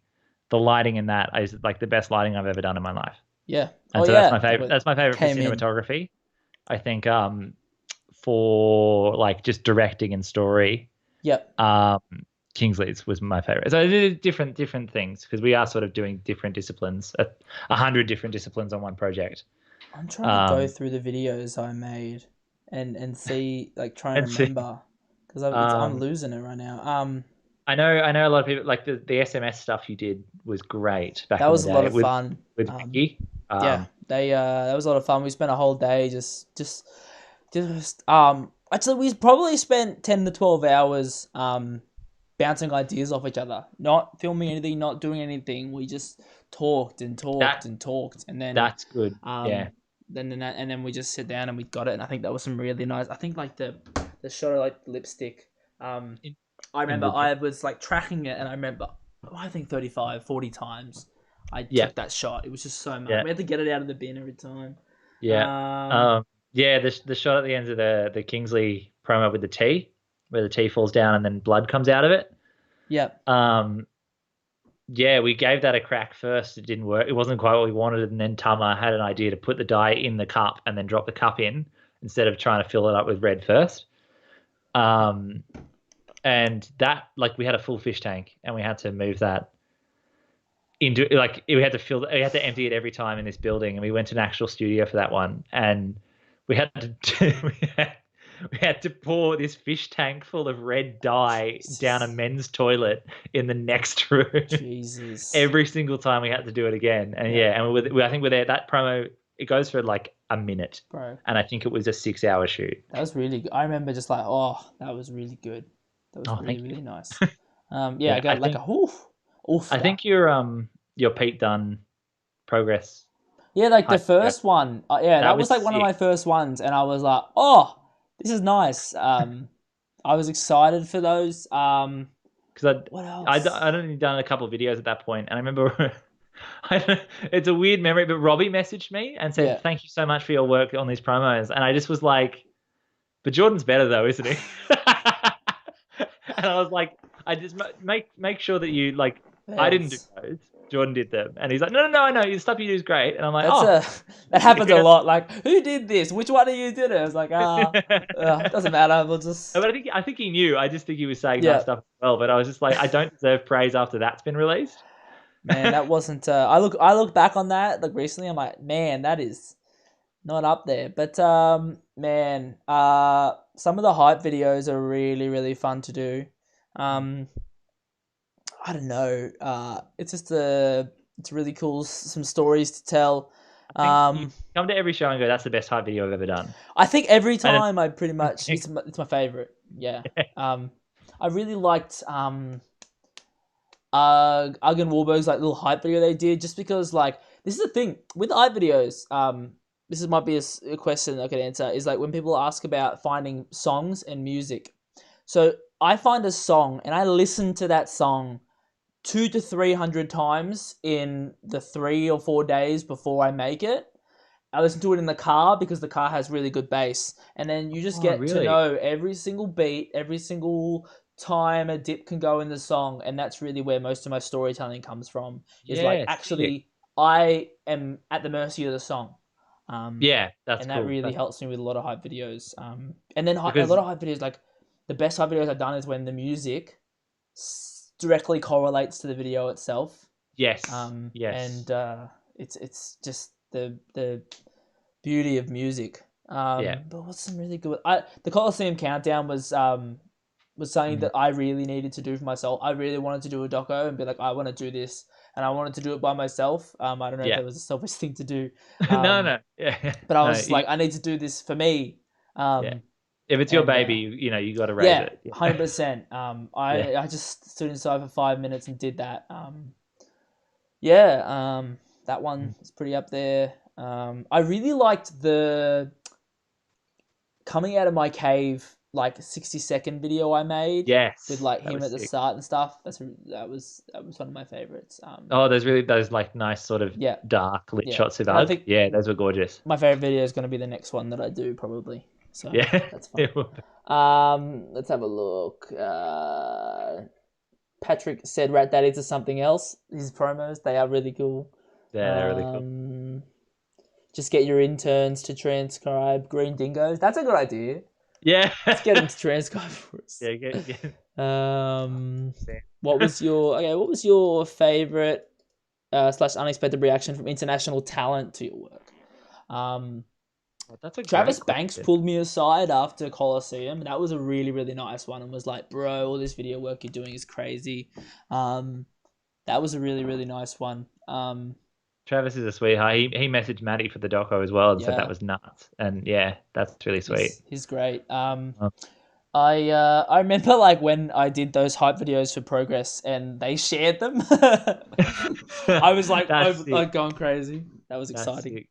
the lighting in that is like the best lighting I've ever done in my life, Yeah. and Oh so that's yeah. my favorite. That's my favorite for Came in. cinematography. I think for like just directing and story, Yep. Kingsley's was my favorite. So they're different things because we are sort of doing different disciplines, 100 different disciplines on one project. I'm trying to go Um, through the videos I made and see like try and and see, remember because I'm um, losing it right now. I know a lot of people like the SMS stuff you did was great back That in the was a lot day of fun. with Vicky. Yeah, they that was a lot of fun. We spent a whole day just actually we probably spent 10 to 12 hours bouncing ideas off each other, not filming anything, not doing anything. We just talked and talked That and talked, and then that's good. Yeah. and then we just sit down and we got it. And I think that was some really nice. I think like the shot of like lipstick. Um, In, I in remember Woodley. I was like tracking it, and I remember I think 35, 40 times I Yeah. took that shot. It was just so much. Yeah. We had to get it out of the bin every time. Yeah. Um, Yeah, the shot at the end of the Kingsley promo with the tea, where the tea falls down and then blood comes out of it. yeah, Um, yeah, we gave that a crack first. It didn't work. It wasn't quite what we wanted, and then Tama had an idea to put the dye in the cup and then drop the cup in instead of trying to fill it up with red first. Um, and that like we had a full fish tank and we had to move that into like we had to empty it every time in this building, and we went to an actual studio for that one, and we had to we had to pour this fish tank full of red dye down a Jesus, men's toilet in the next room Jesus, every single time we had to do it again. And yeah, yeah, and I think with that promo it goes for like a minute, bro. and I think it was a 6 hour shoot. That was really good. I remember just like, that was really good. That was Oh, really, thank you. really nice. Yeah, I Yeah, got like a oof, I yeah. think your Pete Dunne progress Yeah, like the hype video, first one. Yeah, that that was was like one of sick. my first ones, and I was like, this is nice. I was excited for those. Because What else? I'd only done a couple of videos at that point, and I remember it's a weird memory, but Robbie messaged me and said, Yeah. "Thank you so much for your work on these promos," and I just was like, "But Jordan's better though, isn't he?" And I was like, "I just make sure that you like, I didn't do That's those, Jordan did them," and he's like, "No, I know, your stuff you do is great," and I'm like, that's "Oh." a that happens a lot. Like, who did this? Which one of you did it? I was like, doesn't matter. We'll just But I think he knew. I just think he was saying nice yeah. stuff as well. But I was just like, I don't deserve praise after that's been released. Man, that wasn't. I look back on that like recently. I'm like, man, that is not up there. But man, some of the hype videos are really really fun to do. Um, I don't know. It's just it's really cool. Some stories to tell. I think you come to every show and go, "That's the best hype video I've ever done." I think every And time I pretty much then, it's my favorite. Yeah. I really liked Ugg Warburg's like little hype video they did just because like this is the thing with hype videos. This might be a question I could answer is like when people ask about finding songs and music. So I find a song and I listen to that song 200 to 300 times in the 3 or 4 days before I make it. I listen to it in the car because the car has really good bass, and then you just Oh, get to really? know every single beat, every single time a dip can go in the song, and that's really where most of my storytelling comes from. Is like Yeah, sick. actually, I am at the mercy of the song, um, Yeah, that's and that cool. really That's helps me with a lot of hype videos. And then a because lot of hype videos, like the best hype videos I've done is when the music directly correlates to the video itself, yes, and yes, it's just the beauty of music. yeah. But what's some really good? The Coliseum Countdown was something Mm. that I really needed to do for myself. I really wanted to do a doco and be like, I want to do this, and I wanted to do it by myself. I don't know if Yeah. that was a selfish thing to do, No, um, no. Yeah. but I No, was just like, I need to do this for me. yeah. Um, If it's your and baby, you got to raise Yeah, it. Yeah. 100%. Yeah. I just stood inside for 5 minutes and did that. Yeah, that one Mm. is pretty up there. I really liked the coming out of my cave like 60-second video I made with Yes, like that him was at the sick. start and stuff. That was one of my favorites. Oh, there's really those like nice sort of Yeah, dark lit yeah, shots of and I Ugg. think Yeah, those were gorgeous. my favorite video is going to be the next one that I do probably. So Yeah. that's fun. It will be. Let's have a look. Patrick said Rat Daddy to something else. His promos, they are really cool. Yeah, they're really cool. Just get your interns to transcribe Green Dingoes. That's a good idea. Yeah. Let's get them to transcribe for us. Yeah, get Um, understand. what was your favorite slash unexpected reaction from international talent to your work? Um, Oh, that's a great Travis Banks question. pulled me aside after Coliseum. That was a really, really nice one and was like, bro, all this video work you're doing is crazy. Um, that was a really, really nice one. Travis is a sweetheart. He messaged Maddie for the doco as well and said that Yeah, was nuts. And yeah, that's really sweet. he's great. Oh, I remember like when I did those hype videos for Progress and they shared them. I was that's sick. like going crazy. That was That's exciting. sick.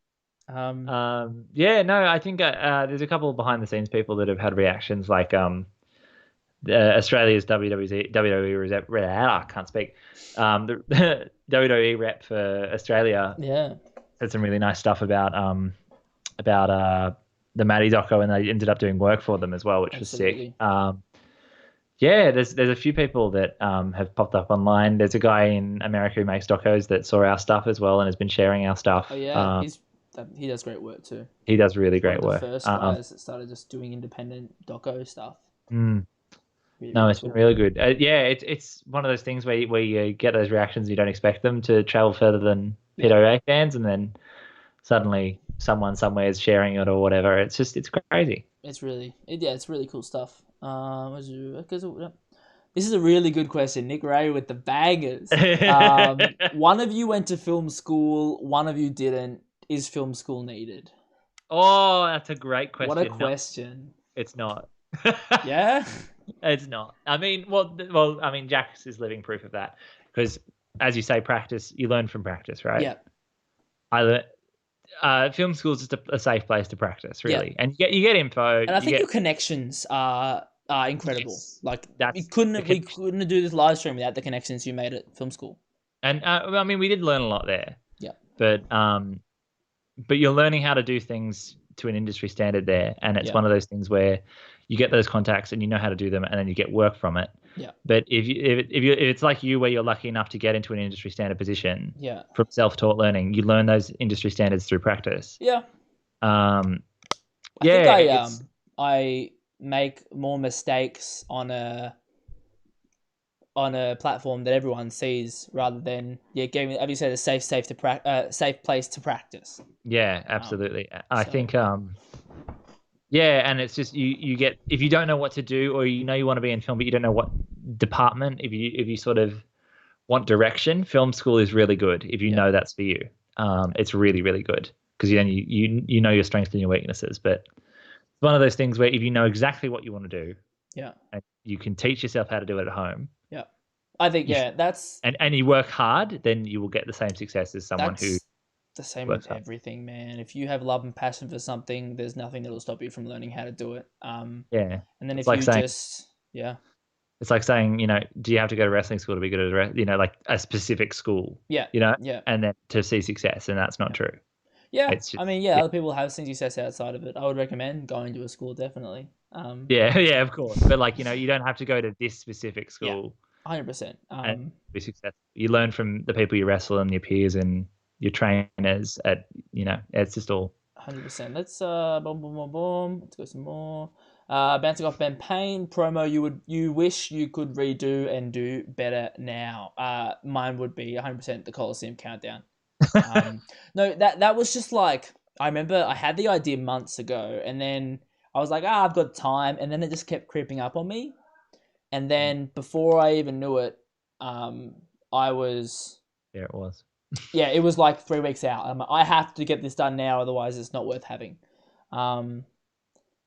Um, Yeah, no, I think there's a couple of behind the scenes people that have had reactions like Australia's I can't speak. The WWE rep for Australia yeah, said some really nice stuff about the Maddie doco, and they ended up doing work for them as well, which was sick. absolutely. Yeah, there's a few people that have popped up online. There's a guy in America who makes docos that saw our stuff as well and has been sharing our stuff. Oh yeah, he does great work too. He does really One great of the work. first guys that started just doing independent doco stuff. Mm, Really, no, really it's been cool. really good. Yeah, it's one of those things where you get those reactions, you don't expect them to travel further than Yeah, PWA fans, and then suddenly someone somewhere is sharing it or whatever. It's crazy. it's really cool stuff. This is a really good question. Nick Ray with the bangers. One of you went to film school, one of you didn't. Is film school needed? Oh, that's a great What a question. No, question. it's not. Yeah? It's not. I mean, I mean, Jax is living proof of that because, as you say, practice. You learn from practice, right? Yeah. I learned. Film school is just a safe place to practice, Yeah. really, and you get info. And I You think get your connections are incredible. yes, Like that's the we connection. couldn't do this live stream without the connections you made at film school. And I mean, we did learn a lot there, Yeah. but you're learning how to do things to an industry standard there, and it's Yeah. one of those things where you get those contacts and you know how to do them, and then you get work from it. Yeah. But if it's like you, where you're lucky enough to get into an industry standard position, Yeah. from self-taught learning, you learn those industry standards through practice. Yeah. Um, I think yeah, it's I make more mistakes on a platform that everyone sees rather than giving, as you said, a safe place to practice. yeah, absolutely. I So think yeah, and it's just you get, if you don't know what to do, or you want to be in film but you don't know what department, if you sort of want direction, film school is really good if you yeah, know that's for you. It's really, really good because then you know your strengths and your weaknesses. But it's one of those things where if you know exactly what you want to do yeah, and you can teach yourself how to do it at home, yeah. I think you and you work hard, then you will get the same success as someone who that's the same works with hard. everything, man. If you have love and passion for something, there's nothing that'll stop you from learning how to do it. Yeah, And then it's if like you saying just Yeah. It's like saying, do you have to go to wrestling school to be good at like a specific school, Yeah. you know, Yeah. and then to see success, and that's not Yeah. true. Yeah. It's just I mean, yeah, yeah, other people have seen success outside of it. I would recommend going to a school definitely. yeah, yeah, of course. But like, you don't have to go to this specific Yeah. school 100%. and be successful. You learn from the people you wrestle and your peers and your trainers it's just all 100%. Let's boom boom boom boom. Let's go some more. Bouncing off Ben Payne promo. You wish you could redo and do better now. Mine would be 100% the Coliseum countdown. No, that was just like, I remember I had the idea months ago, and then I was like, I've got time, and then it just kept creeping up on me, and then before I even knew it, um, I was there it was. yeah, it was like 3 weeks out. I have to get this done now, otherwise it's not worth having. Um,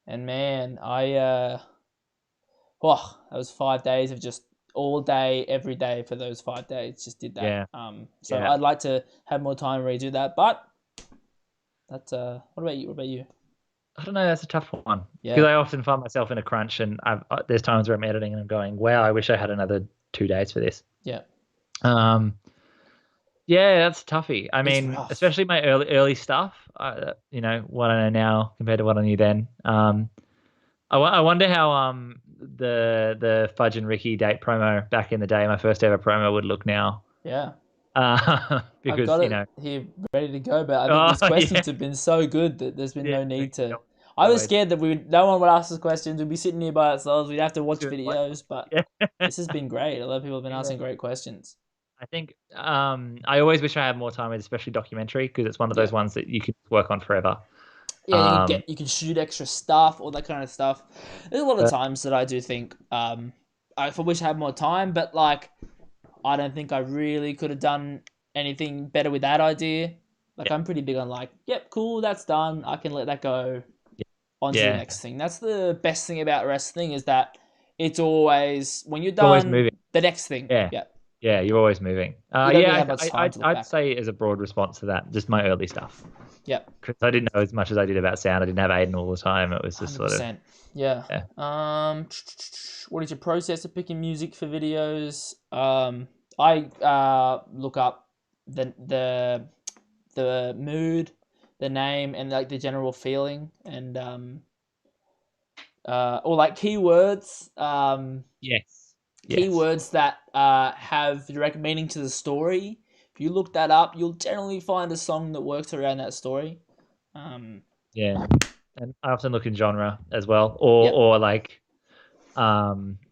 and man, that was 5 days of just all day, every day for those 5 days. Just did that. Yeah, So yeah. I'd like to have more time to redo that, but that's What about you? What about you? I don't know. That's a tough one because Yeah, I often find myself in a crunch, and there's times where I'm editing and I'm going, "Wow, I wish I had another 2 days for this." yeah, Um, yeah, that's toughie. I it's mean, rough. especially my early stuff. What I know now compared to what I knew then. I wonder how the Fudge and Ricky date promo back in the day, my first ever promo, would look now. Yeah, I've Because got it here ready to go, but I think oh these questions yeah, have been so good that there's been yeah, no we need to. I was enjoyed. scared that no one would ask us questions. We'd be sitting here by ourselves. We'd have to watch Just watch videos, but them. Yeah. this has been great. A lot of people have been Yeah. asking great questions. I think I always wish I had more time with, especially documentary, because it's one of Yeah. those ones that you could work on forever. Yeah, Um, you can shoot extra stuff, all that kind of stuff. There's a lot of but times that I do think I wish I had more time, but like I don't think I really could have done anything better with that idea. Like yeah, I'm pretty big on like, yep, cool, that's done. I can let that go. On to the yeah, next thing. That's the best thing about wrestling is that it's always when you're always done, moving. the next thing. Yeah, Yeah, yeah, you're always moving. you don't really Yeah, have much time I'd to look I'd back. say as a broad response to that, just my early stuff, Yep, because I didn't know as much as I did about sound. I didn't have Aiden all the time. It was just hundred sort of percent. Yeah. yeah. What is your process of picking music for videos? I look up the mood, the name, and like the general feeling, and or like keywords. Yes, yes, Keywords that have direct meaning to the story. If you look that up, you'll generally find a song that works around that story. Um, yeah. And I often look in genre as well, yep, or like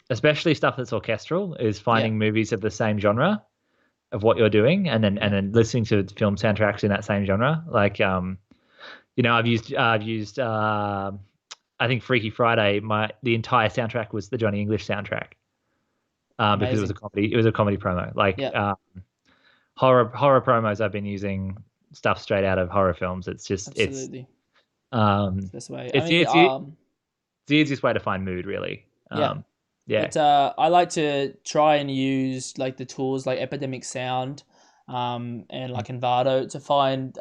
especially stuff that's orchestral, is yep, finding movies of the same genre of what you're doing, and then yep. listening to film soundtracks in that same genre. Like I've used I think Freaky Friday. The entire soundtrack was the Johnny English soundtrack, because it was a Amazing. comedy. It was a comedy promo. Like Yep, horror promos, I've been using stuff straight out of horror films. It's just absolutely. It's um the best way. I it's mean, the easiest way to find mood, really. yeah. Yeah, But I like to try and use like the tools like Epidemic Sound, and like Envato to find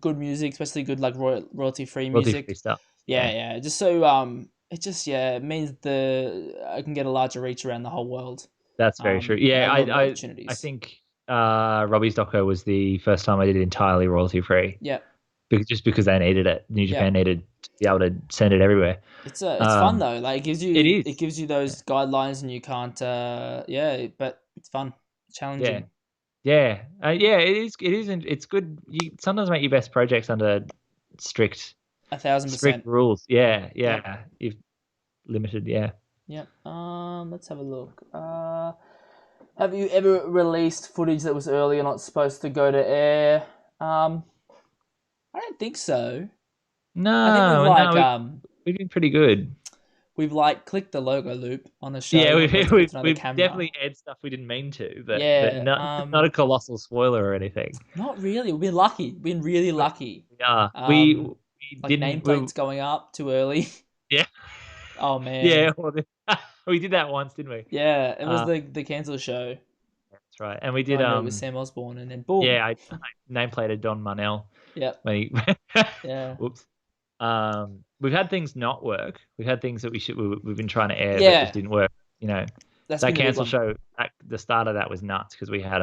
good music, especially good like royalty free royalty free music. stuff. Yeah, Yeah, yeah. Just so it just it means I can get a larger reach around the whole world. that's very true. And Yeah, a lot more I opportunities. think Robbie's Doco was the first time I did it entirely royalty free, Yeah, because they needed it. New yeah. Japan needed to be able to send it everywhere. It's fun Um, though. Like it it is. gives you Yeah, those guidelines, and you can't. Yeah, but it's fun, yeah, challenging. yeah. Yeah, it is. It isn't. It's good. You sometimes make your best projects under strict, A thousand strict percent. rules. Yeah, Yep. yeah. You've limited. Yeah. Yep. Let's have a look. Have you ever released footage that was early or not supposed to go to air? Um, I don't think so. I think No, no. We've been pretty good. we've like clicked the logo loop on a Yeah, show when we've we went to put another we've camera. definitely aired stuff we didn't mean to, but Yeah. not a colossal spoiler or anything. Not really. We've been lucky. We've been really We, lucky. yeah, Um, we like didn't. We nameplates going up too early. yeah Oh yeah. man. Well, we did that once, didn't we? Yeah, it was Uh, the cancel show. that's right. And we did Trying to meet with Sam Osborne, and then boom. yeah. I nameplated Don Marnell Yep. when he Yeah. whoops. We've had things not work. We've had things that we've been trying to air that just Yeah. didn't work. you know, That's that been the big cancel one. show, the start of that was nuts because we had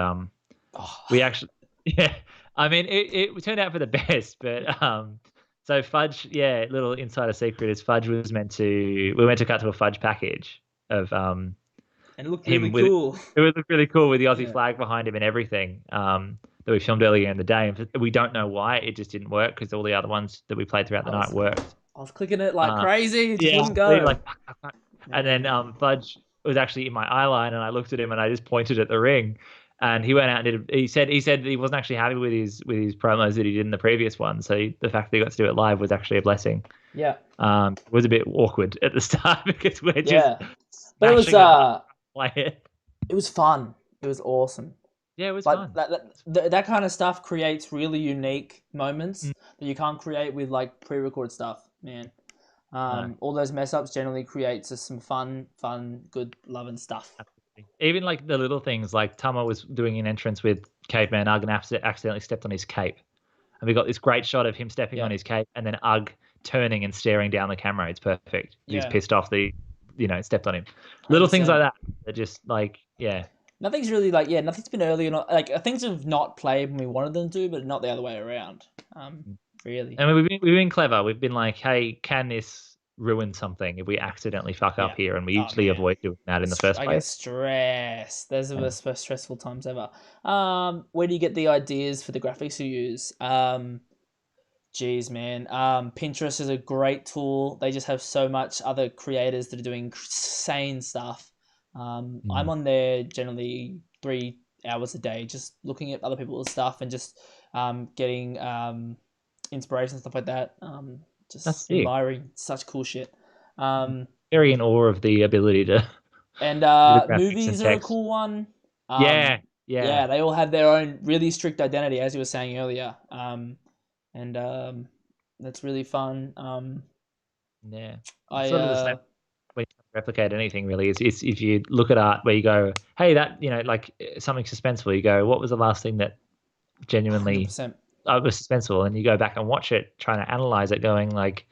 we Oh, actually yeah, I mean it turned out for the best, but so Fudge, yeah, little insider secret is Fudge was meant to we were meant to cut to a Fudge package of and it looked really him with cool. it would look really cool with the Aussie Yeah. flag behind him and everything. That we filmed earlier in the day, and we don't know why it just didn't work because all the other ones that we played throughout I the night was worked. I was clicking it like Uh, crazy. It just yeah, wouldn't we were go. like, fuck, fuck, fuck. And then Man. Fudge was actually in my eye line, and I looked at him and I just pointed at the ring, and he went out and did. He said he wasn't actually happy with his promos that he did in the previous one. So the fact that he got to do it live was actually a blessing. Yeah. It was a bit awkward at the start because we're just Yeah. But smashing a button to play it. it was fun. It was awesome. Yeah, it was Like fun. that kind of stuff creates really unique moments Mm, that you can't create with like pre-recorded stuff, man. no. All those mess ups generally creates us some fun, good, loving stuff. Absolutely. Even like the little things, like Tama was doing an entrance with Caveman Ugg and accidentally stepped on his cape. And we got this great shot of him stepping on Yeah, his cape and then Ugg turning and staring down the camera. It's perfect. He's yeah, pissed off that he, stepped on him. hundred Little things like percent. that. They're just like, yeah. Nothing's really like nothing's been early or not like things have not played when we wanted them to, but not the other way around. Really. And we've been clever. We've been like, hey, can this ruin something if we accidentally fuck up Yeah. here? And we Oh usually man. avoid doing that in the first I get place. stressed. Those are Yeah. the most stressful times ever. Where do you get the ideas for the graphics you use? Geez, man. Pinterest is a great tool. They just have so much other creators that are doing insane stuff. I'm Mm. on there generally 3 hours a day, just looking at other people's stuff and just getting inspiration and stuff like that. That's Just sick. admiring such cool shit. Um, Very in awe of the ability to and do the graphics and movies are a text. cool one. Yeah, yeah, Yeah, they all have their own really strict identity, as you were saying earlier. And that's really fun. yeah. It's I sort of the same when you replicate anything really. It's if you look at art where you go, hey, that like something suspenseful. You go, what was the last thing that hundred genuinely percent. was suspenseful? And you go back and watch it, trying to analyze it, going like,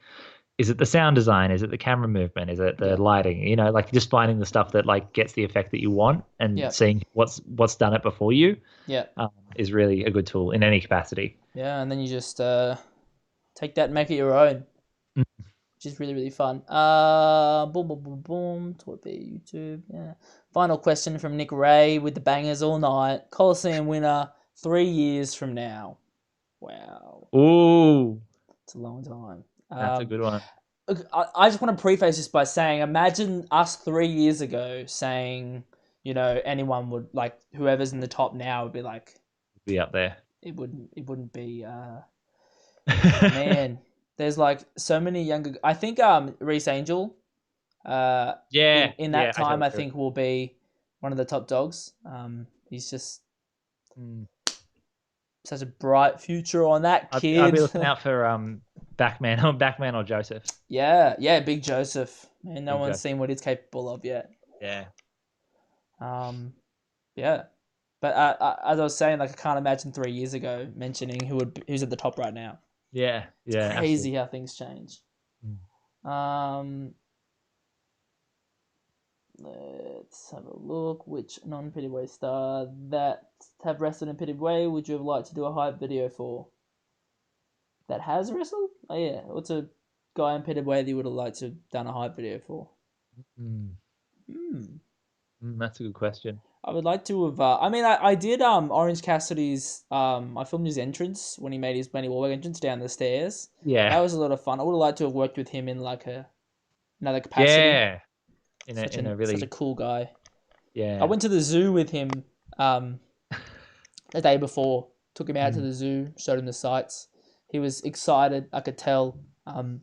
is it the sound design? Is it the camera movement? Is it the Yeah, lighting? Like just finding the stuff that like gets the effect that you want and yeah, seeing what's done it before you yeah, is really a good tool in any capacity. yeah. And then you just take that and make it your own, which is really really fun. Boom, boom, boom, boom. Twitter, YouTube. Yeah. Final question from Nick Ray with the bangers all night. Coliseum winner 3 years from now. Wow, Ooh, it's a long time. that's a good one. Look, I just want to preface this by saying, imagine us 3 years ago saying, anyone would like whoever's in the top now would be like, Be up there. it wouldn't be. Man, there's like so many younger. I think Reese Angel, Yeah, in yeah, that I time totally I agree. think will be one of the top dogs. He's just Mm. such a bright future on that I'd kid. be looking out for Backman or Joseph. Yeah, yeah, Big Joseph. Man, no Big one's Joseph. seen what he's capable of yet. Yeah. Um, yeah. But as I was saying, like I can't imagine 3 years ago mentioning who's at the top right now. Yeah, It's yeah, absolutely. crazy how things change. Mm. Um, let's have a look. Which non-Pitted star that have wrestled in Pitted Way would you have liked to do a hype video for? That has wrestled? Oh yeah, what's a guy in Pitted Way that you would have liked to have done a hype video for? Mm. Hmm. That's a good question. I would like to have. I mean, I did. Orange Cassidy's. I filmed his entrance when he made his Benny Warwick entrance down the stairs. That Yeah, was a lot of fun. I would have liked to have worked with him in like another capacity. yeah. Such a cool guy. I Yeah. went to the zoo with him. Um, the day before. Took him out to Mm. the zoo. Showed him the sights. He was excited. I could tell.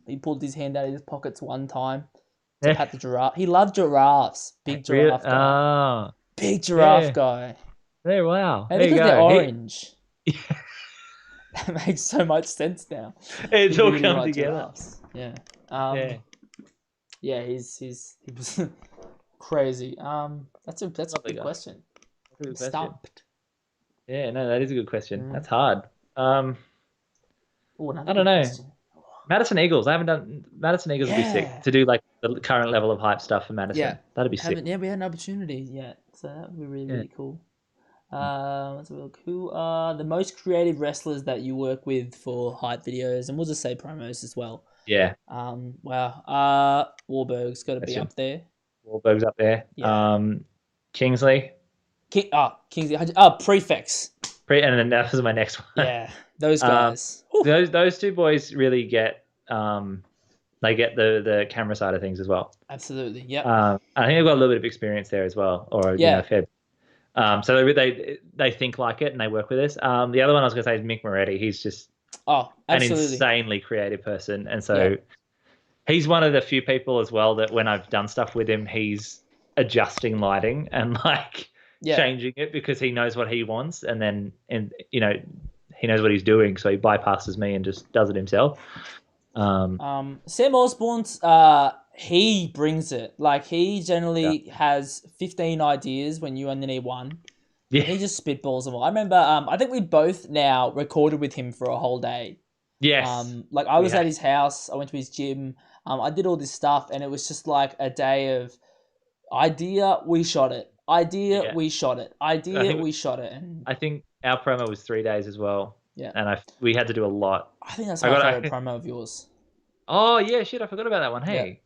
He pulled his hand out of his pockets one time to Yeah. pat the giraffe. He loved giraffes. Big Real. giraffe guy. Oh, Big giraffe yeah. guy. Hey, wow. And There you because they're go. orange. That makes so much sense now. He It's all really come liked together. giraffes. Yeah. Yeah. Yeah. He was crazy. That's a Lovely good guy. question. That's a I'm good question. stumped. Yeah, no, that is a good question. Mm. That's hard. Um, Oh, another I don't good know. question. Madison Eagles. I haven't done Madison Eagles would be sick Yeah. to do like the current level of hype stuff for Yeah, Madison. That'd be sick. haven't yeah we had an opportunity yet, so that would be really Yeah. really cool. Let's have a look. Who are the most creative wrestlers that you work with for hype videos, and we'll just say promos as well. Yeah. Wow. Warburg's got to That's be it. up there. Wahlberg's up there. Yeah. Kingsley. Kingsley. Prefects. And then that was my next one. Yeah, those Um, guys. those two boys really get they get the camera side of things as well. Absolutely. Yep. I think they've got a little bit of experience there as well, or Yeah. fair. So they think like it and they work with us. The other one I was going to say is Mick Moretti. He's just an absolutely. insanely creative person, and so Yeah. he's one of the few people as well that when I've done stuff with him, he's adjusting lighting and like changing it because he knows what he wants, and then he knows what he's doing, so he bypasses me and just does it himself. Sam Osborne's he brings it. Like he generally has 15 ideas when you only need one. Yeah. He just spitballs them all. I remember I think we both now recorded with him for a whole day. Yes. Like I was at his house, I went to his gym, I did all this stuff, and it was just like a day of idea, we shot it. We shot it. We shot it. And I think our promo was 3 days as well. Yeah. And we had to do a lot. I think that's my favorite promo of yours. Oh yeah, shit! I forgot about that one. Hey.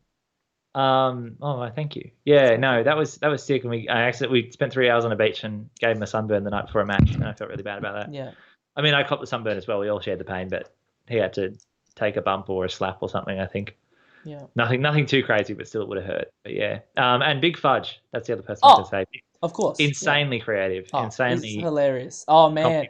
Thank you. Yeah, no, that was sick. And we spent 3 hours on a beach and gave him a sunburn the night before a match, and I felt really bad about that. Yeah. I mean, I copped the sunburn as well. We all shared the pain, but he had to take a bump or a slap or something, I think. Yeah. Nothing too crazy, but still it would have hurt. But yeah. And Big Fudge, that's the other person I was going to say. Of course. Insanely creative. Insanely he's hilarious. Oh man.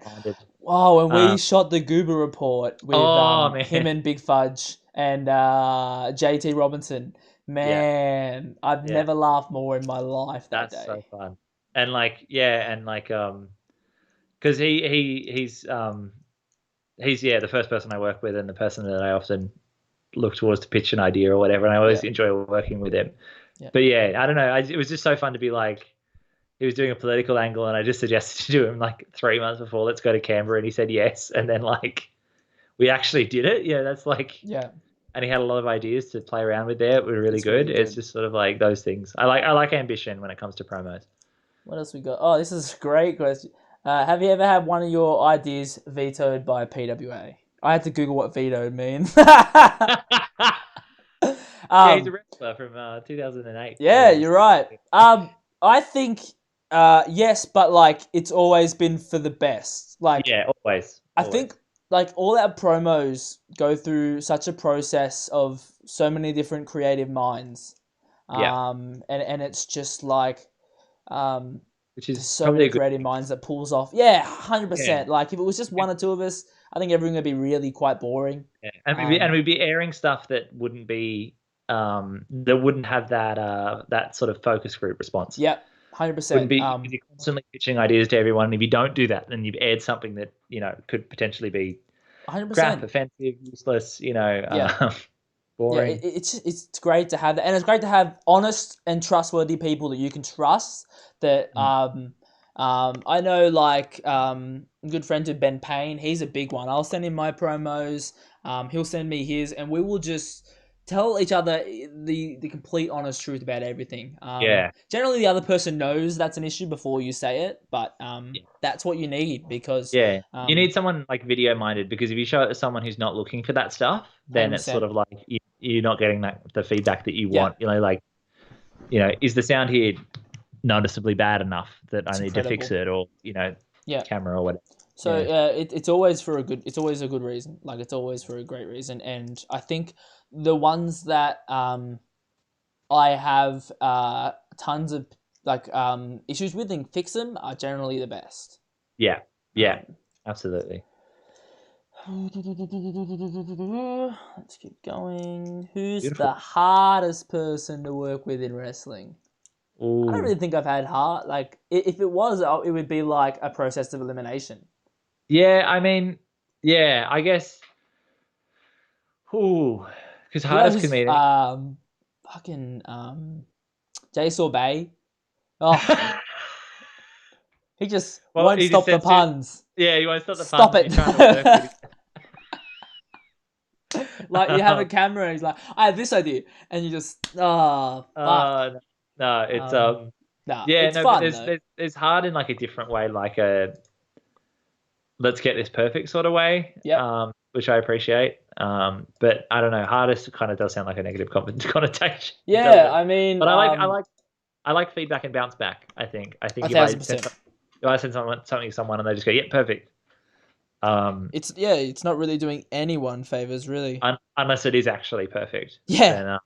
Wow, when we shot the Goober Report with him and Big Fudge and JT Robinson. Man, I've never laughed more in my life that day. That's so fun. And because he's the first person I work with and the person that I often look towards to pitch an idea or whatever, and I always enjoy working with him. Yeah. But yeah, I don't know. It was just so fun to be like, he was doing a political angle, and I just suggested to him like 3 months before, let's go to Canberra, and he said yes, and then like we actually did it. Yeah, that's like And he had a lot of ideas to play around with there. It was really good. It's just sort of like those things. I like ambition when it comes to promos. What else we got? Oh, this is a great question. Have you ever had one of your ideas vetoed by PWA? I had to Google what vetoed means. He's a wrestler from 2008. Yeah, you're right. I think yes, but like it's always been for the best. Like always. I think like all our promos go through such a process of so many different creative minds. And it's just like which is so many creative minds that pulls off. Yeah, 100%. Like if it was just one or two of us, I think everything would be really quite boring. Yeah. And we'd be airing stuff that wouldn't be that wouldn't have that sort of focus group response. Yep. 100%. Wouldn't be you're constantly pitching ideas to everyone, and if you don't do that, then you've aired something that could potentially be 100%. crap, offensive, useless. Boring. Yeah, it's great to have that, and it's great to have honest and trustworthy people that you can trust. That I know, like good friends with Ben Payne. He's a big one. I'll send him my promos. He'll send me his, and we will just tell each other the complete honest truth about everything. Generally the other person knows that's an issue before you say it, but that's what you need because you need someone like video minded, because if you show it to someone who's not looking for that stuff, then 100%. It's sort of like you're not getting the feedback that you want. Is the sound here noticeably bad enough that I need to fix it, or camera or whatever. So it's always for a good. It's always a good reason. Like it's always for a great reason, and I think the ones that I have tons of issues with and fix them are generally the best. Yeah, absolutely. Let's keep going. Who's the hardest person to work with in wrestling? Ooh. I don't really think I've had hard. Like if it was, it would be like a process of elimination. Yeah, I mean, I guess. Ooh, because hardest comedian. Jay Sorbet. Oh, he just won't stop the puns. He won't stop the puns. Stop it. Like you have a camera, and he's like, I have this idea, and you just, oh fuck. No, it's Nah, yeah, it's no, but fun though. there's hard in like a different way, like a let's get this perfect sort of way, Yep. which I appreciate. But I don't know, hardest kind of does sound like a negative connotation, doesn't Yeah, it? I mean, But I like feedback and bounce back. I think if I send 1,000%. something to someone and they just go, yeah, perfect. It's not really doing anyone favors, really. Unless it is actually perfect, Yeah. then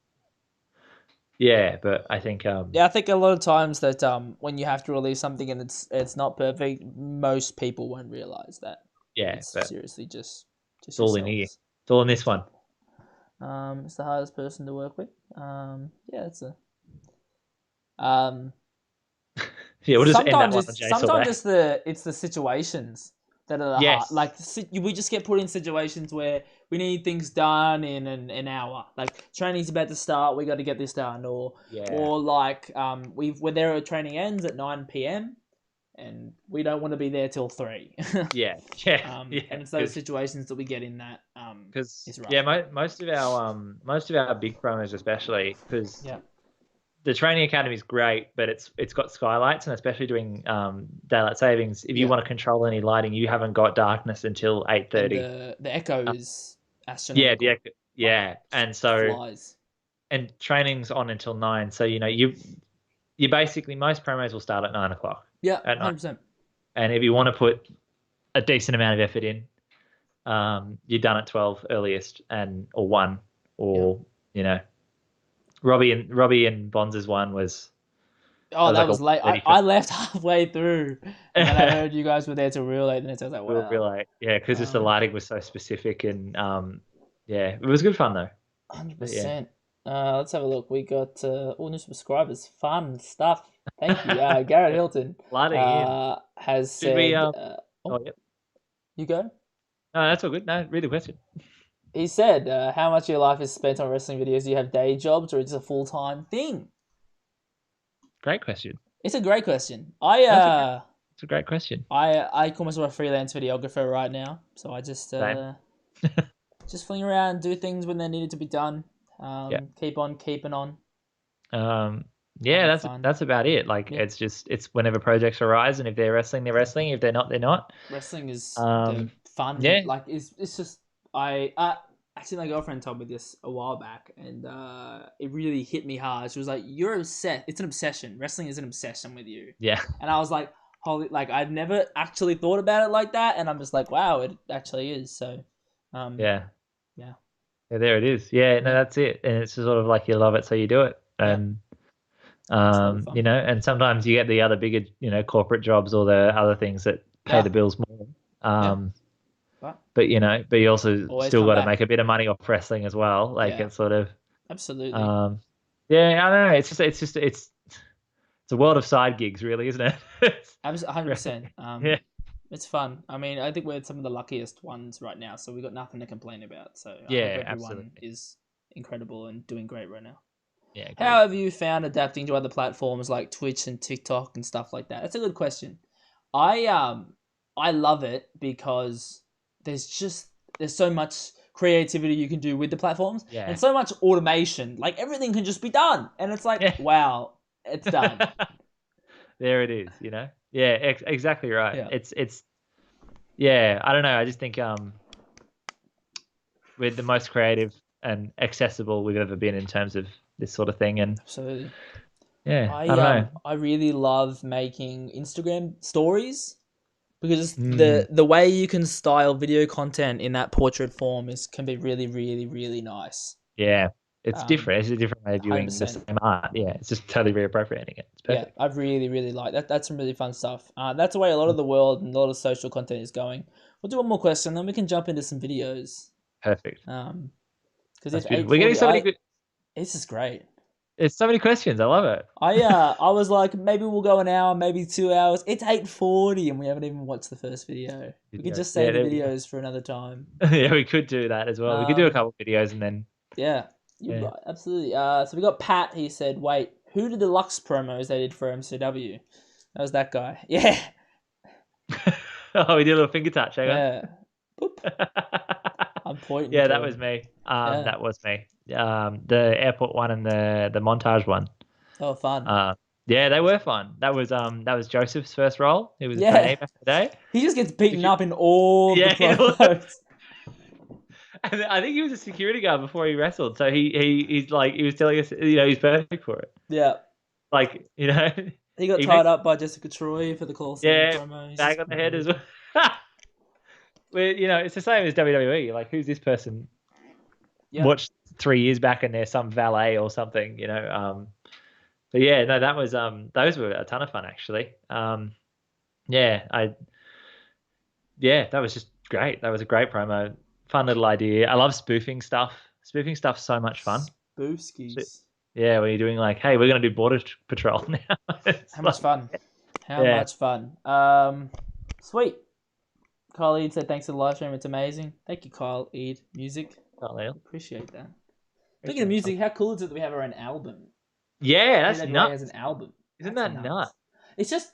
yeah. But I think Yeah, I think a lot of times that when you have to release something and it's not perfect, most people won't realize that. yeah, It's but seriously just it's all in here. yourselves. It's all in this one. It's the hardest person to work with. Yeah, it's a um. Yeah, we'll just end that one on Jace all Sometimes day. it's the situations that are the hard. Yes. Like we just get put in situations where we need things done in an hour. Like training's about to start, we got to get this done, Yeah. or like we're there at training ends at 9 p.m. and we don't want to be there till 3. Yeah. Yeah. Yeah. And it's those situations that we get in that Because is rough. yeah, most of our big promos especially because Yeah. the training academy is great, but it's got skylights, and especially doing daylight savings. If you Yeah. want to control any lighting, you haven't got darkness until 8:30. The echo is astronomical. Yeah, and so Flies. and training's on until 9. So you basically most promos will start at 9 o'clock. Yeah, At night. 100%. And if you want to put a decent amount of effort in, you're done at 12 earliest or 1 or Robbie and Bonds' one was. Oh, that like was late. I left halfway through, and then I heard you guys were there till real late. And I was like, wow. Real late, yeah, because just the lighting was so specific, and yeah, it was good fun though. 100%. Let's have a look. We got all new subscribers. Fun stuff. Thank you. Garrett Hilton has said. Should we? Yep. You go. No, that's all good. No, read the question. He said, "How much of your life is spent on wrestling videos? Do you have day jobs, or is it a full-time thing?" Great question. It's a great question. It's a great question. I call myself a freelance videographer right now, so I just just fling around, do things when they needed to be done. Keep on keeping on. Yeah, that's about it. Like it's whenever projects arise, and if they're wrestling, they're wrestling. If they're not, they're not. Wrestling is the fun. Yeah. Like it's just actually my girlfriend told me this a while back, and it really hit me hard. She was like, "You're obsessed. It's an obsession. Wrestling is an obsession with you." Yeah. And I was like, "Holy!" Like I've never actually thought about it like that, and I'm just like, "Wow, it actually is." So, yeah. Yeah. Yeah, there it is. Yeah, no, that's it. And it's sort of like you love it, so you do it. And and sometimes you get the other bigger, corporate jobs or the other things that pay the bills more. But but you also Always still come got to back. make a bit of money off wrestling as well. Like it's sort of absolutely. Yeah, I don't know. It's a world of side gigs, really, isn't it? 100%. Yeah. It's fun. I mean, I think we're some of the luckiest ones right now, so we got nothing to complain about. So I hope everyone absolutely. is incredible and doing great right now. Yeah. Great. How have you found adapting to other platforms like Twitch and TikTok and stuff like that? That's a good question. I love it because there's so much creativity you can do with the platforms and so much automation. Like everything can just be done, and it's like, wow, it's done. There it is. Yeah, exactly right. Yeah. It's I don't know. I just think we're the most creative and accessible we've ever been in terms of this sort of thing, and absolutely. Yeah, I don't know. I really love making Instagram stories because the way you can style video content in that portrait form can be really, really, really nice. Yeah, it's different. It's a different way of viewing 100%. The same art. Yeah, it's just totally reappropriating it. It's perfect. Yeah, I really, really like that. That's some really fun stuff. That's the way a lot of the world and a lot of social content is going. We'll do one more question, then we can jump into some videos. Perfect. Because we're getting so many good. This is great. It's so many questions. I love it. I was like, maybe we'll go an hour, maybe 2 hours. It's 8:40 and we haven't even watched the first video. We could just save the videos for another time. Yeah, we could do that as well. We could do a couple of videos and then. Yeah, you're right. Absolutely. So we got Pat. He said, "Wait, who did the Lux promos they did for MCW?" That was that guy. Yeah. Oh, we did a little finger touch. Hang on. Yeah. Boop. I'm Pointing Yeah, to that him. was me. Yeah. That was me. The airport one and the montage one. Oh, fun. Yeah, they were fun. That was Joseph's first role. He was a Yeah. trainee back in the day. He just gets If beaten you- up in all the Yeah, promos. and I think he was a security guard before he wrestled. So he's like he was telling us, he's perfect for it. Yeah. Like, He got he tied makes up by Jessica Troy for the Call Center yeah, promo. He's bag just on the head as good. well. Where, it's the same as WWE. Like, who's this person? Yep. Watched 3 years back, and they're some valet or something. But yeah, no, that was those were a ton of fun actually. Yeah, that was just great. That was a great promo. Fun little idea. I love spoofing stuff. Spoofing stuff's so much fun. Boofskis. Yeah, when you're doing like, hey, we're gonna do border patrol now. It's How much fun? How Yeah. much fun? Sweet. Kyle Ead said thanks for the live stream. It's amazing. Thank you, Kyle Ead. Music. Can't Leo. Appreciate that. Speaking of music, how cool is it that we have our own album? Yeah, that's PWA nuts. has an album. Isn't That's that nuts? It's just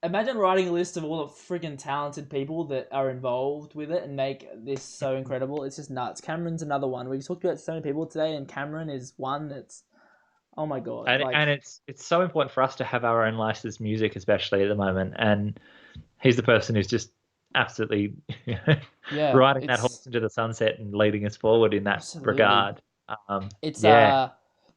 imagine writing a list of all the freaking talented people that are involved with it and make this so incredible. It's just nuts. Cameron's another one. We've talked about so many people today, and Cameron is one that's, oh my god. And it's so important for us to have our own licensed music, especially at the moment. And he's the person who's just absolutely riding that horse into the sunset and leading us forward in that regard.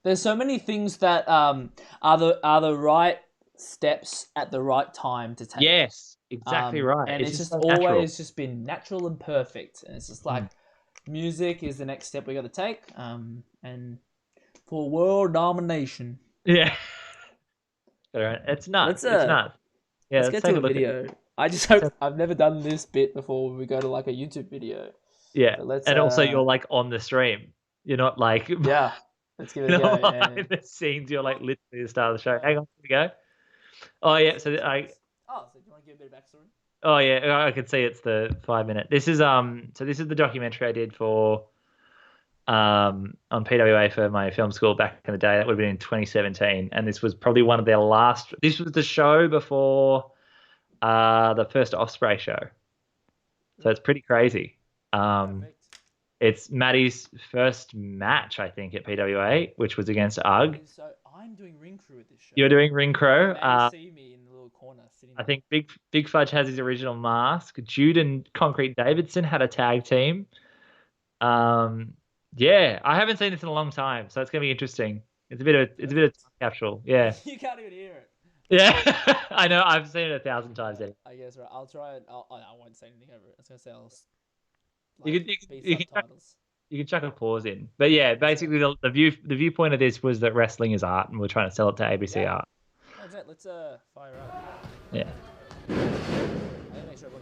There's so many things that are the right steps at the right time to take. Yes, exactly right. And it's just so always natural. just been natural and perfect. And it's just like music is the next step we got to take. And for world domination. Yeah. It's nuts. It's nuts. Yeah, let's get to a video. I just hope I've never done this bit before when we go to like a YouTube video. Yeah. And also you're like on the stream. You're not like yeah. Let's give it a go. Behind the scenes, you're like literally the star of the show. Hang on, here we go. Oh yeah, so so do you want to give a bit of backstory? Oh yeah, I can see it's the 5 minute. This is so this is the documentary I did for on PWA for my film school back in the day. That would have been in 2017, and this was probably one of their last. This was the show before the first Osprey show, so it's pretty crazy. It's Maddie's first match, I think, at PWA, which was against UGG. So I'm doing ring crew at this show. You're doing ring crew. You see me in the little corner sitting. I think Big Fudge has his original mask. Jude and Concrete Davidson had a tag team. Yeah, I haven't seen this in a long time, so it's gonna be interesting. It's a bit of time capsule. Yeah. You can't even hear it. Yeah, I know. I've seen it 1,000 times. I guess right. I'll try it. I won't say anything over it. I was gonna say you can chuck a pause in, but yeah, basically the viewpoint of this was that wrestling is art, and we're trying to sell it to ABC art. Okay, let's fire up. Yeah. I gotta make sure everyone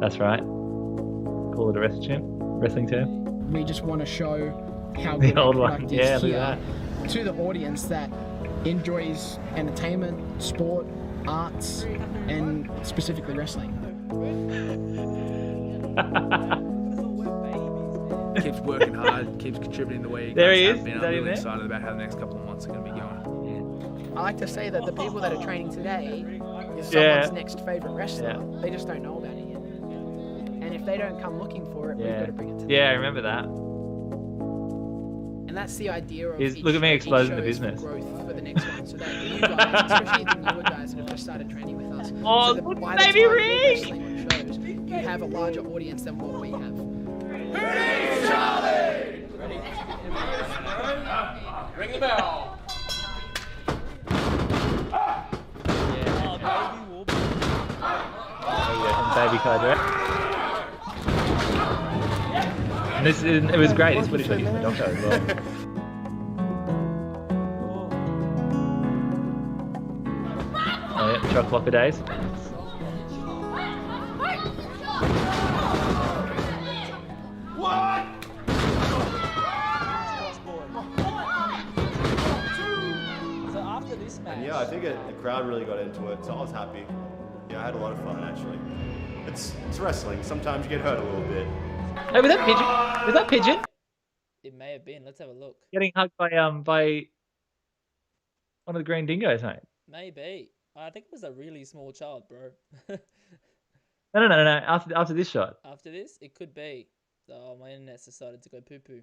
That's right. Call it a wrestling term. We just want to show how the good old our one. product Yeah, is look here at that. to the audience that enjoys entertainment, sport, arts, and specifically wrestling. Keeps working hard, keeps contributing the way he There he is. I'm really excited about how the next couple of months are going to be going. I like to say that the people that are training today is someone's next favorite wrestler. Yeah. They just don't know about it yet. And if they don't come looking for it, we've got to bring it to them. Yeah, I remember that. And that's the idea of look at me exploding the business. Growth for the next one, so that you guys, especially the newer guys that have just started training with us, oh, so look, by baby the time ring! you're wrestling on shows, you have a larger audience than what we have. Charlie! Ring the bell. Baby Codra. And it was great. This footage got used in the doco as well. Oh yeah, truck blocker days. What? So after this match, Yeah, I think the crowd really got into it, so I was happy. Yeah, I had a lot of fun actually. It's wrestling. Sometimes you get hurt a little bit. Hey, was that pigeon? Was that pigeon? It may have been. Let's have a look. Getting hugged by one of the green dingoes, mate. Maybe. I think it was a really small child, bro. No. After this shot. After this, it could be. Oh, my internet's decided to go poo poo.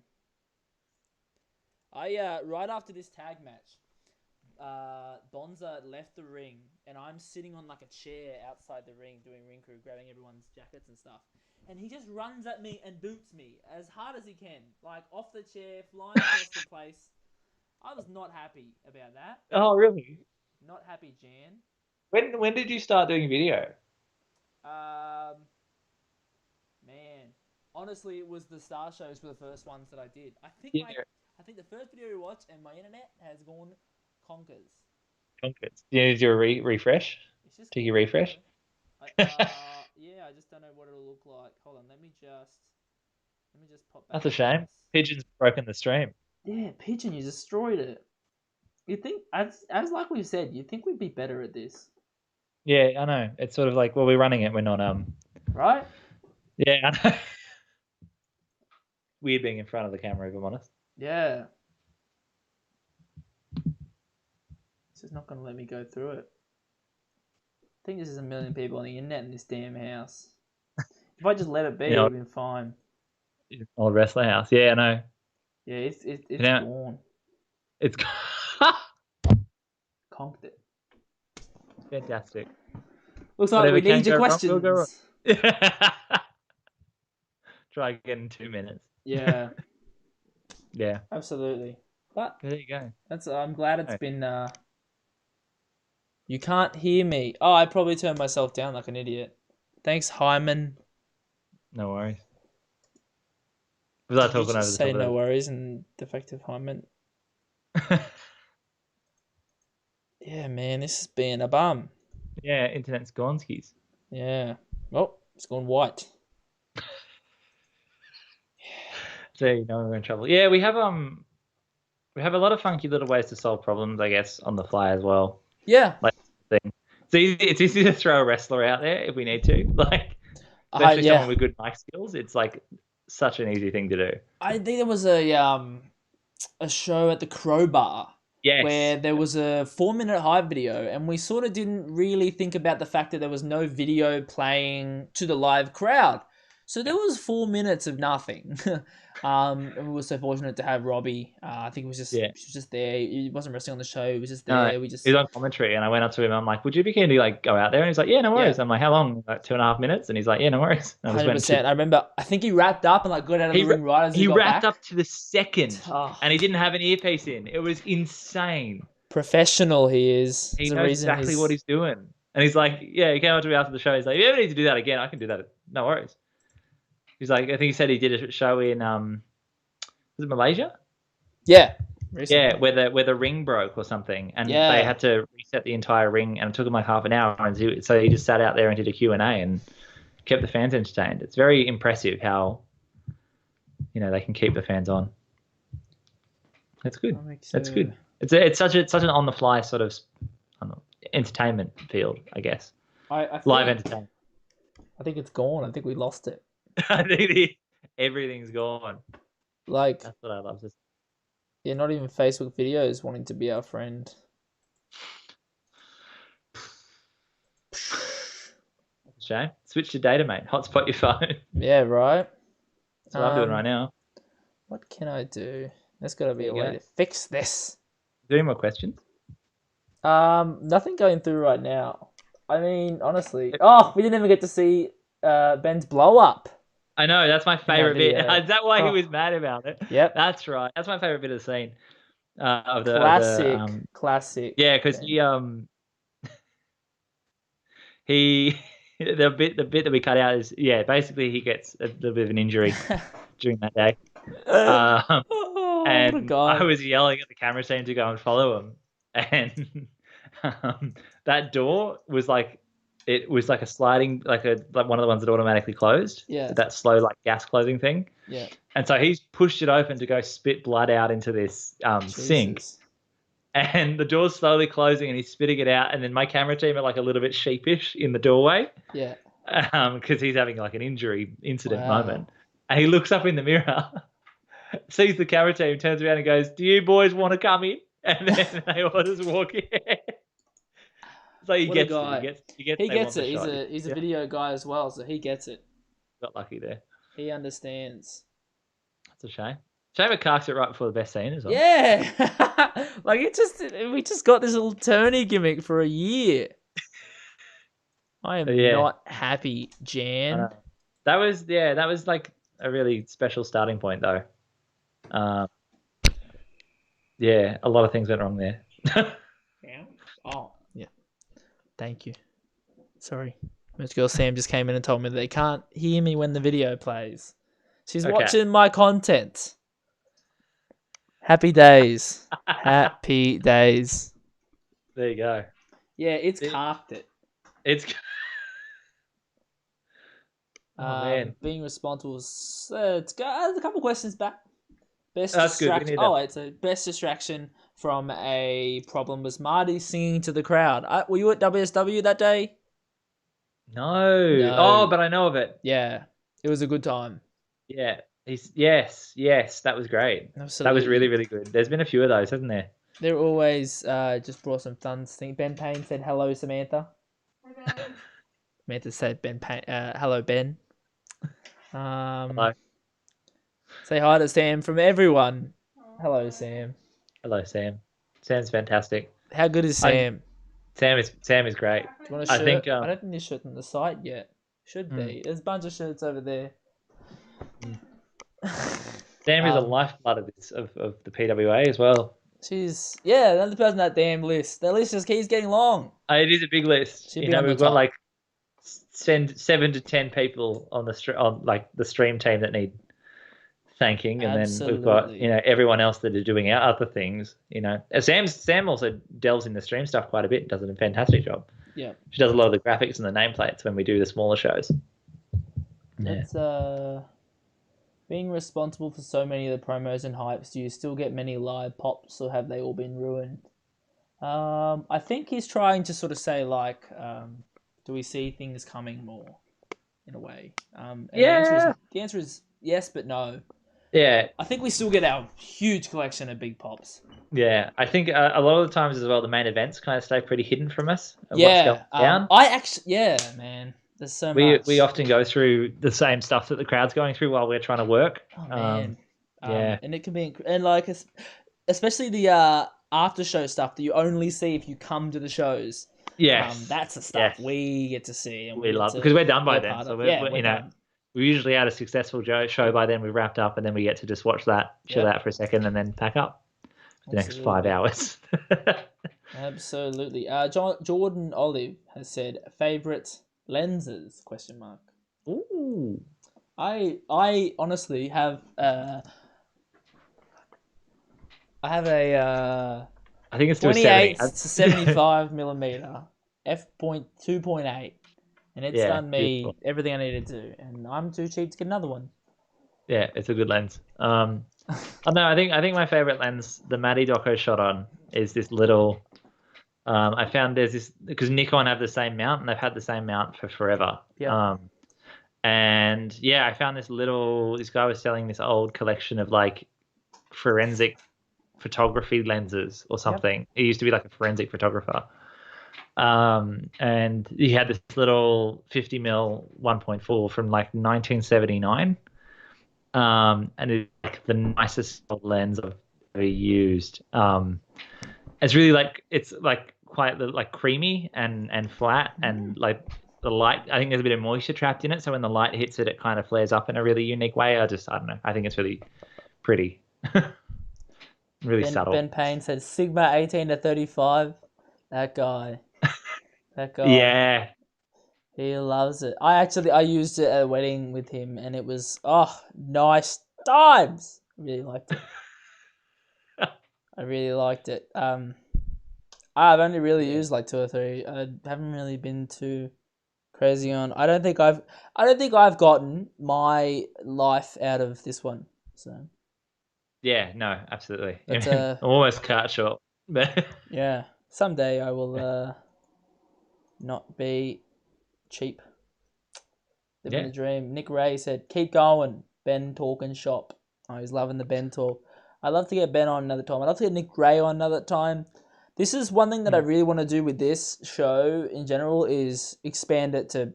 Right after this tag match, Bonza left the ring, and I'm sitting on like a chair outside the ring doing ring crew, grabbing everyone's jackets and stuff. And he just runs at me and boots me as hard as he can, like off the chair, flying across the place. I was not happy about that. Oh, really? Not happy, Jan. When did you start doing video? Man, honestly, it was the Star shows were the first ones that I did. I think the first video we watched, and my internet has gone conkers. Conkers. You need to do a refresh. It's just Take your refresh. Yeah, I just don't know what it'll look like. Hold on, let me just pop back. That's a shame. Pigeon's broken the stream. Yeah, Pigeon, you destroyed it. You think, as like we said, you think we'd be better at this, Yeah, I know. It's sort of like, well, we're running it. We're not right? Yeah, I know. Weird being in front of the camera, if I'm honest. Yeah. This is not going to let me go through it. I think there's a million people on the internet in this damn house. If I just let it be, it would have been fine. Old wrestling house. Yeah, I know. Yeah, it's know, gone. It's Conked it. fantastic. Looks like we need your questions. Wrong, we'll Try again in 2 minutes. Yeah. Yeah. Absolutely. But there you go. I'm glad it's been. You can't hear me. Oh, I probably turned myself down like an idiot. Thanks, Hyman. No worries. Was I talking over the top of say no worries and defective Hyman? Yeah, man, this has been a bum. Yeah, internet's gone skis. Yeah. Well, it's gone white. So you know we're in trouble. Yeah, we have a lot of funky little ways to solve problems, I guess, on the fly as well. Yeah. Like thing. It's easy to throw a wrestler out there if we need to. Like especially someone with good mic skills. It's like such an easy thing to do. I think there was a show at the Crowbar. Yes. Where there was a 4-minute hype video, and we sort of didn't really think about the fact that there was no video playing to the live crowd. So there was 4 minutes of nothing. And we were so fortunate to have Robbie. I think it was just she was just there. He wasn't wrestling on the show. He was just there. No, he was on commentary, and I went up to him. I'm like, "Would you be keen to like go out there?" And he's like, "Yeah, no worries." I'm like, "How long?" Like 2.5 minutes. And he's like, "Yeah, no worries." 100%. I remember. I think he wrapped up and like got out of the ring right as he got wrapped back. up to the second, and he didn't have an earpiece in. It was insane. Professional he is. He knows exactly what he's doing. And he's like, yeah, he came up to me after the show. He's like, if you ever need to do that again, I can do that. No worries. He's like, I think he said he did a show in, was it Malaysia? Yeah. Recently. Yeah, where the ring broke or something. And they had to reset the entire ring, and it took him like half an hour. And so he just sat out there and did a Q&A and kept the fans entertained. It's very impressive how, they can keep the fans on. That's good. That's good. It's such an on the fly sort of entertainment field, I guess. I think, live entertainment. I think it's gone. I think we lost it. I think everything's gone. Like that's what I love. Yeah, not even Facebook videos wanting to be our friend. Shame. Switch to data, mate. Hotspot your phone. Yeah, right. That's what I'm doing right now. What can I do? There's got to be a way to fix this. Is there any more questions? Nothing going through right now. I mean, honestly. Oh, we didn't even get to see Ben's blow up. I know, that's my favourite bit. Is that why he was mad about it? Yep. That's right. That's my favourite bit of the scene. Classic. Yeah, because he the bit that we cut out is basically he gets a little bit of an injury during that day. And I was yelling at the camera team to go and follow him, and that door was like a sliding, like one of the ones that automatically closed. Yeah. That slow like gas closing thing. Yeah. And so he's pushed it open to go spit blood out into this sink, and the door's slowly closing, and he's spitting it out, and then my camera team are like a little bit sheepish in the doorway. Yeah. Because he's having like an injury incident moment, and he looks up in the mirror. sees the camera team, turns around and goes, "Do you boys want to come in?" And then they all just walk in. So he What a gets it. guy. He gets He they gets want the it. shot. He's a Yeah, video guy as well, so he gets it. got lucky there. He understands. That's a shame. Shame it carks it right before the best scene as well. Yeah, like we just got this little tourney gimmick for a year. I am Yeah. not happy, I Jan. know. That was like a really special starting point though. Yeah, a lot of things went wrong there. Yeah. Oh, yeah. Thank you. Sorry. Miss Girl Sam just came in and told me they can't hear me when the video plays. She's Okay. watching my content. Happy days. Happy days. There you go. Yeah, it's carked it. It's man. Being responsible. It's got a couple questions back. Best That's good. We distraction. need that. Oh, it's a best distraction from a problem was Marty singing to the crowd. Were you at WSW that day? No. Oh, but I know of it. Yeah, it was a good time. Yeah. Yes. That was great. Absolutely. That was really, really good. There's been a few of those, hasn't there? They're always just brought some fun things. Ben Payne said hello, Samantha. Samantha said Ben Payne. Hello, Ben. Hello. Say hi to Sam from everyone. Hello, Sam. Hello, Sam. Sam's fantastic. How good is Sam? Sam is great. Do you want a shirt? I think I don't think there's shirt on the site yet. Should be. There's a bunch of shirts over there. Sam is a lifeblood of this of the PWA as well. She's another person on that damn list. That list just keeps getting long. It is a big list. She'd be on the we've got top. like 7 to 10 people on the stream team that need thanking, and then we've got Absolutely. everyone else that are doing our other things. Sam also delves in the stream stuff quite a bit and does a fantastic job. Yeah. She does a lot of the graphics and the nameplates when we do the smaller shows. Yeah. That's being responsible for so many of the promos and hypes. Do you still get many live pops, or have they all been ruined? I think he's trying to sort of say like, do we see things coming more, in a way? And Yeah. The answer is yes, but no. Yeah, I think we still get our huge collection of big pops. yeah. I think a lot of the times as well, the main events kind of stay pretty hidden from us. Of Yeah, what's going down. I actually, man. There's so much. We often go through the same stuff that the crowd's going through while we're trying to work. Oh man. Yeah. And it can be like especially the after show stuff that you only see if you come to the shows. Yes. That's the stuff Yes. we get to see, and We get love to because we're done by be a then. part So of. we're done. we usually had a successful show by then. We wrapped up, and then we get to just watch that, chill out for a second, and then pack up for the next 5 hours. Absolutely. Jordan Olive has said favorite lenses ? Ooh. I honestly have I have a I think it's to a 28 70. to 75 millimeter f.2.8, and it's done me beautiful. everything I needed to, and I'm too cheap to get another one. Yeah, it's a good lens. I think my favorite lens, the Matty Doco shot on, is this little. I found there's this because Nikon have the same mount, and they've had the same mount for forever. Yeah. And yeah, I found this guy was selling this old collection of like forensic photography lenses or something. He used to be like a forensic photographer. And he had this little 50mm 1.4 from like 1979. And it's like the nicest lens I've ever used. It's really it's quite like creamy and flat, and like the light, I think there's a bit of moisture trapped in it, so when the light hits it, it kind of flares up in a really unique way. I don't know. I think it's really pretty. Really subtle. Ben Payne said Sigma 18 to 35. That guy. Yeah. He loves it. I used it at a wedding with him, and it was nice times. I really liked it. I've only really used like 2 or 3. I haven't really been too crazy on. I don't think I've gotten my life out of this one. So Yeah, no, absolutely. But, I'm almost cut short. But yeah, someday I will not be cheap. Living the dream. Nick Ray said, "Keep going, Ben. Talking shop." Oh, he's loving the Ben talk. I'd love to get Ben on another time. I'd love to get Nick Gray on another time. This is one thing that I really want to do with this show in general is expand it to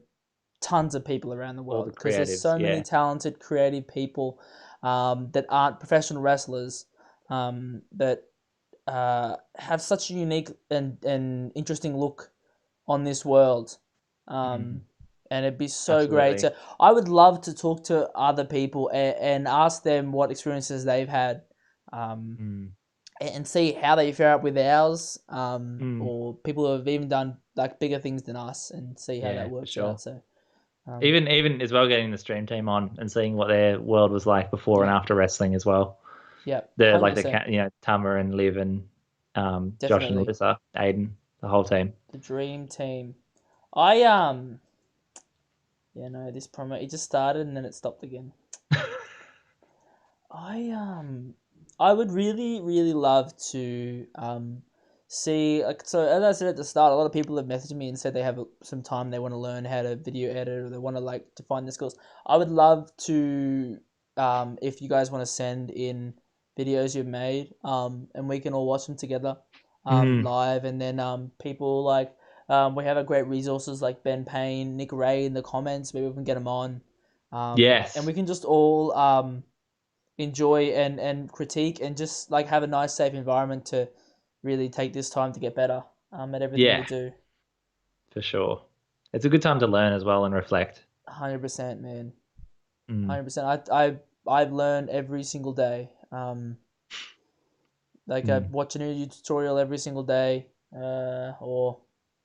tons of people around the world the because there's creatives, so many yeah. talented, creative people that aren't professional wrestlers that have such a unique and interesting look on this world. And it'd be so great Absolutely. to. I would love to talk to other people and ask them what experiences they've had, and see how they fare up with ours, or people who have even done like bigger things than us, and see how Yeah, that for works sure. out. So, Even as well, getting the stream team on and seeing what their world was like before and after wrestling as well. yeah, The 100%. Tama and Liv and Josh and Definitely. Alyssa, Aiden, the whole team. The dream team. This promo it just started and then it stopped again. I would really, really love to see like so as I said at the start, a lot of people have messaged me and said they have some time they want to learn how to video edit or they want to like define the skills. I would love to if you guys want to send in videos you've made and we can all watch them together live and then people like we have a great resources like Ben Payne, Nick Ray in the comments. Maybe we can get them on. Yes. And we can just all enjoy and critique and just like have a nice safe environment to really take this time to get better at everything we do. For sure. It's a good time to learn as well and reflect. 100%, man. 100%. I've learned every single day. I watch a new tutorial every single day, or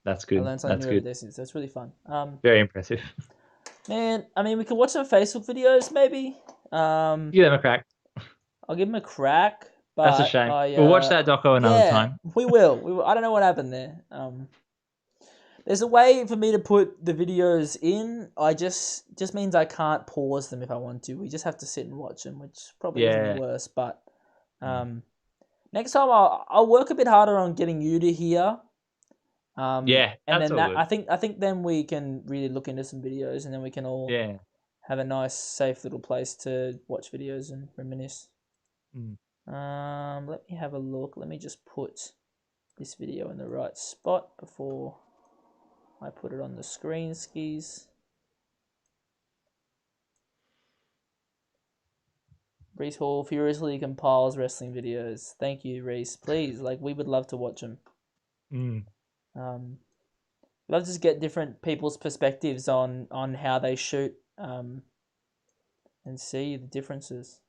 that's good. I learn something That's new good. every day. So it's really fun. Very impressive. Man, I mean, we could watch some Facebook videos maybe. Give them a crack. I'll give them a crack. But That's a shame. We'll watch that doco another time. We will. I don't know what happened there. There's a way for me to put the videos in. I just means I can't pause them if I want to. We just have to sit and watch them, which probably isn't the worst. But next time I'll work a bit harder on getting you to hear. And then that I think then we can really look into some videos, and then we can all have a nice, safe little place to watch videos and reminisce. Let me have a look. Let me just put this video in the right spot before I put it on the screen skis. Reese Hall furiously compiles wrestling videos. Thank you, Reese. Please, we would love to watch them. Love to just get different people's perspectives on how they shoot, and see the differences.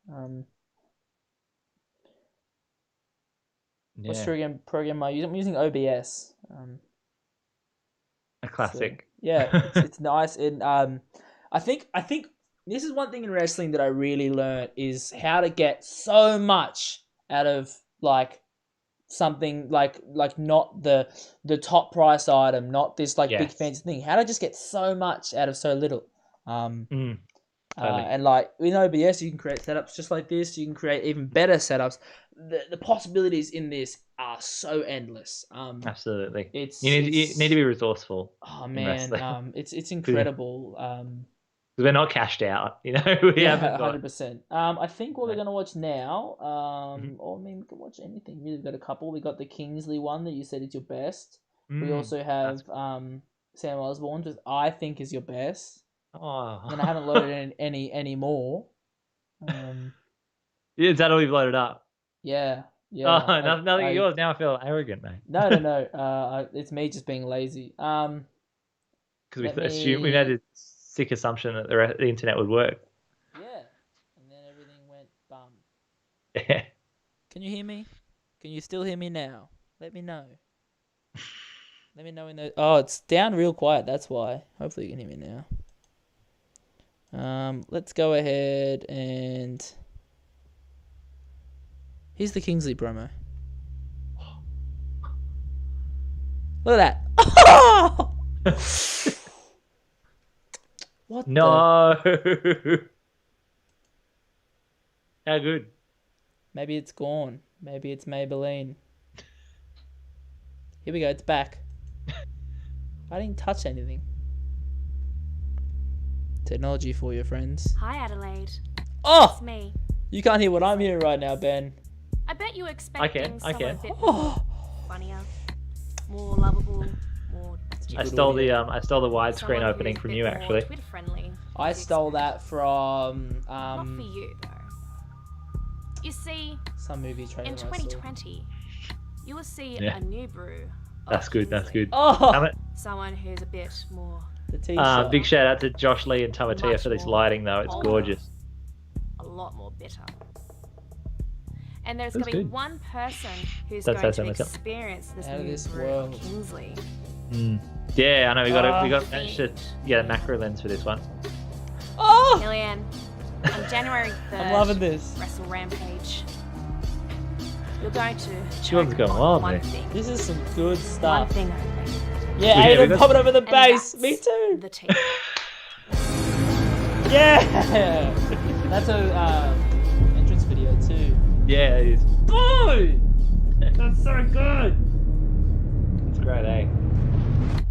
What's program am I using? I'm using OBS. A classic. So, it's nice. And I think this is one thing in wrestling that I really learned is how to get so much out of something like not the top price item, not this big fancy thing. How to just get so much out of so little. Totally. And in OBS you can create setups just like this. You can create even better setups. The possibilities in this are so endless. Absolutely. You need to be resourceful. Oh man, it's incredible. Because we're not cashed out, we haven't 100%. I think what we're gonna watch now, or I mean, we can watch anything. Really, we've got a couple. We got the Kingsley one that you said is your best. We also have Sam Osborne's, which I think is your best. Oh. And I haven't loaded any more. Is that all you've loaded up? Yeah. Oh, nothing yours. Now I feel arrogant, mate. No. It's me just being lazy. Because we made a sick assumption that the internet would work. Yeah, and then everything went bum. Yeah. Can you hear me? Can you still hear me now? Let me know. Let me know in the. Oh, it's down real quiet. That's why. Hopefully you can hear me now. Let's go ahead and. Here's the Kingsley promo. Look at that. What? No. How good? Maybe it's gone. Maybe it's Maybelline. Here we go. It's back. I didn't touch anything. Technology for your friends. Hi, Adelaide. Oh! It's me. You can't hear what I'm hearing right now, Ben. I bet you were expecting I someone can. a bit more funnier, more lovable, more I stole the widescreen someone opening who's a from bit you more actually. Twitter friendly. I stole that from Not for you though. You see, some movie trailer. in 2020, you will see Yeah. a new brew. That's good. That's Kingsley. good. Oh, Someone who's a bit more, the t-shirt. Big shout out to Josh Lee and Tamatia Much for this more lighting though. It's older. gorgeous. a lot more bitter. And there's That's going to be good. one person who's That's going so to myself. experience this Out of new this brew world. of Kingsley. Yeah, I know we Ah. got managed to get a macro lens for this one. Oh, Million, on January 3rd, I'm loving this. Wrestle Rampage. You're going to Sean's choke going on wild, one mate. thing. This is some good One stuff. thing only. Yeah, Yeah, we Aiden got- popping over the And base. that's Me too. The team. Yeah, that's a entrance video too. Yeah, it is. Good. That's so good. It's great, eh?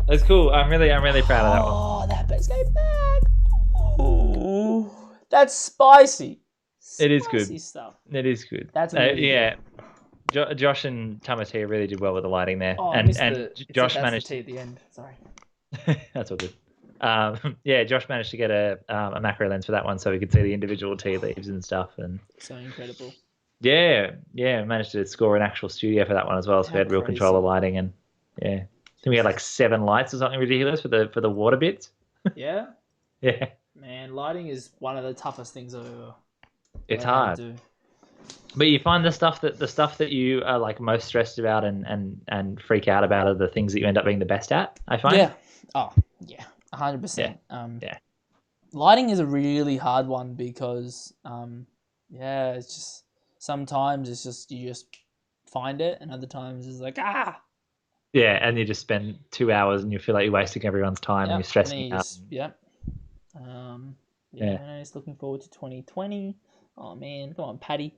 That's cool. I'm really proud of that one. Oh, that bass came back. Ooh, that's spicy. It is good. Spicy stuff. It is good. That's really yeah. Josh and Tamatia really did well with the lighting there, Oh, I and missed Josh that's managed. the T at the end. Sorry. That's all good. Yeah, Josh managed to get a macro lens for that one, so we could see the individual tea leaves and stuff, and So incredible. yeah, managed to score an actual studio for that one as well, so we How had real control crazy. of lighting, and yeah, I think we had like 7 lights or something ridiculous for the water bits. Yeah, Yeah, man, lighting is one of the toughest things I've ever it's learned how hard. to do. But you find the stuff that you are like most stressed about and freak out about are the things that you end up being the best at. I find. Yeah. Oh, yeah. 100%. Yeah. Lighting is a really hard one because, yeah, it's just sometimes it's just you just find it, and other times it's like Yeah, and you just spend 2 hours and you feel like you're wasting everyone's time and you're stressing out. Yep. Yeah. And just looking forward to 2020. Oh man, come on, Paddy.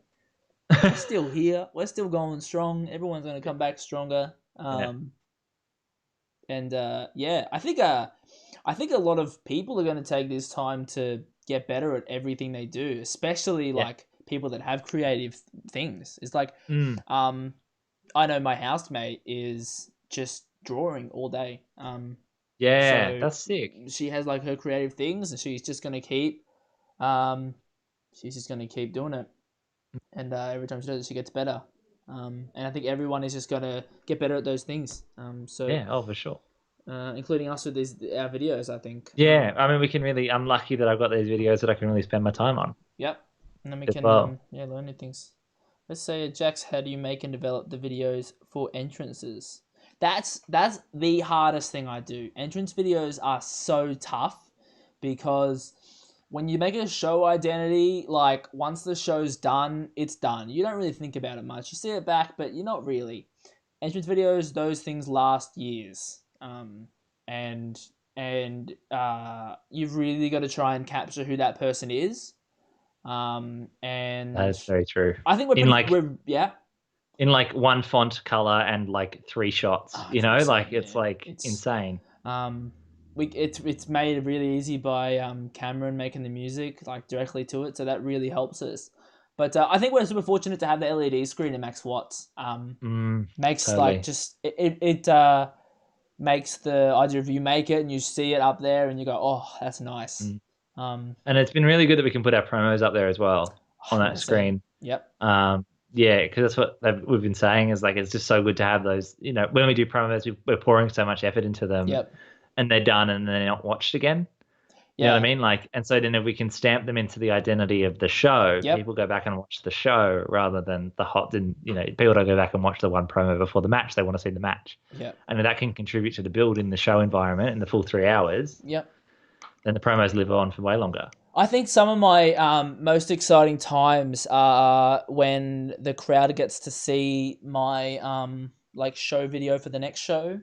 We're still here. We're still going strong. Everyone's going to come back stronger. And yeah, I think a lot of people are going to take this time to get better at everything they do, especially like people that have creative things. It's like, I know my housemate is just drawing all day. Yeah, so that's sick. She has like her creative things, and she's just going to keep, doing it. And every time she does it, she gets better. And I think everyone is just going to get better at those things. So Yeah, oh for sure. including us with our videos, I think. Yeah, I mean, we can really. I'm lucky that I've got these videos that I can really spend my time on. Yep. And then we As can well. learn new things. Let's say, Jax, how do you make and develop the videos for entrances? That's the hardest thing I do. Entrance videos are so tough because when you make a show identity, like once the show's done, it's done. You don't really think about it much. You see it back, but you're not really. Entrance videos, those things last years. And you've really got to try and capture who that person is. And That is very true. I think In like one font color and like 3 shots, Oh, you it's know, insane, like it's yeah. like It's- insane. It's made really easy by Cameron making the music like directly to it, so that really helps us. But I think we're super fortunate to have the LED screen in Max Watts. Makes Totally. like just it makes the idea of you make it and you see it up there and you go, oh, that's nice. And it's been really good that we can put our promos up there as well on that 100%. screen. Yep. Yeah, because that's what we've been saying is like it's just so good to have those. You know, when we do promos, we're pouring so much effort into them. Yep. And they're done and they're not watched again. You know what I mean? Like, and so then if we can stamp them into the identity of the show, people go back and watch the show rather than people don't go back and watch the one promo before the match. They want to see the match. Yep. And if that can contribute to the build in the show environment in the full 3 hours. Yep. Then the promos live on for way longer. I think some of my most exciting times are when the crowd gets to see my like show video for the next show.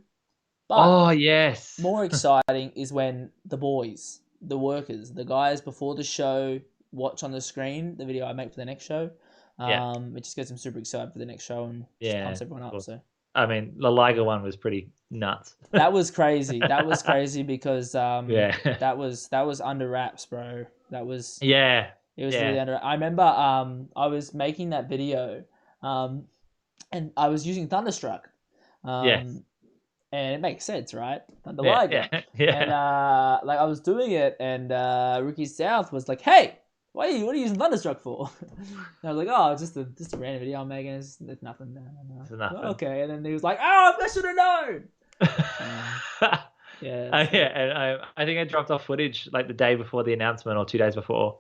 But Oh yes. more exciting is when the boys, the workers, the guys before the show watch on the screen the video I make for the next show. It just gets them super excited for the next show and just pumps everyone up. Cool. So I mean, the Liger one was pretty nuts. that was crazy. That was crazy because Yeah. that was under wraps, bro. That was Yeah. It was Yeah. really underrated. I remember I was making that video, and I was using Thunderstruck. Yes. And it makes sense, right? The Yeah, Liger. yeah. And like I was doing it, and Ricky South was like, "Hey, what are you using Thunderstruck for?" And I was like, "Oh, it's just a random video I'm making. It's nothing." No. It's nothing. "Oh, okay." And then he was like, "Oh, I should have known." Yeah. Yeah, and I think I dropped off footage like the day before the announcement or 2 days before,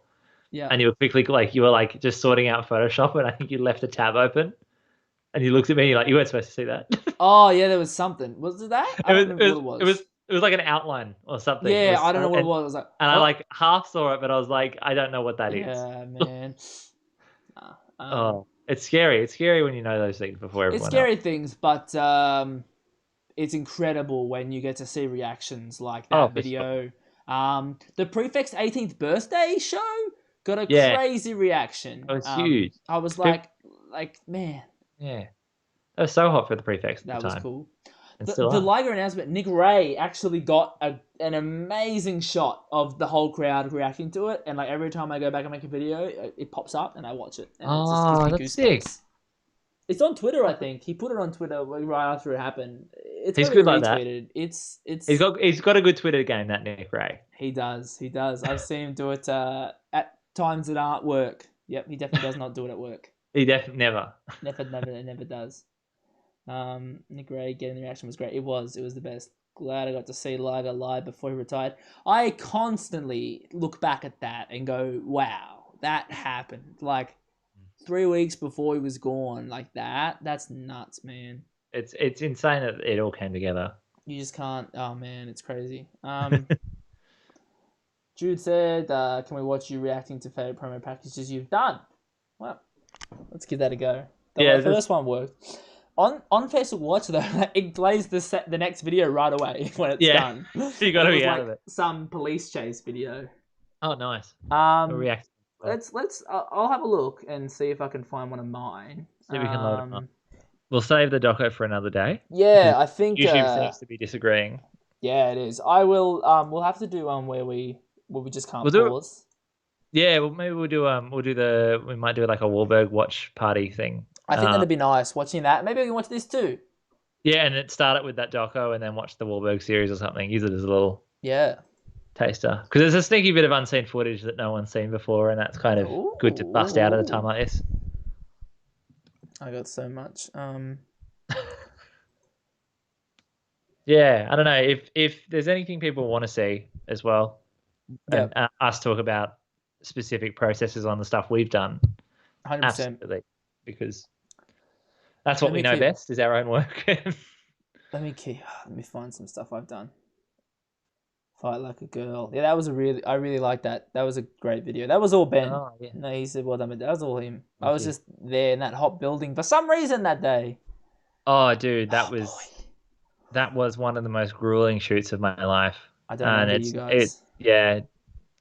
Yeah. and you were quickly like you were like just sorting out Photoshop, and I think you left a tab open, and you looked at me and you're like, you weren't supposed to see that. Oh yeah, there was something. Was it that? I don't remember what it was. It was like an outline or something. Yeah, I don't know what it was. I was like, and I like half saw it, but I was like, I don't know what that is. Yeah, man. Oh, it's scary. It's scary when you know those things before everyone It's scary else. things, but it's incredible when you get to see reactions like that Oh, for video. The Prefect's 18th birthday show got a Yeah. crazy reaction. It was huge. I was like, man, Yeah. That was so hot for the Prefects at that the was time. cool. And The still are. Liger announcement, Nick Ray actually got an amazing shot of the whole crowd reacting to it, and like every time I go back and make a video, it pops up and I watch it, and it just gives me that's goosebumps. sick. It's on Twitter, I think. He put it on Twitter right after it happened. It's He's gotta be good like that. retweeted. It's He's got a good Twitter game, that Nick Ray. He does. I've seen him do it at times that aren't work. Yep, he definitely does not do it at work. He definitely never. Never does. Nick Ray getting the reaction was great. It was the best. Glad I got to see Liger live before he retired. I constantly look back at that and go, wow, that happened. Like 3 weeks before he was gone, like that. That's nuts, man. It's insane that it all came together. You just can't. Oh man, it's crazy. Jude said, "Can we watch you reacting to favorite promo packages you've done?" Well, let's give that a go. The first one worked. On Facebook Watch though, it plays the next video right away when it's done. You got to be out like of it. Some police chase video. Oh, nice. React. I'll have a look and see if I can find one of mine. See if we can load it up. We'll save the doco for another day. Yeah, I think YouTube seems to be disagreeing. Yeah, it is. I will. We'll have to do one where we just can't pause. Yeah, well, maybe we might do like a Wahlberg watch party thing. I think that'd be nice watching that. Maybe we can watch this too. Yeah, and start it with that doco and then watch the Wahlberg series or something. Use it as a little taster. Because there's a sneaky bit of unseen footage that no one's seen before, and that's kind of good to bust out at a time like this. I got so much. Yeah, I don't know if there's anything people want to see as well, and us talk about specific processes on the stuff we've done. 100%. Absolutely, because that's what we know best is our own work. Let me find some stuff I've done. Fight Like a Girl. Yeah, that was I really liked that. That was a great video. That was all Ben. Oh, yeah. No, he said well done, but that was all him. I was just there in that hot building for some reason that day. Oh, dude, that was one of the most grueling shoots of my life. I don't know you guys.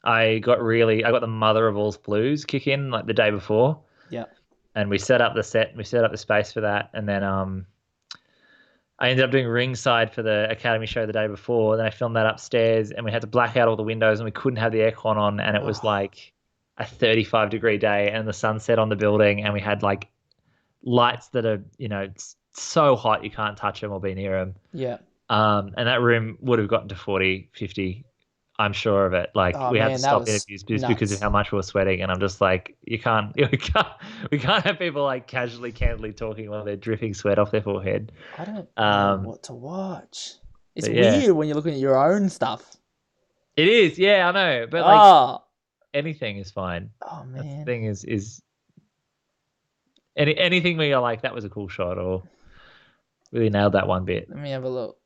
I got the mother of all's blues kick in like the day before. Yeah. And we set up the set, we set up the space for that, and then I ended up doing ringside for the Academy show the day before. Then I filmed that upstairs, and we had to black out all the windows, and we couldn't have the aircon on, and it was like a 35-degree day, and the sun set on the building, and we had like lights that are, so hot you can't touch them or be near them. Yeah. And that room would have gotten to 40, 50. I'm sure of it. Like we had to stop interviews because of how much we were sweating, and I'm just like, we can't have people like candidly talking while they're dripping sweat off their forehead. I don't know what to watch. It's weird when you're looking at your own stuff. It is, yeah, I know, but like anything is fine. Oh man, that's the thing is anything where you're like, that was a cool shot, or really nailed that one bit. Let me have a look.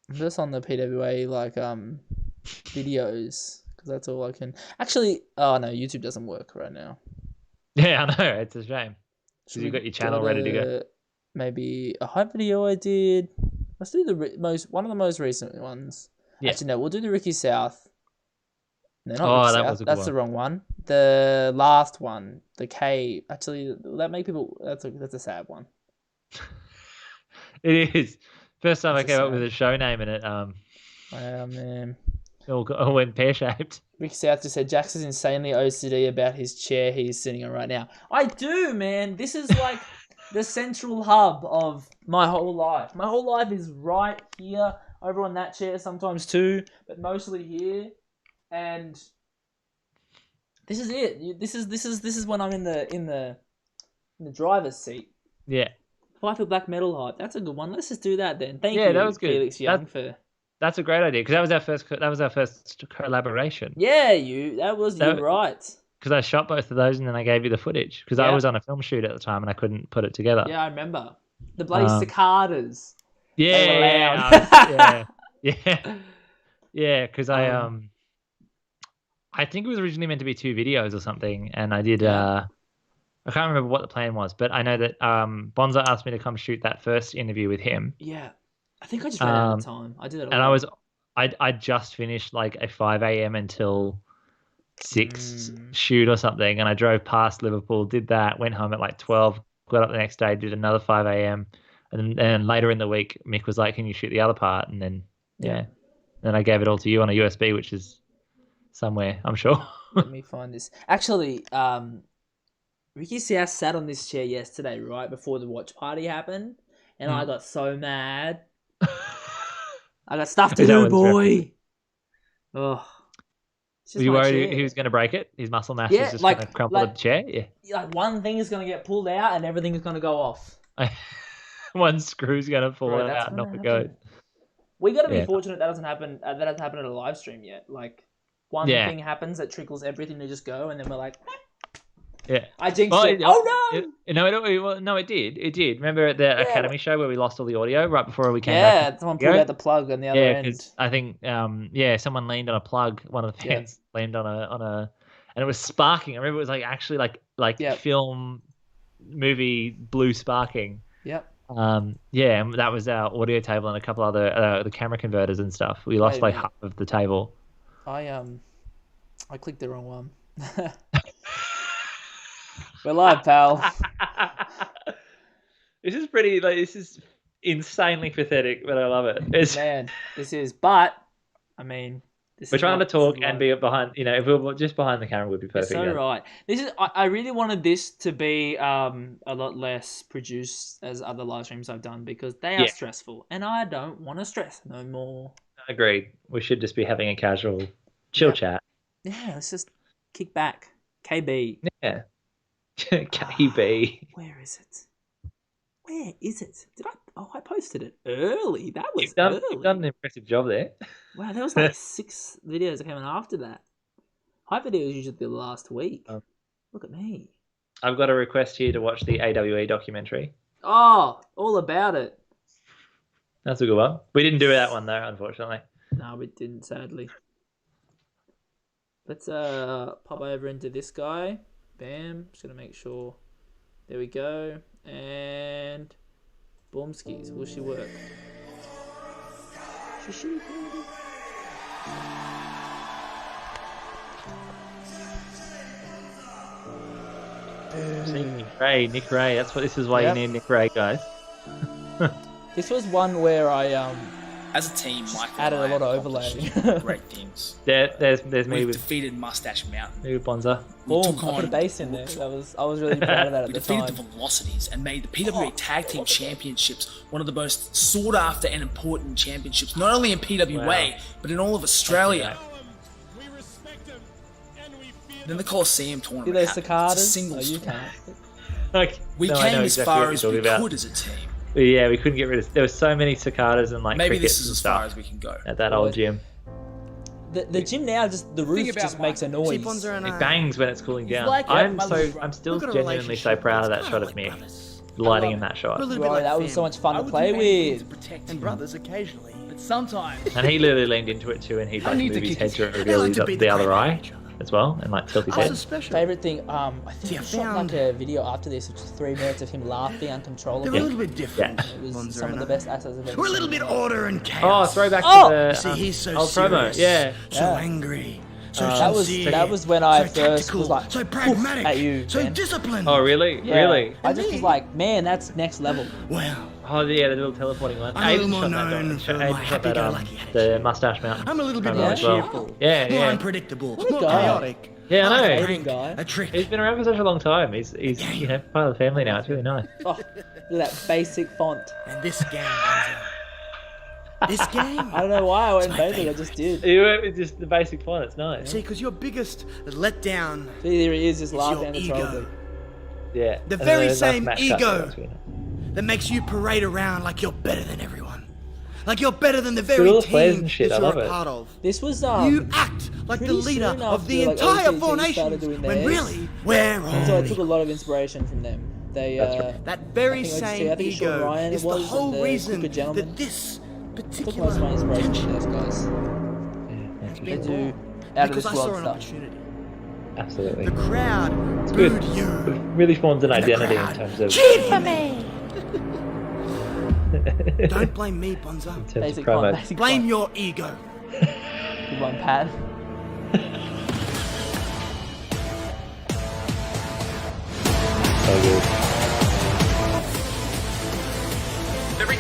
I'm just on the PWA videos because that's all I can actually. Oh no, YouTube doesn't work right now. Yeah, I know, it's a shame because you got your channel ready to go. Maybe a hype video I did. Let's do one of the most recent ones. Yeah. Actually, no, we'll do the Ricky South. No, not Ricky South. That's the wrong one. The last one, the K. Actually, that make people. That's a sad one. It is. First time I came up with a show name in it. Oh man. all went pear-shaped. Rick South just said Jax is insanely OCD about his chair he's sitting on right now. I do, man. This is like the central hub of my whole life. My whole life is right here, over on that chair sometimes too, but mostly here. And this is it. This is when I'm in the driver's seat. Yeah. Fight for Black Metal Hype. That's a good one. Let's just do that then. Thank you, Yeah, that was good. Felix Young, for. That's a great idea because that was our first collaboration. Yeah, you're right. Because I shot both of those and then I gave you the footage because I was on a film shoot at the time and I couldn't put it together. Yeah, I remember the bloody cicadas. Yeah, yeah. Because I think it was originally meant to be 2 videos or something, and I did. I can't remember what the plan was, but I know that Bonza asked me to come shoot that first interview with him. Yeah. I think I just ran out of time. I did it all. And I just finished like a 5 a.m. until 6 shoot or something, and I drove past Liverpool, did that, went home at like 12, got up the next day, did another 5 a.m. And then later in the week, Mick was like, "Can you shoot the other part?" And then then I gave it all to you on a USB, which is somewhere, I'm sure. Let me find this. Actually, Ricky South sat on this chair yesterday, right before the watch party happened, and I got so mad. I got stuff to do, boy. Oh. Were you worried he was going to break it? His muscle mass was just going to crumple the chair? Yeah. Like one thing is going to get pulled out and everything is going to go off. One screw's going to fall out and off it goes. We got to be fortunate that doesn't happen. That hasn't happened at a live stream yet. Like one thing happens that trickles everything to just go, and then we're like, yeah, I jinxed it. Oh no! No, it did. It did. Remember at the Academy show where we lost all the audio right before we came back? Yeah, someone pulled out the plug on the other end. Because I think someone leaned on a plug. One of the fans leaned on a, and it was sparking. I remember it was like actually like film movie blue sparking. Yep. And that was our audio table and a couple other the camera converters and stuff. We lost like half of the table. I clicked the wrong one. We're live, pal. This is insanely pathetic, but I love it. Man, this is. But I mean, we're trying to talk and be behind. You know, if we were just behind the camera, would be perfect. So right. This is. I really wanted this to be a lot less produced as other live streams I've done because they are stressful, and I don't want to stress no more. Agreed. We should just be having a casual, chill chat. Yeah, let's just kick back. KB. Yeah. KB. Where is it? Where is it? I posted it early. That was early. You've done an impressive job there. Wow, there was like 6 videos that came in after that. Hype video is usually the last week. Oh. Look at me. I've got a request here to watch the AWE documentary. Oh, all about it. That's a good one. We didn't do that one though, unfortunately. No, we didn't, sadly. Let's pop over into this guy. Bam. Just gonna make sure. There we go. And Boomskis. Will she work? Nick Ray. That's what this is why you need Nick Ray, guys. This was one where I as a team, Michael added a lot of overlay. Great things. There's me with defeated Mustache Mountain. Me with Bonza. I put a bass in there. I was really proud of that at the time. We defeated the Velocities and made the PWA Tag Team Championships one of the most sought after and important championships, not only in PWA but in all of Australia. Then the Coliseum tournament. See those cicadas? It's a single you can't. We came as far as we could as a team. Yeah, we couldn't get rid of. There were so many cicadas and maybe this is as far as we can go at that old gym. The gym now the roof just makes a noise. It bangs when it's cooling down. I'm still genuinely so proud of that shot of me lighting in that shot. Bro, that was so much fun to play with. And brothers occasionally, but sometimes. And he literally leaned into it too, and he'd like move his head to reveal the other eye as well, and like tilt his head. Favorite thing, I think I shot like a video after this, which is 3 minutes of him laughing uncontrollably. They're a little bit different. It was some of the best assets I've ever seen. We're a little bit order and chaos. Oh, throwback to the he's so old serious, promo. Yeah. So angry. That was when I so first tactical, was like so "Poof," pragmatic, at you. so Ben. disciplined. Oh, really? Yeah. Really? I just was like, man, that's next level. Wow. Oh, yeah, the little teleporting one. I'm a little Aiden more shot that known guy. for Aiden my shot that, happy-go-lucky the Mustache Mountain. I'm a little bit promo more as well. cheerful, Yeah, more yeah. unpredictable, What a more guy. chaotic. Yeah, I know. A Aiden guy. a trick. He's been around for such a long time. He's you know, part of the family now. It's really nice. Oh, look at that basic font. And this game, Bunzo. This game. I don't know why I went It's my basic. I favorite. just did. It's just the basic font. It's nice. See, because your biggest letdown See, there he is, just is your laughing at the troll. ego. Yeah. The And very nice same match ego. cut, that's really nice. That makes you parade around like you're better than everyone. Like you're better than the With very all the players team and shit, that I you're love a it. part of. This was You act like the pretty leader soon of the after, like, entire OTT four started nations, doing when theirs. really we're all So I took a lot of inspiration from them. They That's right. that very I think same I think Sean ego Ryan is it was, the whole and the reason Crooked Gentleman. that this took particular most of my inspiration tension from those guys. has They been do born. out of Because this I saw world an stuff. opportunity. Absolutely. The crowd good. booed you. It really forms an And the identity in crowd terms of. cheered for me. Don't blame me, Bonzo. in terms Basic of font, promos. basic Blame font. your ego. Good one, Pat. So good.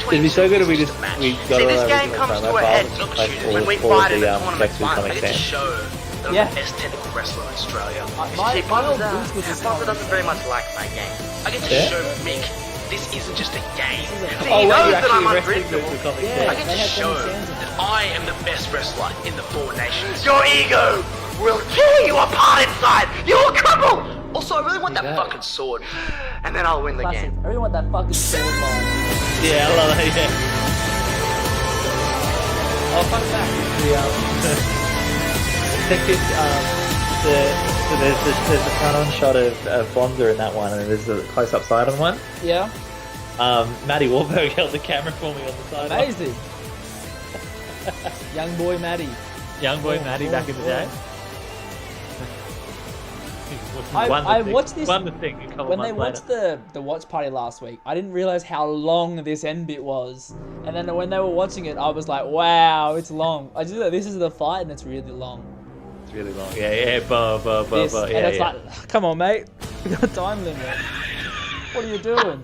It'd be so good if we got See, all this our game original comes promo to a head files, like when we all fight the, in the tournament Lex Luthor final. I comic get to fans. show that I'm Yeah. the best technical wrestler in Australia. My See, old Bonzo boost was just Bonzo doesn't very much like my game. I get to Yeah? show Mick this isn't just a game. See, Oh, he wait, knows you that I'm actually wrestling unpredictable. the comic Yeah. I get They to had show Tony Sands in that I am the best wrestler in the four nations. Your ego will tear you apart inside. You will crumble. Also, I really want that Yeah. fucking sword, and then I'll win the Classic. game. I really want that fucking sword line. Yeah, I love that. Yeah. Oh, fun fact. There's a front-on shot of Bonza in that one, and there's a close-up side on one. Yeah. Matty Wahlberg held the camera for me on the side. Amazing. Young boy Maddie. Young boy Matty back in the day. I watched this Won the thing a couple when they months watched later. the watch party last week. I didn't realize how long this end bit was, and then when they were watching it, I was like, "Wow, it's long." I just thought this is the fight, and it's really long. It's really long. Yeah, yeah, This, yeah, and it's yeah. like, "Come on, mate, we got a time limit. What are you doing?"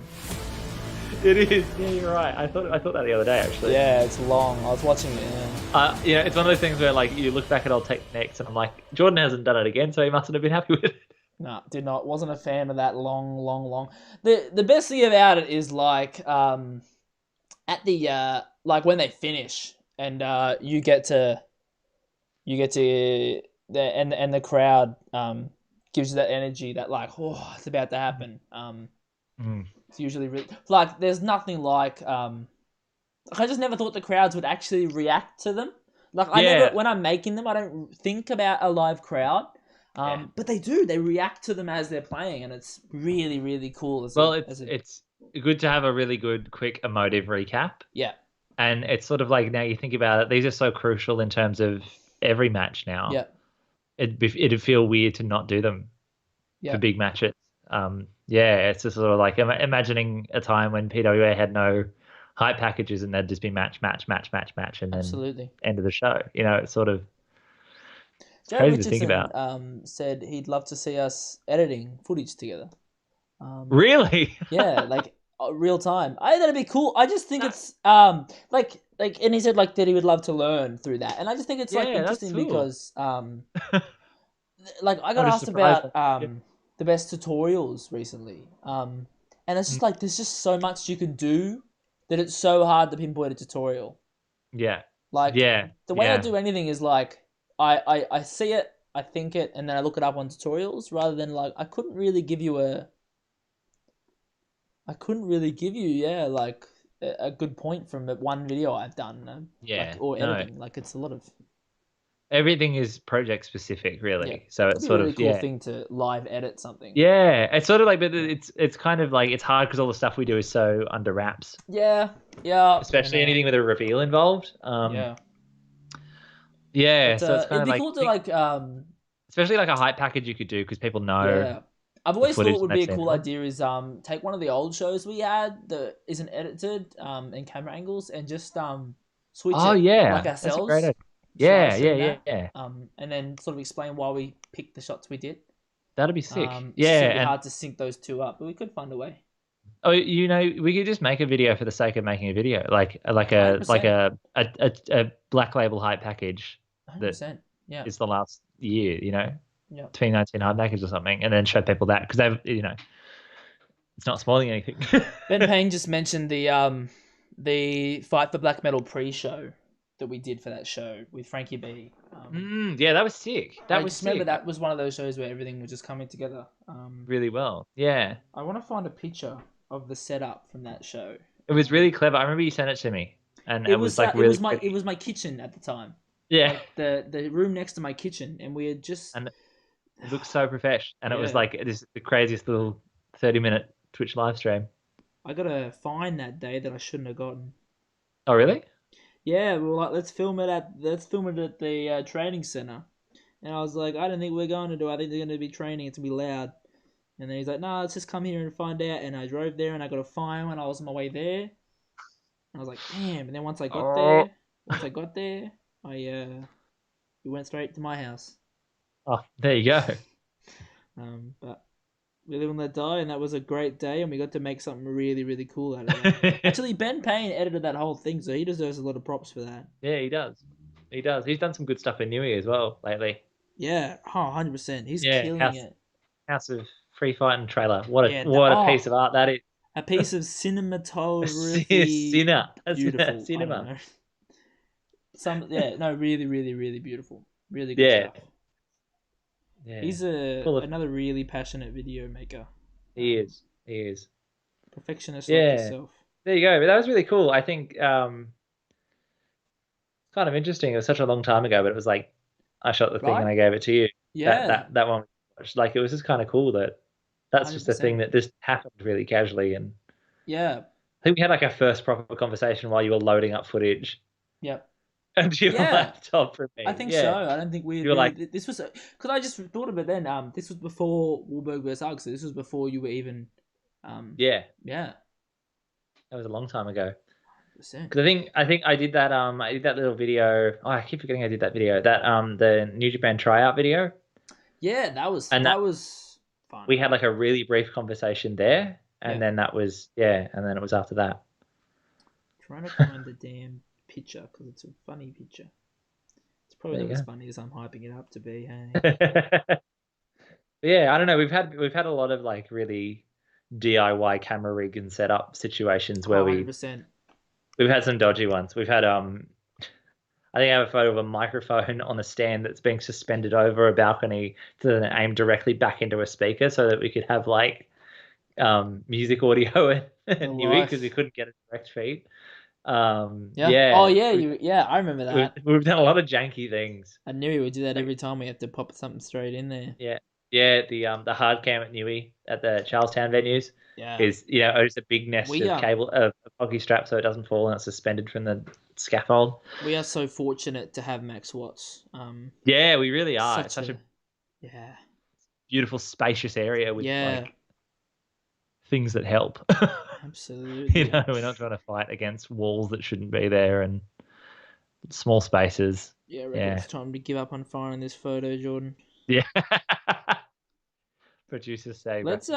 It is. Yeah, you're right. I thought that the other day actually. Yeah, it's long. I was watching it. Yeah. You know, it's one of those things where like you look back at old techniques, and I'm like, Jordan hasn't done it again, so he mustn't have been happy with it. No, did not. Wasn't a fan of that long. The best thing about it is like at the like when they finish and you get to the crowd gives you that energy that like, oh, it's about to happen. It's usually really like there's nothing like I just never thought the crowds would actually react to them. Like I Yeah. never when I'm making them I don't think about a live crowd. But they do. They react to them as they're playing, and it's really, really cool. It's good to have a really good, quick, emotive recap. Yeah. And it's sort of like now you think about it, these are so crucial in terms of every match now. Yeah. It'd feel weird to not do them for big matches. Yeah, it's just sort of like imagining a time when PWA had no hype packages and they'd just be match, and then Absolutely. end of the show. You know, it's sort of Jared crazy to think Richardson about. said he'd love to see us editing footage together. Really? Yeah, like real time. That'd be cool. I just think it's like, and he said like that he would love to learn through that, and I just think it's like Yeah, that's interesting cool. because like I got I'm just asked surprised about that- the best tutorials recently, and it's just like there's just so much you can do that it's so hard to pinpoint a tutorial. Yeah. Like Yeah. the way I yeah. do anything is like I see it, I think it, and then I look it up on tutorials rather than like I couldn't really give you like a good point from one video I've done. Yeah, like, or no. editing. Like it's a lot of Everything is project specific, really. Yeah. So it'd it's be sort a really of cool thing to live edit something. Yeah, it's sort of like, but it's kind of like it's hard because all the stuff we do is so under wraps. Yeah. Especially anything with a reveal involved. Yeah. Yeah, so it's kind it'd of be like cool to like especially like a hype package you could do because people know. Yeah. I've always thought footage it would be a that's cool in. idea is take one of the old shows we had that isn't edited in camera angles and just switch Oh it yeah, like that's a ourselves. great idea. Yeah, slice yeah, and yeah, that. yeah. And then sort of explain why we picked the shots we did. That'd be sick. It's Yeah, just gonna be and hard to sync those two up, but we could find a way. oh, we could just make a video for the sake of making a video, like a 100%. a black label hype package that 100%. Yeah. is the last year, Yeah. 2019 hype package or something, and then show people that because it's not spoiling anything. Ben Payne just mentioned the Fight for Black Metal pre-show that we did for that show with Frankie B. Yeah, that was sick. I just remember that was one of those shows where everything was just coming together. Really well. Yeah. I want to find a picture of the setup from that show. It was really clever. I remember you sent it to me, and It was was like really. it was my kitchen at the time. Yeah. Like the room next to my kitchen, and we had just. And it looked so professional, and it was Yeah. like the craziest little 30-minute Twitch live stream. I got a fine that day that I shouldn't have gotten. Oh, really? Yeah, we were like, let's film it at the training center, and I was like, I don't think we're going to do. I think they're going to be training. It's gonna be loud. And then he's like, no, let's just come here and find out. And I drove there, and I got a fine when I was on my way there. And I was like, damn. And then once I got there, we went straight to my house. Oh, there you go. But we live and let die, and that was a great day, and we got to make something really, really cool out of that. Actually, Ben Payne edited that whole thing, so he deserves a lot of props for that. Yeah, he does. He does. He's done some good stuff in Newey as well lately. Yeah, 100%. He's killing it. House of Free Fighting trailer. What a piece of art that is. A piece of cinematography. Beautiful. Cinema. Really, really, really beautiful. Really good stuff. Yeah. He's another really passionate video maker. He is. Perfectionist like yourself. There you go. But that was really cool. I think it's kind of interesting. It was such a long time ago, but it was like I shot the thing and I gave it to you. Yeah. That one. Like it was just kind of cool that's 100%. Just a thing that just happened really casually. And yeah. I think we had like our first proper conversation while you were loading up footage. Yep. And your laptop for me. I think so. I don't think you were like this was because I just thought of it then. This was before Wahlberg vs. Ugg, so this was before you were even. Yeah. That was a long time ago. 100%. Because I think I did that little video. Oh, I keep forgetting I did that video. That the New Japan tryout video. Yeah, that was fun. We had like a really brief conversation there, and then that was and then it was after that. Trying to find the damn picture because it's a funny picture. It's probably not as funny as I'm hyping it up to be. Hey. Yeah, I don't know. We've had a lot of like really DIY camera rig and setup situations where 100%. we've had some dodgy ones. We've had I think I have a photo of a microphone on a stand that's being suspended over a balcony to then aim directly back into a speaker so that we could have like music audio and because we couldn't get a direct feed. Oh yeah, I remember that. We've done a lot of janky things. I knew we would do that every time we have to pop something straight in there. Yeah. The hard cam at Newey at the Charlestown venues is it's a big nest of cable of hockey strap so it doesn't fall and it's suspended from the scaffold. We are so fortunate to have Max Watts. Yeah, we really are. It's such a beautiful, spacious area with like things that help. Absolutely. We're not trying to fight against walls that shouldn't be there and small spaces. Yeah, it's time to give up on firing this photo, Jordan. Yeah. Producers say let's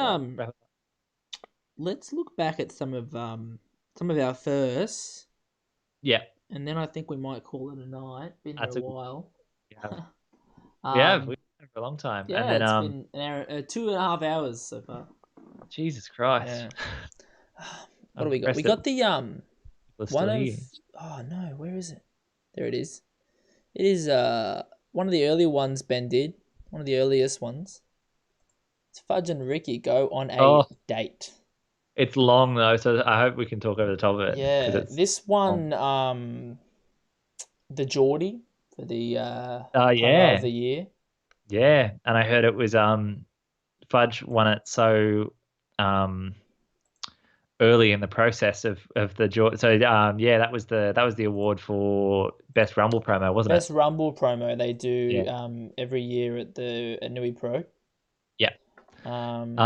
look back at some of our firsts. Yeah. And then I think we might call it a night. Been here a while. Yeah. We've been here for a long time. Yeah, and then, it's been an hour, 2.5 hours so far. Jesus Christ. Yeah. What do we got? We got the one of where is it? There it is. It is one of the earlier ones Ben did. One of the earliest ones. It's Fudge and Ricky go on a date. It's long though, so I hope we can talk over the top of it. Yeah, this one, the Geordie for the of the year. Yeah, and I heard it was Fudge won it so early in the process of the Geordie. So that was the award for best Rumble promo, wasn't it? Best Rumble promo they do every year at Newey Pro. Yeah. And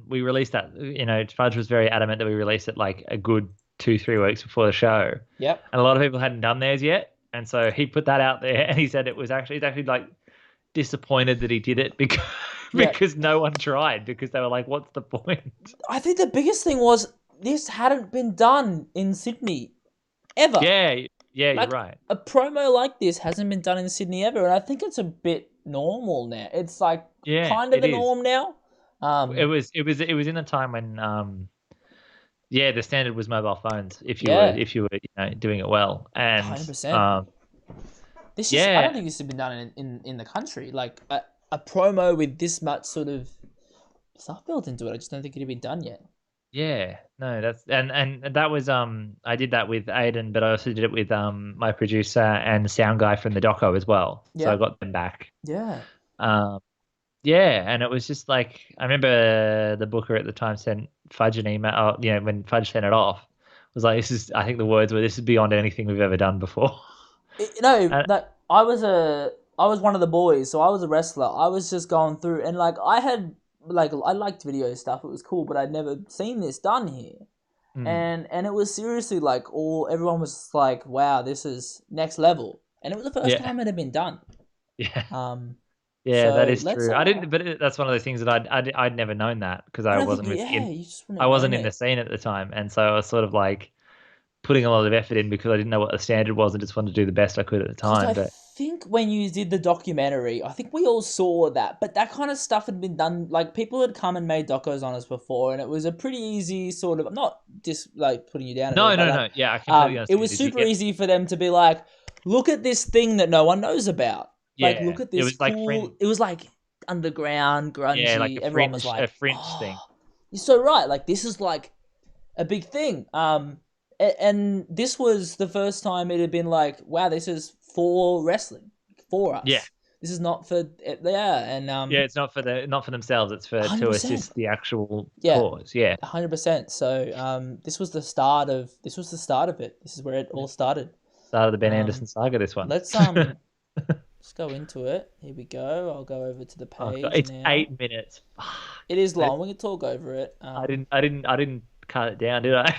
we released that. Fudge was very adamant that we released it like a good 2-3 weeks before the show. Yep. And a lot of people hadn't done theirs yet, And so he put that out there, and he said he's actually like disappointed that he did it because because no one tried, because they were like, what's the point? I think the biggest thing was this hadn't been done in Sydney ever. Yeah, you're Like, right. A promo like this hasn't been done in Sydney ever, and I think it's a bit normal now. It's like kind of the norm now. It was in a time when the standard was mobile phones if you were doing it well, and 100%. This is, I don't think this has been done in the country. Like a promo with this much sort of stuff built into it. I just don't think it had been done yet. Yeah, no, that's and that was I did that with Aiden, but I also did it with my producer and the sound guy from the doco as well. So I got them back. Yeah. And it was just like, I remember the booker at the time sent Fudge an email. When Fudge sent it off, was like, I think the words were, "This is beyond anything we've ever done before." I was one of the boys, so I was a wrestler. I was just going through, and like I liked video stuff. It was cool, but I'd never seen this done here, and it was seriously like everyone was just like, "Wow, this is next level," and it was the first time it had been done. Yeah. So that is true. I didn't, but that's one of those things that I'd never known that because I wasn't in the scene at the time, and so I was sort of like putting a lot of effort in because I didn't know what the standard was and just wanted to do the best I could at the time. I think when you did the documentary, I think we all saw that, but that kind of stuff had been done. Like people had come and made docos on us before, and it was a pretty easy sort of. I'm not just like putting you down. No. Yeah, I completely understand. It was super easy for them to be like, look at this thing that no one knows about. Like, look at this. It was cool. It was like underground, grungy. Yeah, like everyone was like a French thing. You're so right. Like this is like a big thing. And this was the first time it had been like, wow, this is for wrestling, for us. Yeah. This is not for it's not for themselves. It's for 100%. to assist the actual cause. Yeah, 100%. So this was the start of it. This is where it all started. Started the Ben Anderson saga. This one. Let's let's go into it. Here we go. I'll go over to the page. It's now. 8 minutes. It is long. We can talk over it. I didn't cut it down, did I?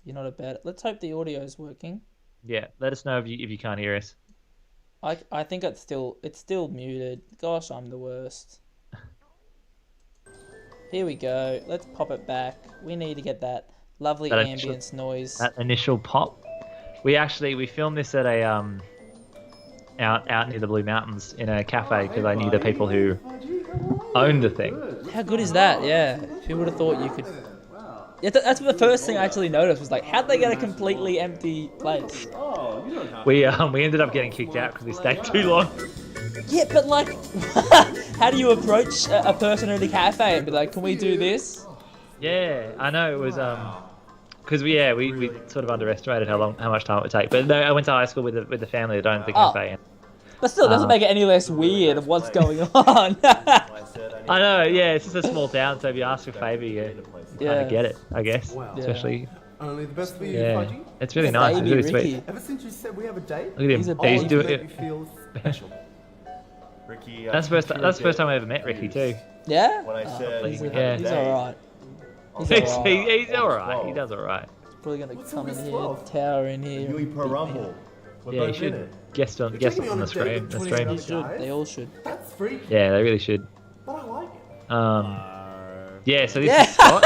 You're not about it. Let's hope the audio is working. Yeah, let us know if you can't hear us. I think it's still muted. Gosh, I'm the worst. Here we go. Let's pop it back. We need to get that lovely ambience noise. That initial pop. We filmed this at a out near the Blue Mountains in a cafe because I knew the people who owned the thing. How good is that? Yeah. Who would have thought you could? Yeah, that's the first thing I actually noticed was like, how'd they get a completely empty place? We ended up getting kicked out because we stayed too long. Yeah, but like, how do you approach a person at a cafe and be like, can we do this? Yeah, I know it was because we sort of underestimated how much time it would take. But no, I went to high school with the family that owned the cafe. But still, it doesn't make it any less weird of what's going on. I know, yeah, it's just a small town, so if you ask a favour, you kind of get it, I guess. Wow. Especially. Only the best for you, Fudgy. It's really nice. It's really sweet. Ever since you said we have a date, look at him. He's doing it. Feel special. Ricky, that's the first time I ever met Ricky too. Yeah. When I said he's alright. He's alright. He does alright. Probably gonna come in here, tower in here. You per rumble. Yeah, he should guest on the stream. They should. They all should. That's free. Yeah, they really should. But I like it. Yeah, so this is Scott.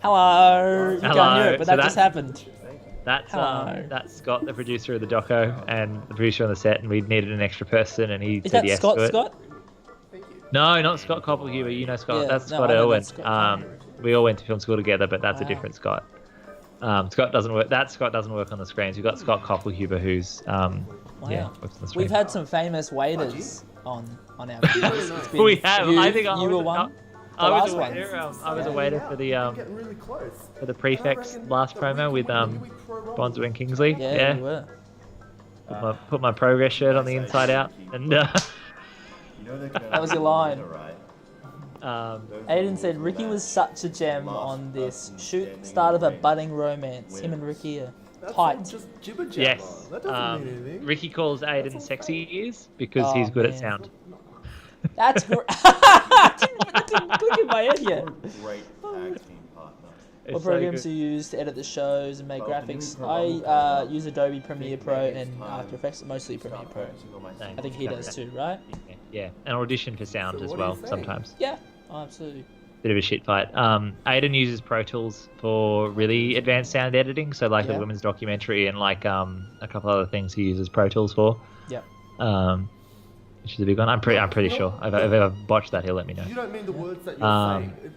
Hello. You can't hear it, but that just happened. That's Scott, the producer of the doco and the producer on the set, and we needed an extra person, and he said yes Scott, to it. Scott? No, not Scott Koppelhuber. You know Scott. Yeah, that's no, Scott I know Irwin. that's Scott. We all went to film school together, but that's a different Scott. Scott doesn't work. That Scott doesn't work on the screens. We've got Scott Koppelhuber, who's works on the screen. We've had some famous waiters on our videos. We have. I think you were one. I was a waiter for the Prefects last promo with Bonzo and Kingsley. Yeah, you were. Put my Progress shirt on the inside out, and that was your line. Aiden said Ricky was such a gem on this shoot. Start of a budding romance. Him and Ricky are tight. Yes. Ricky calls Aiden sexy ears because he's good at sound. That's great. That didn't click in my head yet. Great tag team partner. It's What so programs good. do you use to edit the shows and make Well, the new graphics? program I use Adobe Premiere think Pro maybe it's and time After Effects, mostly to Premiere start Pro. focusing on my Same. I think he does too, right? Yeah, and audition for sound So as what do you well think? sometimes. Yeah, absolutely. Bit of a shit fight. Aiden uses Pro Tools for really advanced sound editing, so like Yeah. the women's documentary and like a couple other things he uses Pro Tools for. Yep. Which is a big one. I'm pretty sure. If I've ever botched that, he'll let me know. You don't mean the words that you're Um, saying.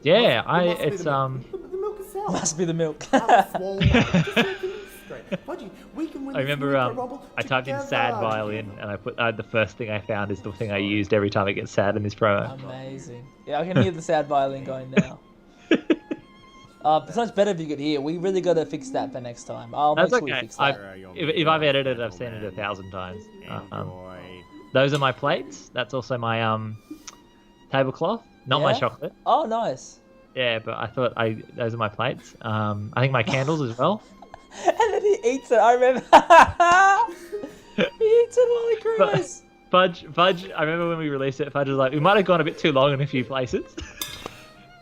Yeah, It must be the milk itself. Must be the milk. Alex swole down. Just make it straight. Fudgy, we can win I this remember Super Rumble I typed in sad together. violin and I put the first thing I found is the thing I used every time it gets sad in this promo. Amazing. Yeah, I can hear the sad violin going now. It's much better if you could hear. We really got to fix that for next time. I'll make That's sure we okay. fix that. If I've edited it, I've seen it 1,000 times. Those are my plates. That's also my tablecloth, not my Yeah? chocolate. Oh, nice. Yeah, but I thought those are my plates. I think my candles as well. And then he eats it. I remember. He eats it while he cries. Fudge. I remember when we released it. Fudge was like, we might have gone a bit too long in a few places.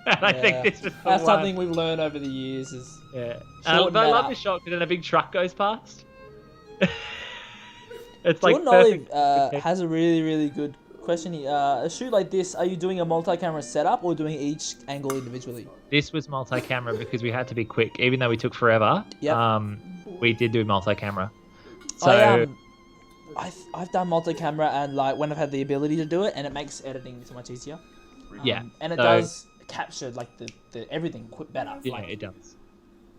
And I think this was the That's one. something we've learned over the years. Is Yeah. shorten But I that love up. this shot because then a big truck goes past. It's like Jordan Olive perfect. has a really, really good question here. A shoot like this, are you doing a multi-camera setup or doing each angle individually? This was multi-camera because we had to be quick, even though we took forever. Yep. We did do multi-camera. So I've done multi-camera and like when I've had the ability to do it, and it makes editing so much easier. Yeah, and it so- does capture like the everything quick better. yeah, Like, it does.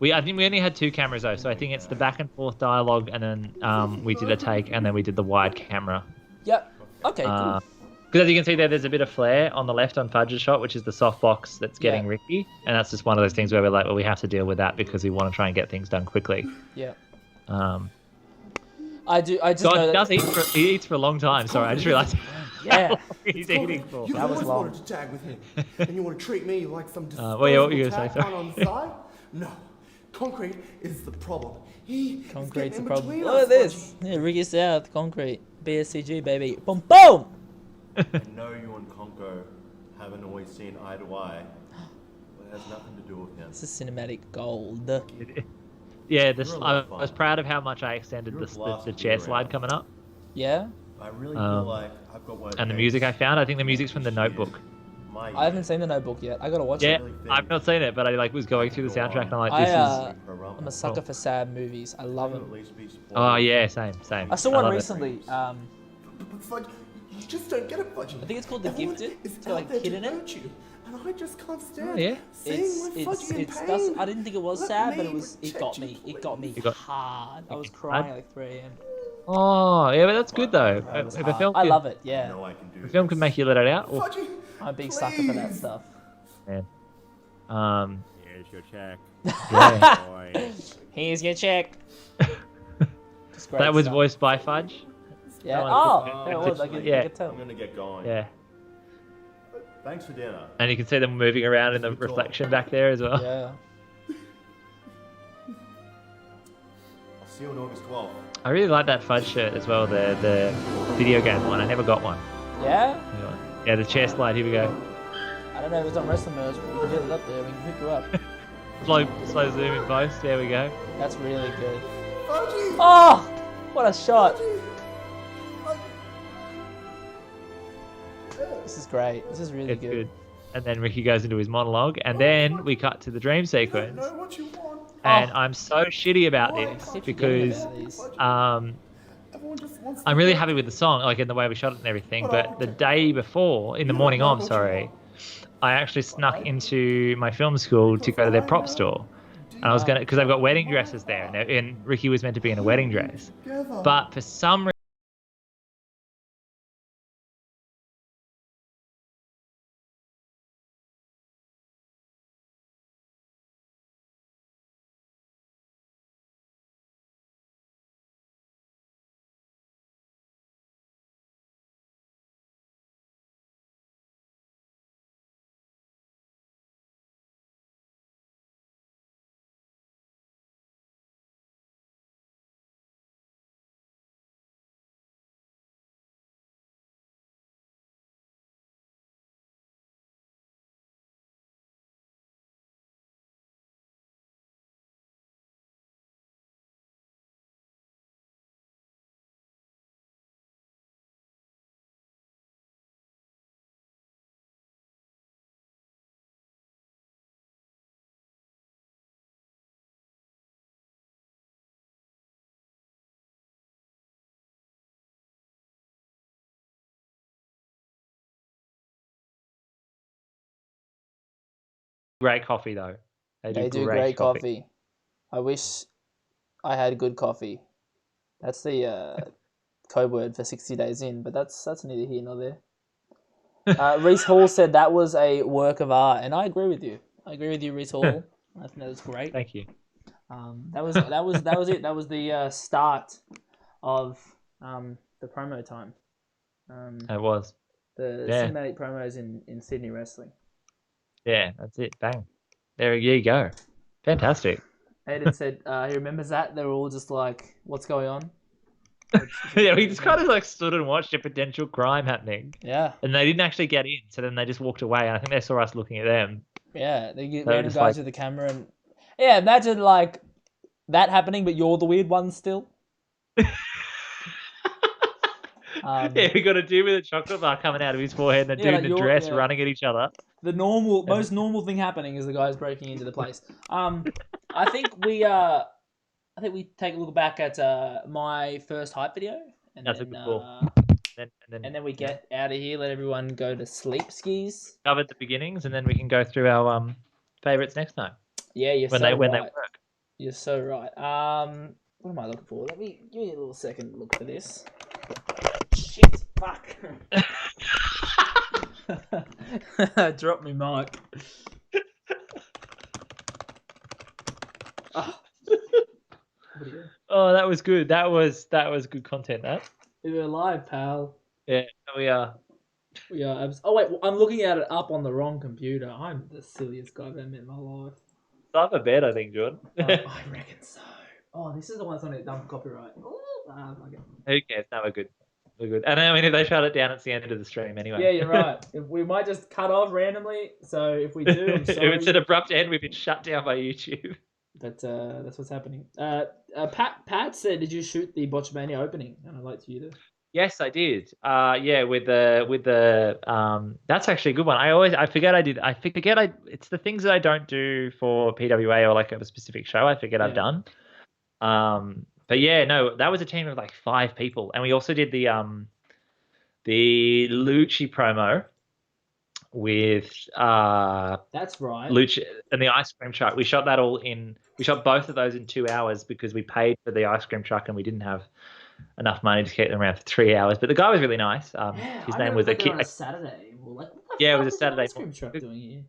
I think we only had 2 cameras though, so I think it's the back and forth dialogue, and then we did a take, and then we did the wide camera. Yep. Okay. Cool. Because as you can see there's a bit of flare on the left on Fudge's shot, which is the softbox that's getting Yeah. Ricky, and that's just one of those things where we're like, well, we have to deal with that because we want to try and get things done quickly. Yeah. I just know that... he eats for a long time. Sorry, I just realized. Yeah. He's eating for. You That was always long. wanted to tag with him, and you want to treat me like some disposable what were you gonna say? tag on the side? No, concrete is the problem. Concrete's the the problem. Look at this. Yeah, Ricky South, concrete. BSCG, baby. Boom, boom! I know you and Conco haven't always seen eye to eye, but it has nothing to do with him. This is cinematic gold. Yeah, You're a I lot of was fun. proud of how much I extended You're a blast the to be chair around. slide coming up. Yeah? I really feel like I've got one. And the music I found, I think the music's from The Notebook. I haven't seen the Notebook yet. I gotta watch Yeah, it. I've not seen it, but I was going through the soundtrack and I'm like, I'm a sucker for sad movies. I love them. Oh yeah, same. I saw I one love it. recently. But Fudge, you just don't get it, Fudgy. I think it's called The Everyone Gifted. is It's got like out there kid to in it. hurt you, and I just can't stand Oh, yeah? seeing my Fudgy in pain. I didn't think it was Let sad, but me it got me. protect you, It got me You got- hard. I was crying at like 3 a.m. Oh yeah, but that's good though. It was If a hard. film I could- love it. Yeah, No, I can do if a film could make you let it out. Oh, Fudgy, I'm a big sucker for that please. stuff. man. Here's your check. Yeah. Boy. Here's your check. Just great That was stuff. voiced by Fudge. Yeah. that one- Oh, yeah, it was. I could Yeah. tell. I'm gonna get going. Yeah, Thanks for dinner. and you can see them moving around in the reflection back there as well. Yeah. I'll see you on August 12th. I really like that Fudge shirt as well. The video game one. I never got one. Yeah. Yeah, the chair slide. Here we go. I don't know if it's on wrestling merch, but we can get it up there. We can pick you up. Slow zoom in post. There we go. That's really good. Fudgy! Oh, what a shot! This is great. This is really It's good. And then Ricky goes into his monologue, and then we cut to the dream sequence. Know what you want. And I'm so shitty about I this keep forgetting because about these. Everyone just wants I'm really happy with the song, like in the way we shot it and everything. But the day before, in the morning of, sorry, I actually snuck into my film school to go to their prop store. And I was gonna, because I've got wedding dresses there, and Ricky was meant to be in a wedding dress. together. But for some reason, great coffee though. They do great coffee. I wish I had good coffee. That's the code word for 60 days in, but that's neither here nor there. Reese Hall said that was a work of art, and I agree with you. I agree with you, Reese Hall. I think that was great. Thank you. That was it. That was the start of the promo time. It was. The cinematic promos in Sydney wrestling. Yeah, that's it. Bang. There you go. Fantastic. Aiden said he remembers that. They were all just like, what's going on? Yeah, we just kind of like stood and watched a potential crime happening. Yeah. And they didn't actually get in, so then they just walked away, and I think they saw us looking at them. Yeah, they get random guys with the camera, and yeah, imagine like that happening, but you're the weird one still. Yeah, we got a dude with a chocolate bar coming out of his forehead, and a dude in a dress running at each other. The most normal thing happening is the guys breaking into the place. I think we take a look back at my first hype video, and that's then, a good call. And then we get out of here. Let everyone go to sleep. Skis. Covered the beginnings, and then we can go through our favorites next time. Yeah, when they work. You're so right. What am I looking for? Let me give me a little second to look for this. Shit, fuck. Drop me mic. Oh, that was good. That was good content. That. We're live, pal. Yeah, we are. We are. Oh wait, I'm looking at it up on the wrong computer. I'm the silliest guy I've ever met in my life. It's up a bed, I think, Jordan. I reckon so. Oh, this is the one that's on it. Dumb copyright. Who cares? No, we're good. We're good. And I mean, if they shut it down, it's the end of the stream anyway. Yeah, you're right. We might just cut off randomly. So if we do, I'm sorry. If it's an abrupt end, we've been shut down by YouTube. But that's what's happening. Pat said, "Did you shoot the Botchamania opening?" And I'd like you to. Yes, I did. Yeah, with the that's actually a good one. I forget I did. It's the things that I don't do for PWA or like a specific show. I forget I've done. But yeah, no, that was a team of like 5 people, and we also did the Lucci promo with that's right, Lucci and the ice cream truck. We shot both of those in 2 hours because we paid for the ice cream truck and we didn't have enough money to keep them around for 3 hours. But the guy was really nice. His name was on a Saturday. Like, it was a Saturday. Ice cream truck doing here?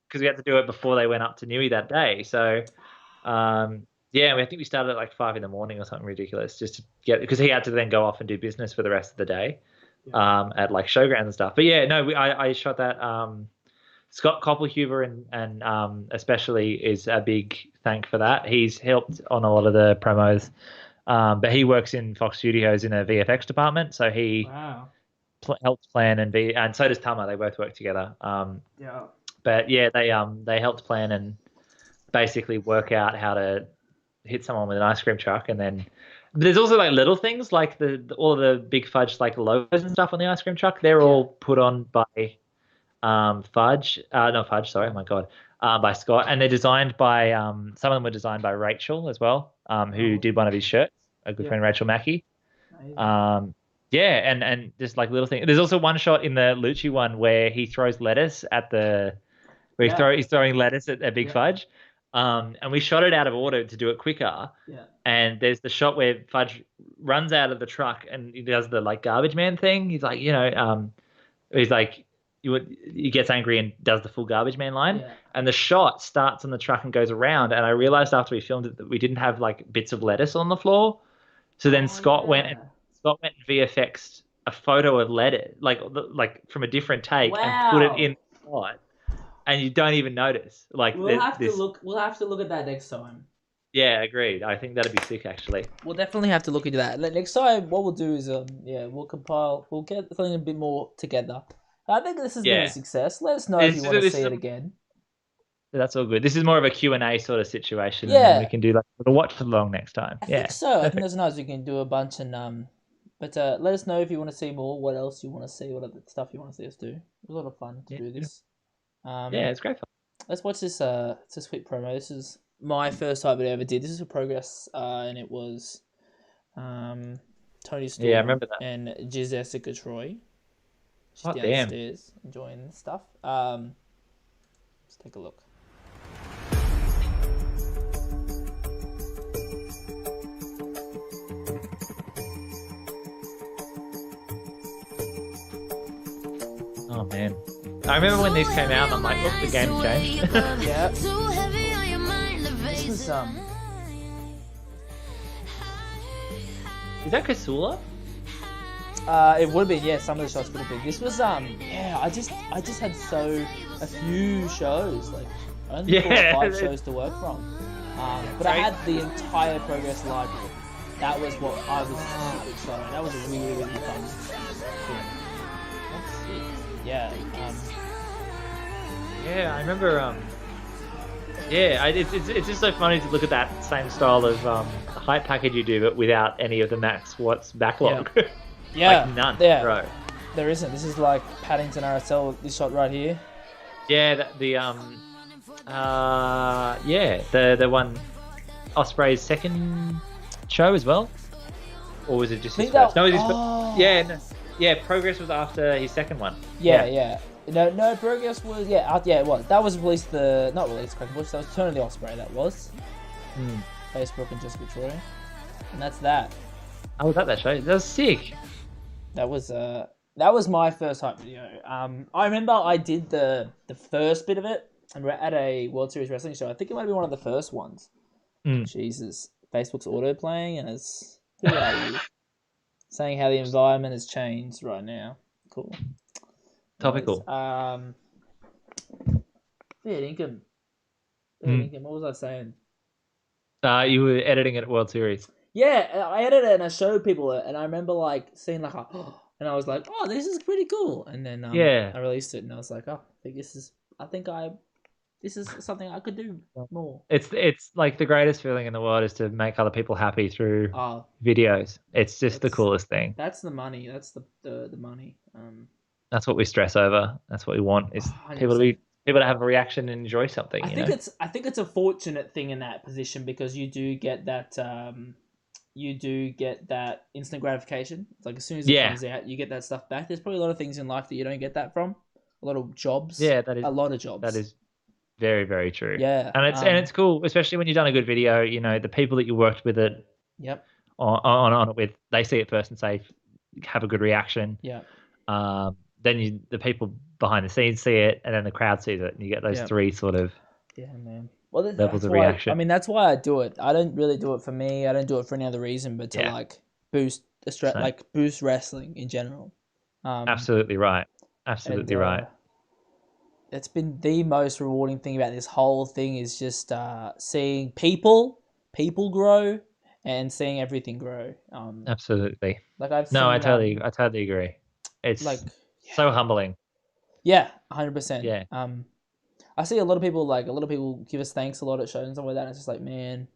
Because we had to do it before they went up to Newey that day. So, yeah, I think we started at like 5 a.m. or something ridiculous just to get, because he had to then go off and do business for the rest of the day, at like showgrounds and stuff. But yeah, no, I shot that. Scott Koppelhuber and especially is a big thank for that. He's helped on a lot of the promos, but he works in Fox Studios in a VFX department, so he helped plan and so does Tama. They both work together. But yeah, they helped plan and basically work out how to hit someone with an ice cream truck, and then there's also like little things like all of the Big Fudge like logos and stuff on the ice cream truck. They're all put on by Fudge, not Fudge, sorry, oh my god, by Scott, and they're designed by some of them were designed by Rachel as well, who did one of his shirts, a good friend Rachel Mackey. Yeah, and just like little things. There's also one shot in the Lucci one where he throws lettuce at he's throwing lettuce at Big Fudge. And we shot it out of order to do it quicker. Yeah. And there's the shot where Fudge runs out of the truck and he does the like garbage man thing. He's like, he's like, he gets angry and does the full garbage man line. Yeah. And the shot starts on the truck and goes around. And I realized after we filmed it that we didn't have like bits of lettuce on the floor. So then Scott went and VFX'd a photo of lettuce, like from a different take, and put it in the spot. And you don't even notice. Like we'll have to look at that next time. Yeah, agreed. I think that'd be sick, actually. We'll definitely have to look into that. Next time, what we'll do is, we'll get something a bit more together. I think this has been a success. Let us know if you want to see it again. That's all good. This is more of a Q&A sort of situation. Yeah. And then we can do like a watch along next time. I think so. Perfect. I think that's nice. We can do a bunch and but let us know if you want to see more. What else you want to see? What other stuff you want to see us do? It was a lot of fun to do this. It's great fun. Let's watch this. It's a quick promo. This is my first time I ever did. This is a progress, and it was Tony Storm. Yeah, I remember that. And Jessica Troy. She's downstairs enjoying this stuff. Let's take a look. Oh man, I remember when these came out. I'm like, oh, the game's changed. Yeah. This was Is that Kasula? it would have been, yeah, some of the shots would have been. This was yeah, I just had a few shows, like only 4 or 5 shows to work from. But I had the entire Progress library. That was what I was super excited. That was a really, really fun thing. That's sick. Yeah. Yeah, I remember. It's just so funny to look at that same style of hype package you do, but without any of the Max Watts backlog. Yeah. Like none. Yeah. Bro. There isn't. This is like Paddington RSL. This shot right here. Yeah, the one Osprey's second show as well, or was it just his first? No, it was his first. Yeah, no, yeah. Progress was after his second one. Yeah. No, Progress was it was. That was released not released Cracker Bush. That was Turn of the Osprey. That was. Facebook and Jessica Troy, and that's that. I was at that show. That was sick. That was my first hype video. I remember I did the first bit of it, and we're at a World Series wrestling show. I think it might be one of the first ones. Jesus, Facebook's auto playing, and it's who are you? Saying how the environment has changed right now. Cool. Topical. Fair income. What was I saying? You were editing it at World Series. Yeah, I edited it and I showed people it, and I remember like seeing like and I was like, oh, this is pretty cool. And then I released it, and I was like, oh, this is something I could do more. It's like the greatest feeling in the world is to make other people happy through videos. It's just the coolest thing. That's the money. That's the money. That's what we stress over. That's what we want is 100%. people to have a reaction and enjoy something. I think it's a fortunate thing in that position because you do get that instant gratification. It's like as soon as it comes out, you get that stuff back. There's probably a lot of things in life that you don't get that from. A lot of jobs. Yeah, that is a lot of jobs. That is very, very true. Yeah, and it's cool, especially when you've done a good video. You know, the people that you worked with it. Yep. On it with, they see it first and say, have a good reaction. Yeah. Then the people behind the scenes see it, and then the crowd sees it, and you get those three sort of man. Well, levels of reaction. I mean, that's why I do it. I don't really do it for me. I don't do it for any other reason, but to like boost boost wrestling in general. Absolutely right. Absolutely right. It's been the most rewarding thing about this whole thing is just seeing people grow and seeing everything grow. Absolutely. Like I totally agree. It's like so humbling. Yeah, 100%. Yeah. I see a lot of people give us thanks a lot at shows and stuff like that. And it's just like, man,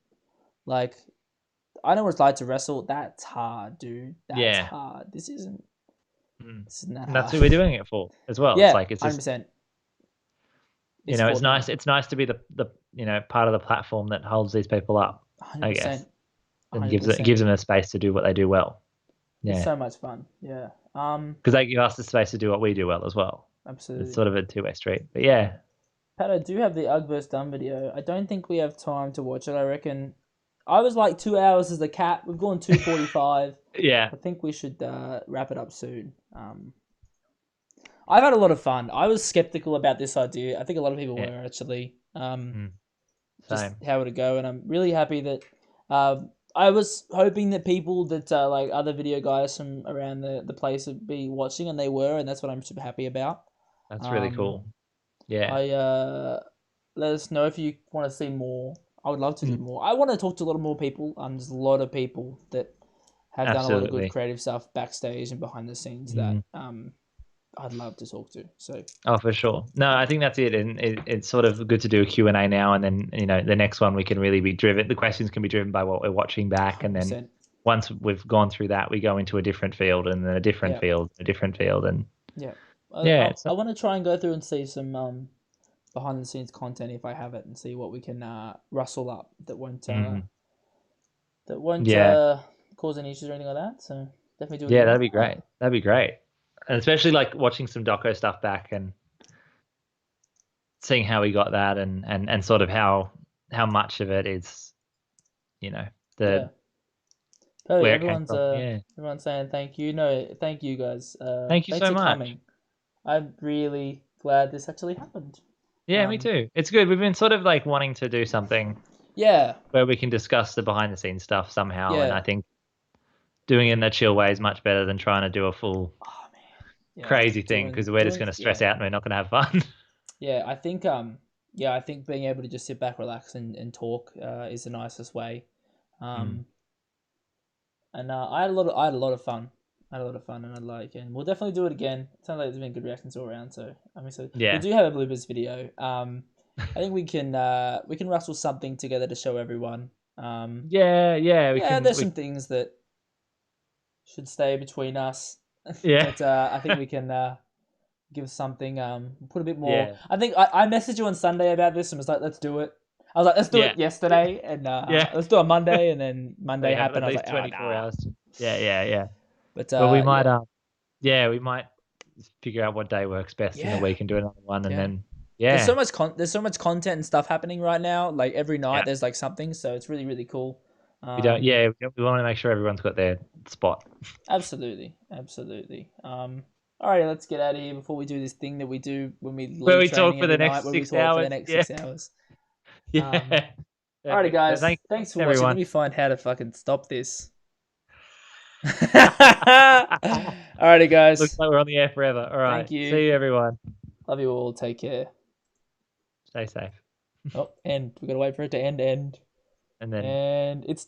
like I know what it's like to wrestle. That's hard, dude. That's hard. This isn't that hard. That's what we're doing it for as well. Yeah, it's like it's 100%. It's nice. It's nice to be the part of the platform that holds these people up. 100%. I guess, and 100%. gives them a space to do what they do well. Yeah, it's so much fun. Yeah. Because they give us the space to do what we do well as well. Absolutely. It's sort of a two-way street. But yeah. Pat, I do have the Ugg vs. Dumb video. I don't think we have time to watch it. I reckon I was like 2 hours as the cat. We've gone 2:45. Yeah. I think we should wrap it up soon. I've had a lot of fun. I was skeptical about this idea. I think a lot of people were actually. Just how it would go, and I'm really happy that. I was hoping that people that like other video guys from around the place would be watching, and they were, and that's what I'm super happy about. That's really cool. Yeah. Let us know if you want to see more. I would love to do more. I want to talk to a lot of more people. There's a lot of people that have done a lot of good creative stuff backstage and behind the scenes that I'd love to talk to. So. Oh, for sure. No, I think that's it. And it's sort of good to do a Q&A now. And then, the next one we can really be driven. The questions can be driven by what we're watching back. 100%. And then once we've gone through that, we go into a different field and then a different field, a different field. And I want to try and go through and see some behind the scenes content if I have it and see what we can rustle up that won't cause any issues or anything like that. So definitely do it. Yeah, that'd be great. That'd be great. And especially like watching some doco stuff back and seeing how we got that and sort of how much of it is, where everyone's saying thank you. No, thank you guys. Thank you so much. Coming. I'm really glad this actually happened. Yeah, me too. It's good. We've been sort of like wanting to do something Yeah. where we can discuss the behind the scenes stuff somehow, and Yeah. I think doing it in a chill way is much better than trying to do a full Yeah, crazy thing because we're just going to stress out and we're not going to have fun. Yeah, I think I think being able to just sit back, relax, and talk is the nicest way. And I had a lot of fun. And we'll definitely do it again. It sounds like there's been good reactions all around. So I'm excited. Yeah. We do have a bloopers video. I think we can rustle something together to show everyone. Yeah. There's some things that should stay between us. Yeah. But I think we can give something. Put a bit more. Yeah. I think I messaged you on Sunday about this and was like, let's do it. I was like, let's do it yesterday, and let's do it Monday, and then Monday happened. I was like, 24 hours. Yeah. But we might, we might figure out what day works best in the week and do another one, and then there's so much content and stuff happening right now. Like every night, there's like something, so it's really really cool. We want to make sure everyone's got their spot. Absolutely. Alrighty, let's get out of here before we do this thing that we do when we leave talk training for the every next night, 6 hours. For the next 6 hours. Yeah. Alrighty, guys. Thanks for everyone. watching. Let me find how to fucking stop this. Alrighty, guys. Looks like we're on the air forever. All right. Thank you. See you, everyone. Love you all. Take care. Stay safe. Oh, end. We gotta wait for it to end. And then. And it's done.